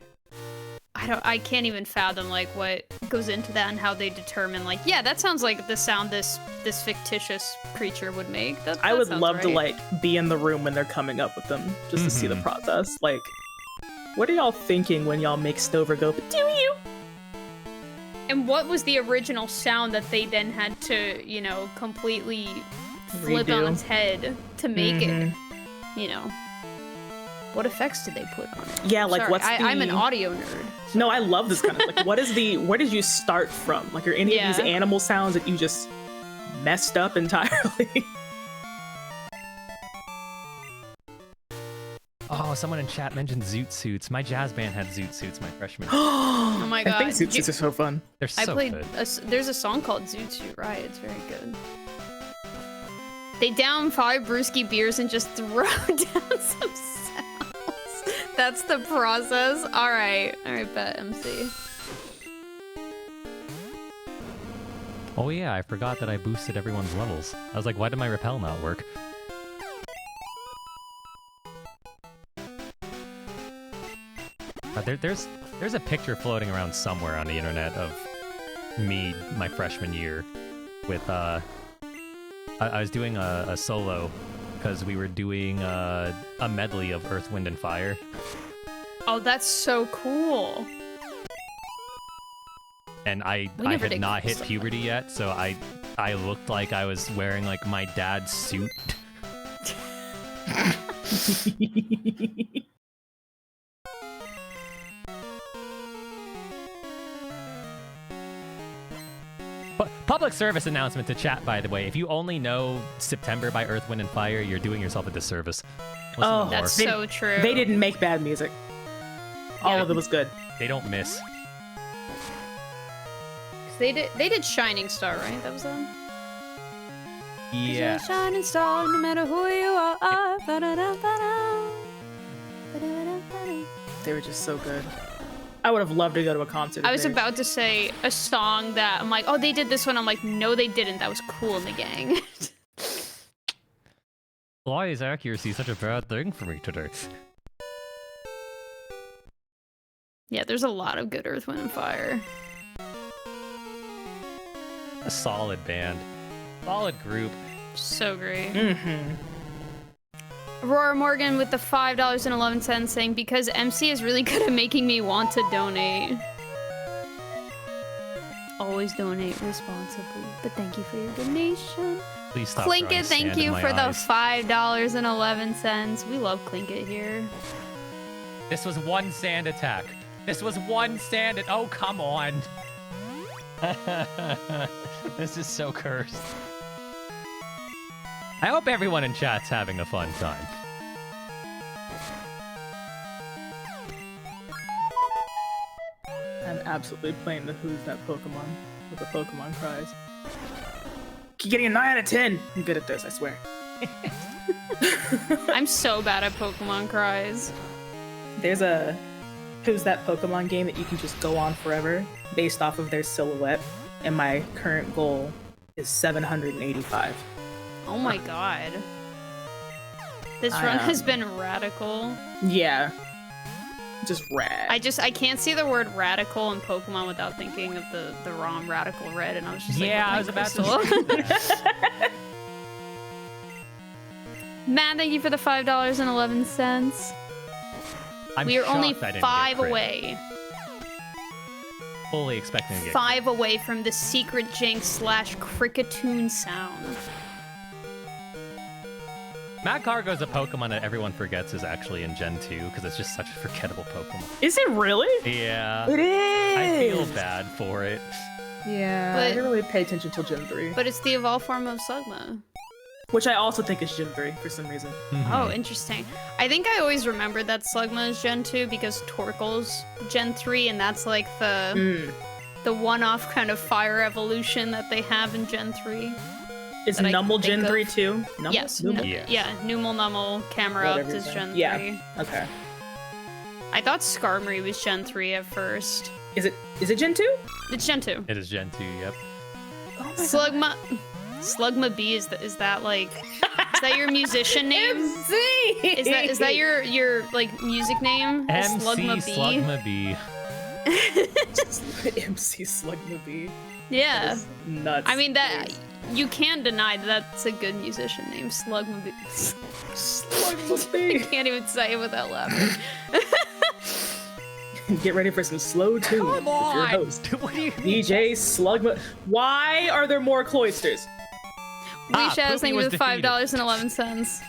I can't even fathom like what goes into that and how they determine like, yeah, that sounds like the sound this fictitious creature would make. I would sounds love to right. like be in the room when they're coming up with them just to see the process. Like, what are y'all thinking when y'all make Stover go, do you? And what was the original sound that they then had to, you know, completely flip Redo. on its head to make it, you know? What effects did they put on it? Yeah, like Sorry, what's I'm an the- audio nerd. No, I love this kind of like. Where did you start from? Like, are any of these Yeah. animal sounds that you just messed up entirely? Oh, someone in chat mentioned zoot suits. My jazz band had zoot suits my freshman. Oh my god! I think Zoot Suits are so fun. They're I so played. good. There's a song called Zoot Suit Riot. It's very good. They down 5 brewski beers and just throw down some sounds. That's the process. All right, bet MC. Oh yeah, I forgot that I boosted everyone's levels. I was like, why did my repel not work? there's a picture floating around somewhere on the internet of me my freshman year with I was doing a solo because we were doing a medley of Earth, Wind, and Fire. Oh, that's so cool. And I had not hit puberty yet, so I looked like I was wearing like my dad's suit. Public service announcement to chat, by the way. If you only know September by Earth, Wind, and Fire, you're doing yourself a disservice. Listen to more. That's so true. They didn't make bad music. All of it was good. They don't miss. They did Shining Star, right? That was them? Yeah. Shining star, no matter who you are. They were just so good. I would have loved to go to a concert. I was about to say a song that I'm like, oh, they did this one. I'm like, no, they didn't. That was Cool in the Gang. Why is accuracy such a bad thing for me today? Yeah, there's a lot of good Earth, Wind, and Fire. A solid band. Solid group. So great. Mm-hmm. Aurora Morgan with the $5.11 saying, because MC is really good at making me want to donate. Always donate responsibly, but thank you for your donation. Please stop Clink throwing it, thank sand in you my for the eyes. $5.11. We love Clink it here. This was one sand attack. This was one sand. Oh, come on. This is so cursed. I hope everyone in chat's having a fun time. I'm absolutely playing the Who's That Pokemon with the Pokemon cries. Keep getting a 9 out of 10. I'm good at this, I swear. I'm so bad at Pokemon cries. There's a Who's That Pokemon game that you can just go on forever based off of their silhouette, and my current goal is 785. Oh my god. This run has been radical. Yeah. Just rad. I can't see the word radical in Pokemon without thinking of the ROM Radical Red, and I was just like, Yeah, I was about to Matt, thank you for the $5.11. We are only shocked I didn't get 5 crit. away. Fully expecting to get 5 away from the secret jinx / cricketoon sound. Matt Cargo's a Pokemon that everyone forgets is actually in Gen 2 because it's just such a forgettable Pokemon. Is it really? Yeah. It is! I feel bad for it. Yeah, I didn't really pay attention till Gen 3. But it's the evolved form of Slugma. Which I also think is Gen 3 for some reason. Oh, interesting. I think I always remembered that Slugma is Gen 2 because Torkoal's Gen 3, and that's like the one-off kind of fire evolution that they have in Gen 3. Is Numel Gen 3 too? Numel? Yes. Yeah, Numel Numel, Camerupt is Gen 3. Yeah, okay. I thought Skarmory was Gen 3 at first. Is it Gen 2? It's Gen 2. It is Gen 2, yep. Oh my Slugma B, is that like, is that your musician name? MC! Is that your like music name? MC Slugma B? Slugma B. MC Slugma B. Yeah. Nuts. I mean, that you can't deny that that's a good musician name, Slugma B. Slugma I B. can't even say it without laughing. Get ready for some slow tunes with your host, What do you DJ Slugma. Why are there more cloisters? Shadows, Poopy thank you was for the $5.11.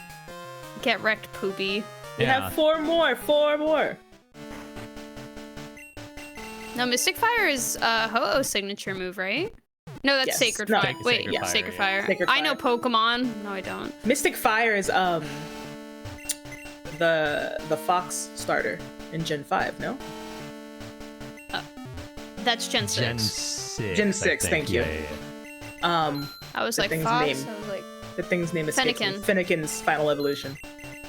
Get wrecked, Poopy. We have 4 more. 4 more. No, Mystic Fire is Ho-Oh's signature move, right? No, that's Yes. Sacred No. Fire. Wait, Sacred Fire, Sacred yeah. Fire. Sacred I know Fire. Pokemon. No, I don't. Mystic Fire is the Fox starter in Gen 5, no? That's Gen 6. Gen 6. Gen I 6, think. thank you. Yeah. I was the like, thing's Fox? name. I was like, The thing's name is Finnegan's final evolution.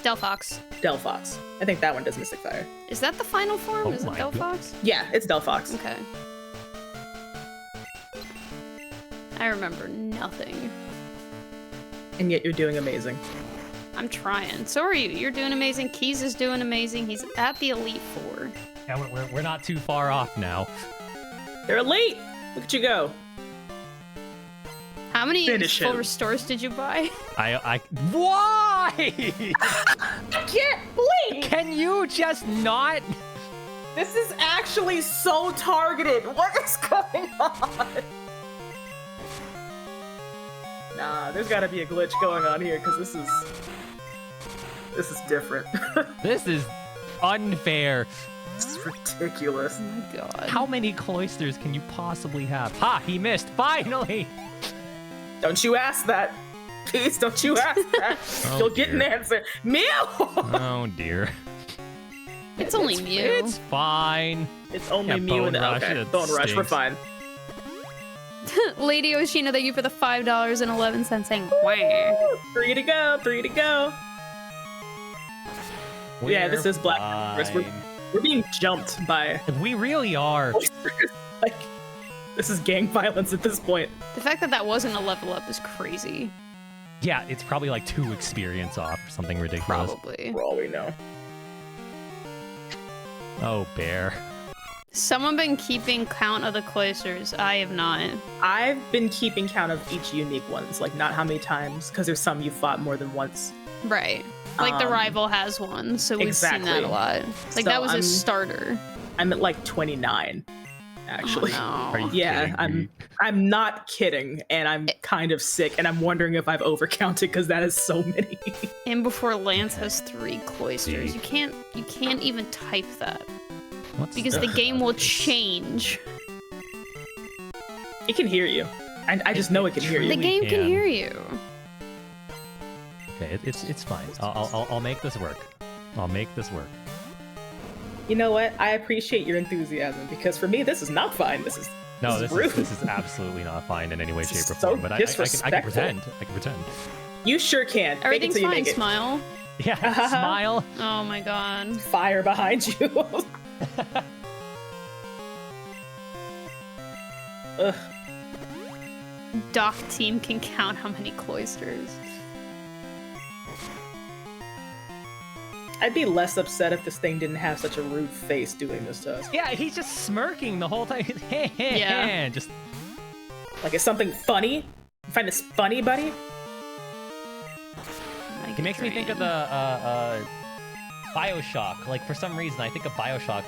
Delphox. Delphox. I think that one does Mystic Fire. Is that the final form? Oh Is it my God. Delphox? Yeah, it's Delphox. Okay. I remember nothing. And yet you're doing amazing. I'm trying. So are you. You're doing amazing. Keys is doing amazing. He's at the Elite Four. Yeah, we're not too far off now. They're elite. Look at you go. How many Finish full him. restores did you buy? Why? I can't believe Can you just not? this is actually so targeted. What is going on? Nah, there's got to be a glitch going on here because this is different. This is unfair. This is ridiculous. Oh my god. How many cloisters can you possibly have? Ha! He missed. Finally. Don't you ask that. Please, don't you ask that. Oh, You'll get an dear. answer. Mew! Oh dear. It's only Mew. It's fine. It's only Yeah, Mew Bone and the Rush, okay. it Bone Rush, we're stinks. fine. Lady Oshina, thank you for the $5.11 saying, wah. 3 to go, 3 to go. Yeah, this is Black Forest. fine. We're being jumped by We really are. oysters. Like, this is gang violence at this point. The fact that that wasn't a level up is crazy. Yeah, it's probably like 2 experience off or something ridiculous. Probably. For all we know. Oh, bear. Someone been keeping count of the cloisters. I have not. I've been keeping count of each unique ones, like not how many times, because there's some you fought more than once. Right. Like the rival has one, so we've seen that a exactly. lot. Like So that was I'm- a starter. I'm at like 29, actually. Oh, Are no. you Yeah, kidding me? I'm not kidding, and I'm kind of sick, and I'm wondering if I've overcounted because that is so many. And before Lance has 3 cloisters, See. you can't even type that What's because the game will change. It can hear you. I just know it can hear The you. Really game can can. hear you. Okay, it's fine. I'll make this work. I'll make this work. You know what? I appreciate your enthusiasm because for me, this is not fine. This is No, This this is is rude. this is absolutely not fine in any way, This shape, is or so form. But I can disrespectful. pretend. I can pretend. you sure can. Fake it Everything's till you fine, make it. Smile. Yeah, smile. Oh my god. Fire behind you. Ugh. Doc Team can count how many cloisters. I'd be less upset if this thing didn't have such a rude face doing this to us. Yeah, he's just smirking the whole time. Yeah. Just Like, is something funny? You find this funny, buddy? he makes me think of the BioShock. Like for some reason, I think of BioShock.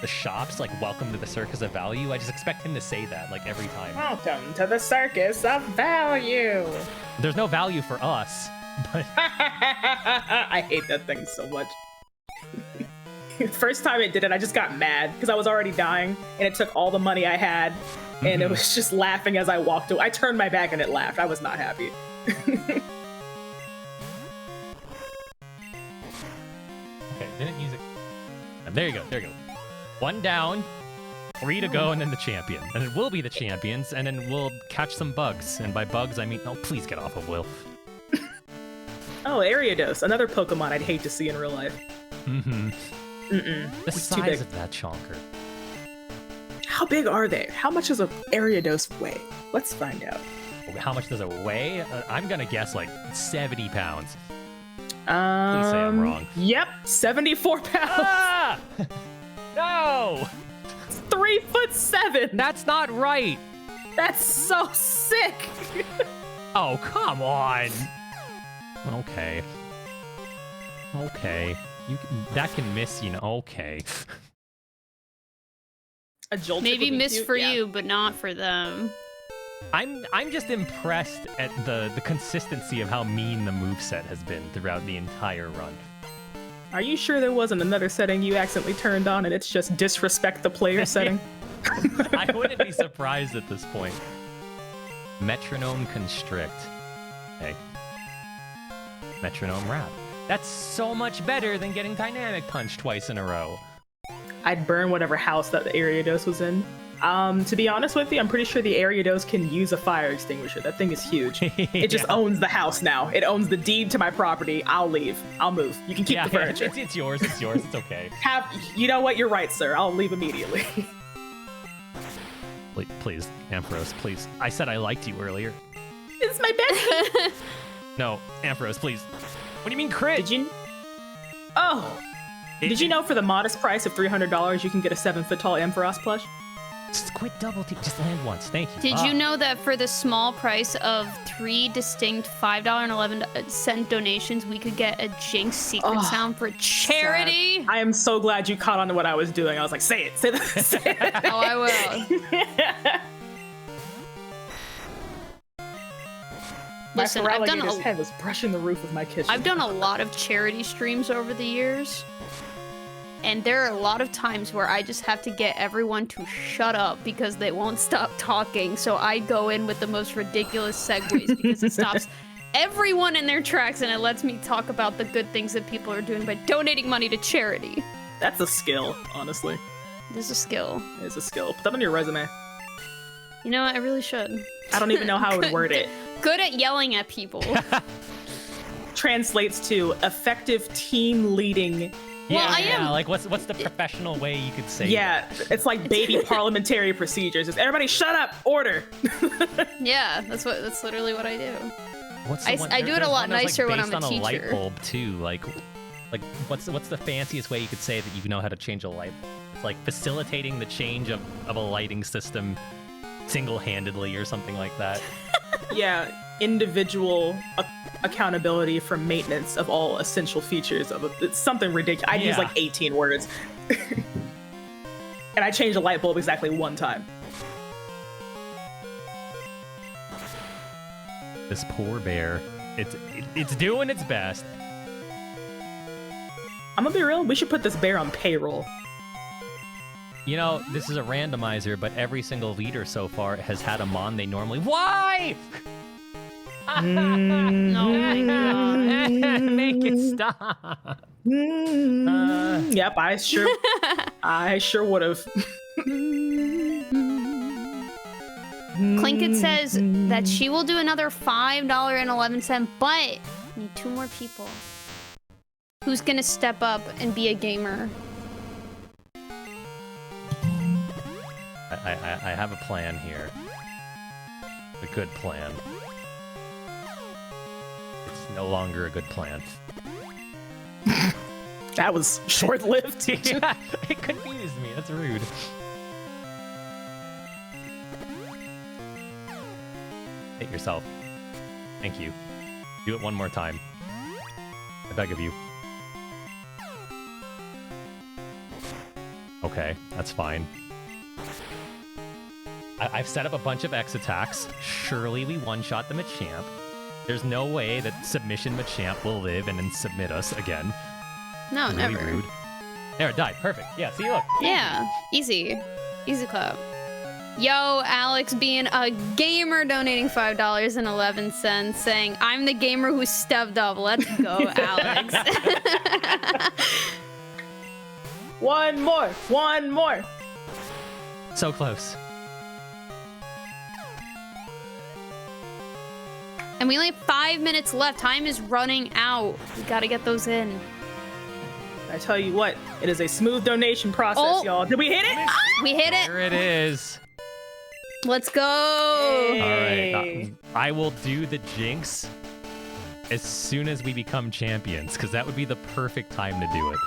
The shops like "Welcome to the Circus of Value." I just expect him to say that like every time. Welcome to the circus of value. There's no value for us, but I hate that thing so much. First time it did it, I just got mad because I was already dying, and it took all the money I had, and it was just laughing as I walked away. I turned my back and it laughed. I was not happy. okay, didn't use it. There you go. There you go. 1 down, 3 to go, and then the champion. And it will be the champions, and then we'll catch some bugs. And by bugs, I mean, oh, please get off of Will. Oh, Ariados, another Pokemon I'd hate to see in real life. Mm-hmm. Mm-mm. The It's too big. size of that chonker. How big are they? How much does a Ariados weigh? Let's find out. How much does it weigh? I'm gonna guess like 70 pounds. Please say I'm wrong. Yep, 74 pounds. Ah! No! 3'7". That's not right. That's so sick. Oh, come on. Okay. Okay. That can miss, you know. Okay. A Joltik Maybe would be miss cute, for yeah. you, but not for them. I'm just impressed at the consistency of how mean the moveset has been throughout the entire run. Are you sure there wasn't another setting you accidentally turned on and it's just disrespect the player setting? I wouldn't be surprised at this point. Metronome Constrict. Okay. Metronome Rap. That's so much better than getting Dynamic Punch twice in a row. I'd burn whatever house that the Ariados was in. To be honest with you, I'm pretty sure the Ariados can use a fire extinguisher. That thing is huge. It just Yeah. owns the house now. It owns the deed to my property. I'll leave. I'll move. You can keep Yeah, the furniture. it's yours. It's yours. It's okay. You know what? You're right, sir. I'll leave immediately. Please, Ampharos, please. I said I liked you earlier. It's my bed. No, Ampharos, please. What do you mean crit? Did you? Oh, Did you know for the modest price of $300, you can get a 7-foot tall Ampharos plush? Just quit double team. Just land once. Thank you. Did you know that for the small price of 3 distinct $5.11 donations, we could get a Jinx secret sound for charity? Sad. I am so glad you caught on to what I was doing. I was like, say it. Say that. Say it. Oh, I will. Listen, I've done His head was brushing the roof of my kitchen. I've done a lot of charity streams over the years. And there are a lot of times where I just have to get everyone to shut up because they won't stop talking. So I go in with the most ridiculous segues because it stops everyone in their tracks and it lets me talk about the good things that people are doing by donating money to charity. That's a skill, honestly. It is a skill. It is a skill. Put that on your resume. You know what? I really should. I don't even know how I would word it. Good at yelling at people. Translates to effective team leading. Yeah, Well, I am- like what's the professional way you could say Yeah, it's like baby parliamentary procedures. It's everybody shut up, order. Yeah, that's literally what I do. that? What's the I one- do it a there's lot one that's, nicer when based I'm a on a light teacher. bulb too. Like what's the fanciest way you could say that you know how to change a light? It's like facilitating the change of a lighting system single-handedly or something like that. Yeah, individual accountability for maintenance of all essential features of it's something ridiculous. I use Yeah. like 18 words. And I changed a light bulb exactly one time. This poor bear. It's doing its best. I'm gonna be real, we should put this bear on payroll. You know, this is a randomizer, but every single leader so far has had a mon they normally. Why? No, my God. Make it stop. Yep, I sure would have. Plinkett says that she will do another $5.11, but need 2 more people. Who's gonna step up and be a gamer? I have a plan here. A good plan. It's no longer a good plan. That was short-lived. Yeah, it confused me. That's rude. Hit yourself. Thank you. Do it one more time. I beg of you. Okay, that's fine. I've set up a bunch of X attacks. Surely we one-shot the Machamp. There's no way that Submission Machamp will live and then submit us again. No, Really never. rude. There, it died. Perfect. Yeah, see, look. Yeah, easy. Easy clap. Yo, Alex being a gamer donating $5.11, saying, I'm the gamer who stepped up. Let's go, Alex. One more. So close. And we only have 5 minutes left. Time is running out. We gotta get those in. I tell you what, it is a smooth donation process, y'all. Did we hit it? We hit it. There it is. Let's go. Hey. All right. I will do the Jinx as soon as we become champions, because that would be the perfect time to do it.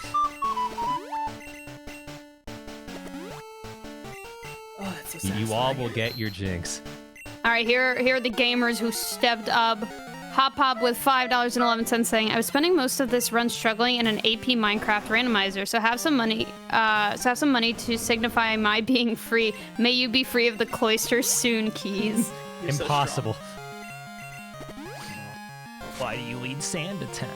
Oh, that's so You all satisfying. will get your Jinx. All right, here are the gamers who stepped up. Hop Pop with $5.11 saying, I was spending most of this run struggling in an AP Minecraft randomizer, so have some money to signify my being free. May you be free of the cloister soon, Keys. You're so Impossible. Why do you lead sand attack?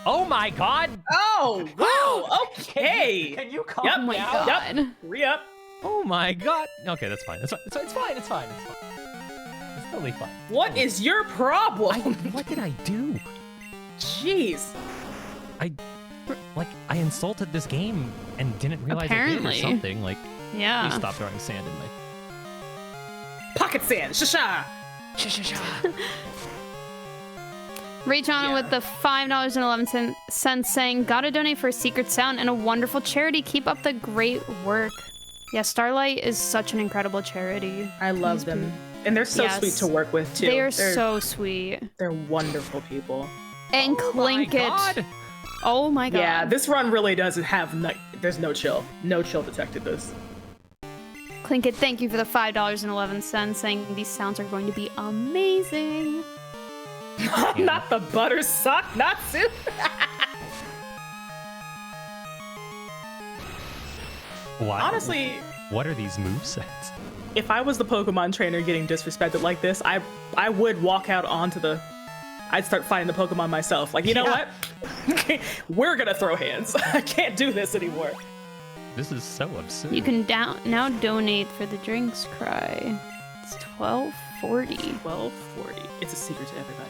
Oh my god! Oh, wow. Okay. Can you calm Yep. Oh my down? god. Yep. Re-up. Oh my god! Okay, that's fine. It's fine. It's totally fine. What is your problem? What did I do? Jeez. I insulted this game and didn't realize I Apparently. did or something. Like, Yeah. please stop throwing sand in my. Pocket sand. Shasha. Rachana Yeah. with the $5.11 saying, gotta donate for a secret sound and a wonderful charity. Keep up the great work. Yeah, Starlight is such an incredible charity. I love them. And they're so Yes. sweet to work with, too. They are so sweet. They're wonderful people. And Oh my Plinkett. god! Oh my god. Yeah, this run really doesn't have there's no chill. No chill detected this. Clinkit, thank you for the $5.11, saying these sounds are going to be amazing. Not the butter sock, not soup. Why? Honestly, what are these movesets? if I was the Pokemon trainer getting disrespected like this, I would walk out onto the... I'd start fighting the Pokemon myself. Like, you know what? We're gonna throw hands. I can't do this anymore. This is so absurd. You can now donate for the drinks cry. It's $12.40. $12.40. It's a secret to everybody.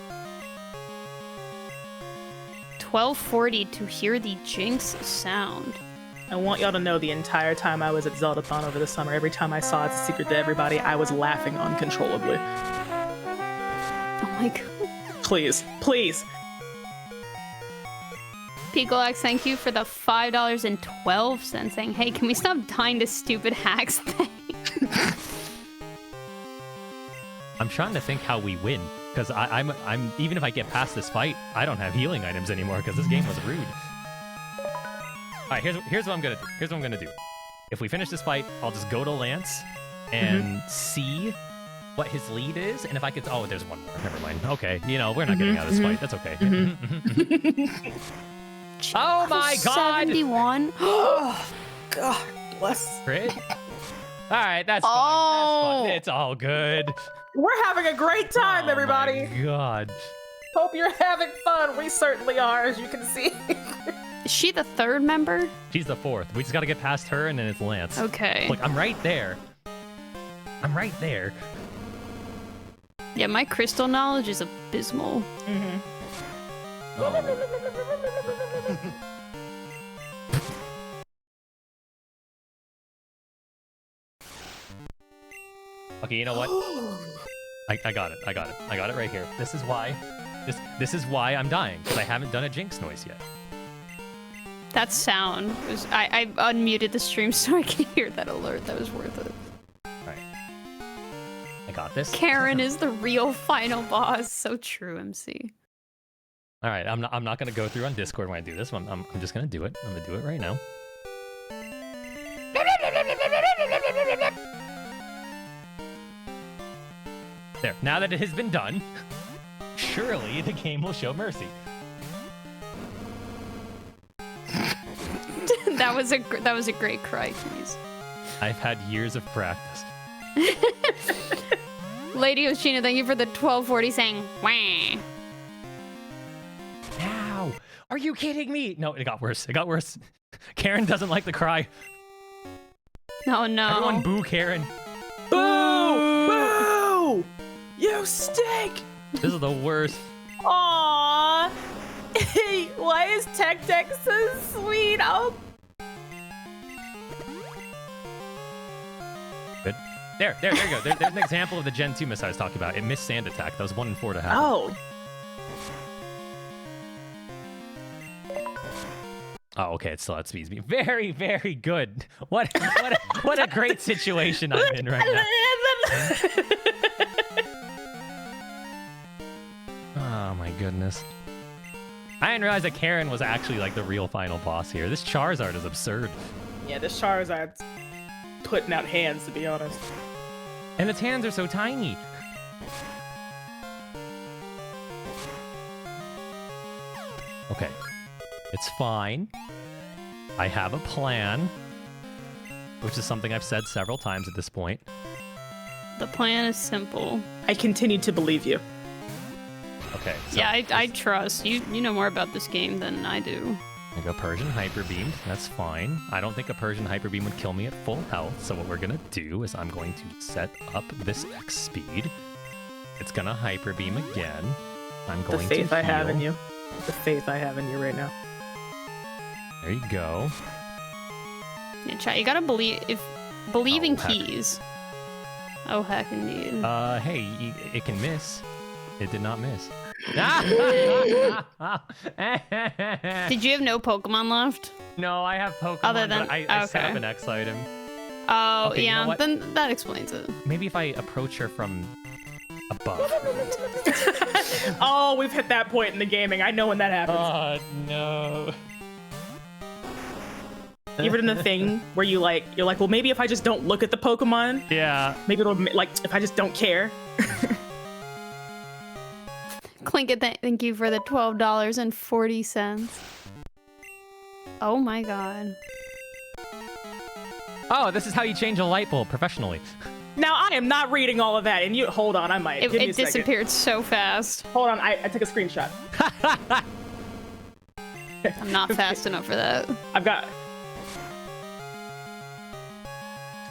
$12.40 to hear the Jinx sound. I want y'all to know the entire time I was at Zeldathon over the summer, every time I saw It's a Secret to Everybody, I was laughing uncontrollably. Oh my god. Please, please. Picolax, thank you for the $5.12, saying, hey, can we stop dying to stupid hacks thing? I'm trying to think how we win, because I'm even if I get past this fight, I don't have healing items anymore because this game was rude. All right, here's what I'm gonna do. Here's what I'm gonna do. If we finish this fight, I'll just go to Lance and see what his lead is, and if I could... Oh, there's one more. Never mind. Okay, we're not getting out of this fight. That's okay. Oh my god! 71. Oh, God bless. Crit? All right, that's fine. That's fine. It's all good. We're having a great time, everybody. Oh my god. Hope you're having fun. We certainly are, as you can see. Is she the third member? She's the fourth. We just gotta get past her, and then it's Lance. Okay. Look, I'm right there. I'm right there. Yeah, my crystal knowledge is abysmal. Okay, you know what? I got it. I got it. I got it right here. This is why. This is why I'm dying, because I haven't done a Jinx noise yet. That sound was... I unmuted the stream so I can hear that alert. That was worth it. Alright. I got this. Karen is the real final boss. So true, MC. Alright, I'm not gonna go through on Discord when I do this. I'm just gonna do it. I'm gonna do it right now. There. Now that it has been done, surely the game will show mercy. that was a great cry, keys. I've had years of practice. Lady Oshina, thank you for the 1240 saying wah. Ow! Are you kidding me? No, it got worse. It got worse. Karen doesn't like the cry. Oh no. Everyone boo Karen. Boo! Boo! You stink! This is the worst. Aww. Why is Tech Deck so sweet? Oh. Good. There you go. There's an example of the Gen 2 miss I was talking about. It missed Sand Attack. That was 1 in 4 to happen. Oh. Oh, okay. It still outspeeds me. Very, very good. What a great situation I'm in right now. Oh my goodness. I didn't realize that Karen was actually like the real final boss here. This Charizard is absurd. Yeah, this Charizard's putting out hands, to be honest. And its hands are so tiny. Okay. It's fine. I have a plan, which is something I've said several times at this point. The plan is simple. I continue to believe you. Okay. So Yeah, I trust. You know more about this game than I do. I go Persian Hyper Beam. That's fine. I don't think a Persian Hyper Beam would kill me at full health. So what we're gonna do is I'm going to set up this X speed. It's gonna Hyper Beam again. I'm going to The faith I have heal. in you. The faith I have in you right now. There you go. Yeah, chat, you gotta believe in heck. keys. Oh heck indeed. Hey, it can miss. It did not miss. Did you have no Pokemon left? No, I have Pokemon, Other than- but I set up okay. an X item. Oh Okay, you know yeah, what? then that explains it. Maybe if I approach her from above. Oh, we've hit that point in the gaming. I know when that happens. Oh, no. You ever done the thing where you're like, well, maybe if I just don't look at the Pokemon, Yeah. maybe it'll, like, if I just don't care. Clinket, thank you for the $12.40. Oh my god. Oh, this is how you change a light bulb professionally. Now, I am not reading all of that, and you, hold on, I might. Give me It a second. disappeared so fast. Hold on, I took a screenshot. I'm not fast enough for that. I've got...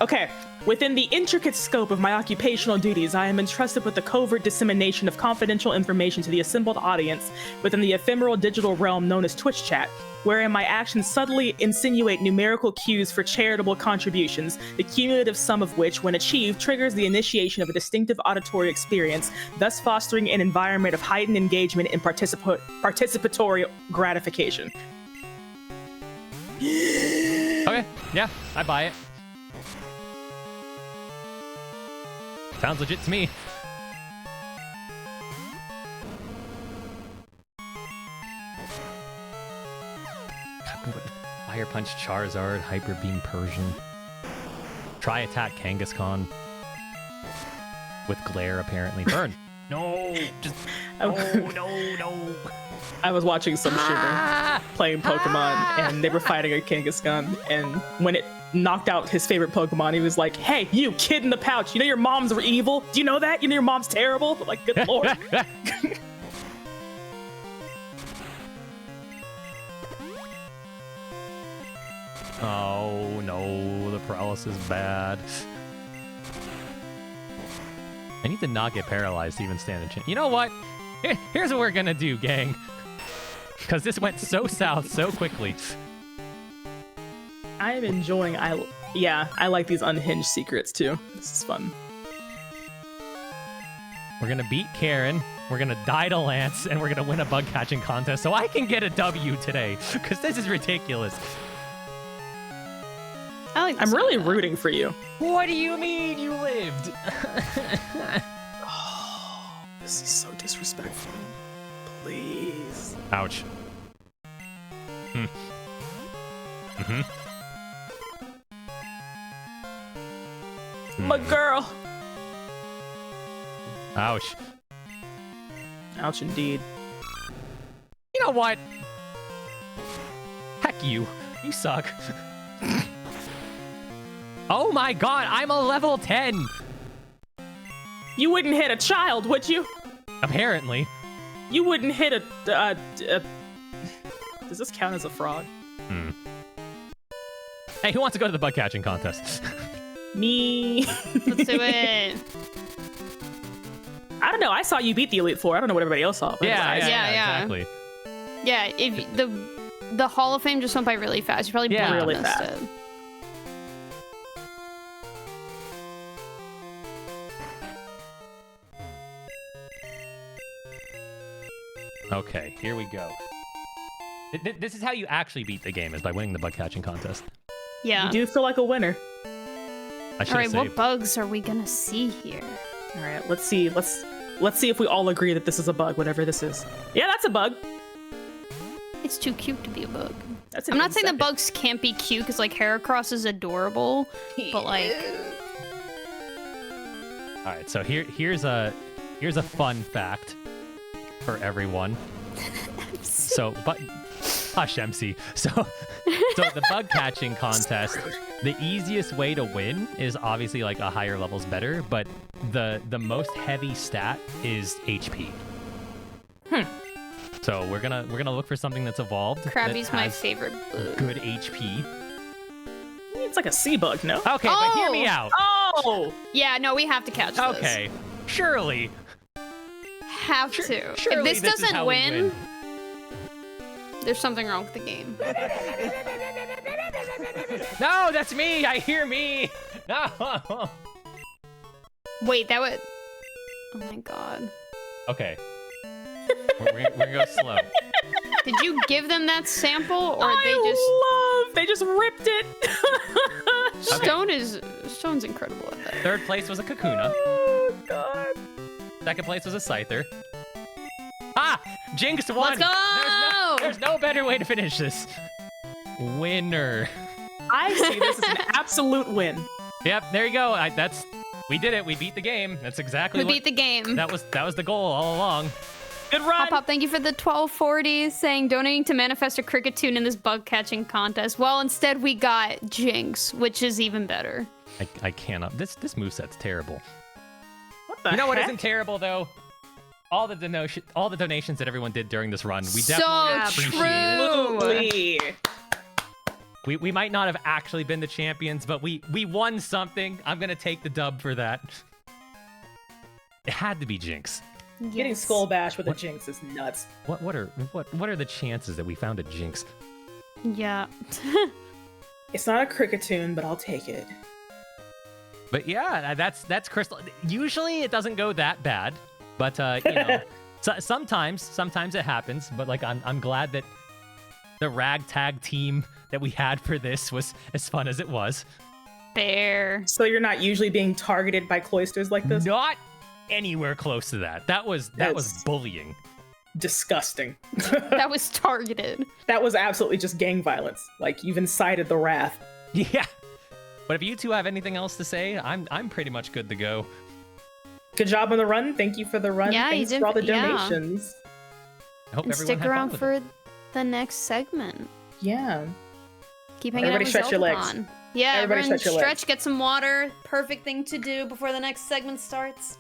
Okay. Within the intricate scope of my occupational duties, I am entrusted with the covert dissemination of confidential information to the assembled audience within the ephemeral digital realm known as Twitch chat, wherein my actions subtly insinuate numerical cues for charitable contributions, the cumulative sum of which, when achieved, triggers the initiation of a distinctive auditory experience, thus fostering an environment of heightened engagement and participatory gratification. Okay, yeah, I buy it. Sounds legit to me. Fire Punch Charizard, Hyper Beam Persian. Try Attack Kangaskhan. With Glare, apparently. Burn! No! Just... No. I was watching some streamer playing Pokemon, and they were fighting a Kangaskhan, and when it knocked out his favorite Pokemon, he was like, hey, you kid in the pouch, you know your moms were evil? Do you know that? You know your mom's terrible? Like, good lord. Oh, no. The paralysis is bad. I need to not get paralyzed to even stand a chance. You know what? Here's what we're gonna do, gang. Because this went so south so quickly. I am enjoying, I like these unhinged secrets too. This is fun. We're gonna beat Karen, we're gonna die to Lance, and we're gonna win a bug catching contest so I can get a W today. Because this is ridiculous. I'm really rooting for you. What do you mean you lived? Oh, this is so disrespectful. Please. Ouch. My girl. Ouch. Ouch indeed. You know what? Heck you. You suck. Oh my god, I'm a level 10! You wouldn't hit a child, would you? Apparently. You wouldn't hit a Does this count as a frog? Hey, who wants to go to the bug catching contest? Let's Me. do it. I don't know. I saw you beat the Elite Four. I don't know what everybody else saw. But Yeah. Exactly. Yeah, if the Hall of Fame just went by really fast. You probably blinked really and missed fast. it. Okay, here we go. This is how you actually beat the game, is by winning the bug catching contest. Yeah. You do feel like a winner. I should All right, say. what bugs are we gonna see here? All right, let's see. Let's see if we all agree that this is a bug, whatever this is. Yeah, that's a bug. It's too cute to be a bug. That's I'm not saying the bugs can't be cute, because like Heracross is adorable, but like. All right, so here's a fun fact for everyone. So, but hush, MC. So the bug catching contest, the easiest way to win is obviously like a higher level's better, but the most heavy stat is HP. So we're gonna look for something that's evolved. Krabby's that my has favorite bug. good HP. It's like a sea bug, no? Okay, but hear me out. Oh! Yeah, no, we have to catch this. Okay, surely. Have to. Surely If this is doesn't how we win, there's something wrong with the game. No, that's me. I hear me. No. Wait, that would. Oh my god. Okay. We're gonna go slow. Did you give them that sample, or they just ripped it. Stone's incredible at that. Third place was a Kakuna. Oh god. Second place was a Scyther. Ah! Jinx won! Let's go! There's no better way to finish this. Winner. I see this as an absolute win. Yep, there you go. We did it. We beat the game. That's exactly We beat the game. That was the goal all along. Good run. Pop, thank you for the 1240 saying donating to manifest a cricket tune in this bug catching contest. Well, instead we got Jinx, which is even better. I cannot. This moveset's terrible. What the You know what heck? isn't terrible though? All the donations that everyone did during this run. We So definitely appreciate it. true. Absolutely. We might not have actually been the champions, but we won something. I'm gonna take the dub for that. It had to be Jinx. Getting Yes. skull bashed with a Jinx is nuts. What are the chances that we found a Jinx? Yeah. It's not a cricketune, but I'll take it. But yeah, that's Crystal. Usually it doesn't go that bad, but you know, sometimes it happens. But like I'm glad that the ragtag team that we had for this was as fun as it was. Fair. So you're not usually being targeted by cloisters like this? Not anywhere close to that. That was That's- bullying. Disgusting. That was targeted. That was absolutely just gang violence. Like, you've incited the wrath. Yeah. But if you two have anything else to say, I'm pretty much good to go. Good job on the run. Thank you for the run. Yeah, you Thanks did- for all the yeah. donations. I hope And everyone stick had fun around with for it. the next segment. Yeah. Keep hanging Everybody out stretch with your legs. Zeldathon. Yeah, Everybody everyone stretch your legs. get some water. Perfect thing to do before the next segment starts.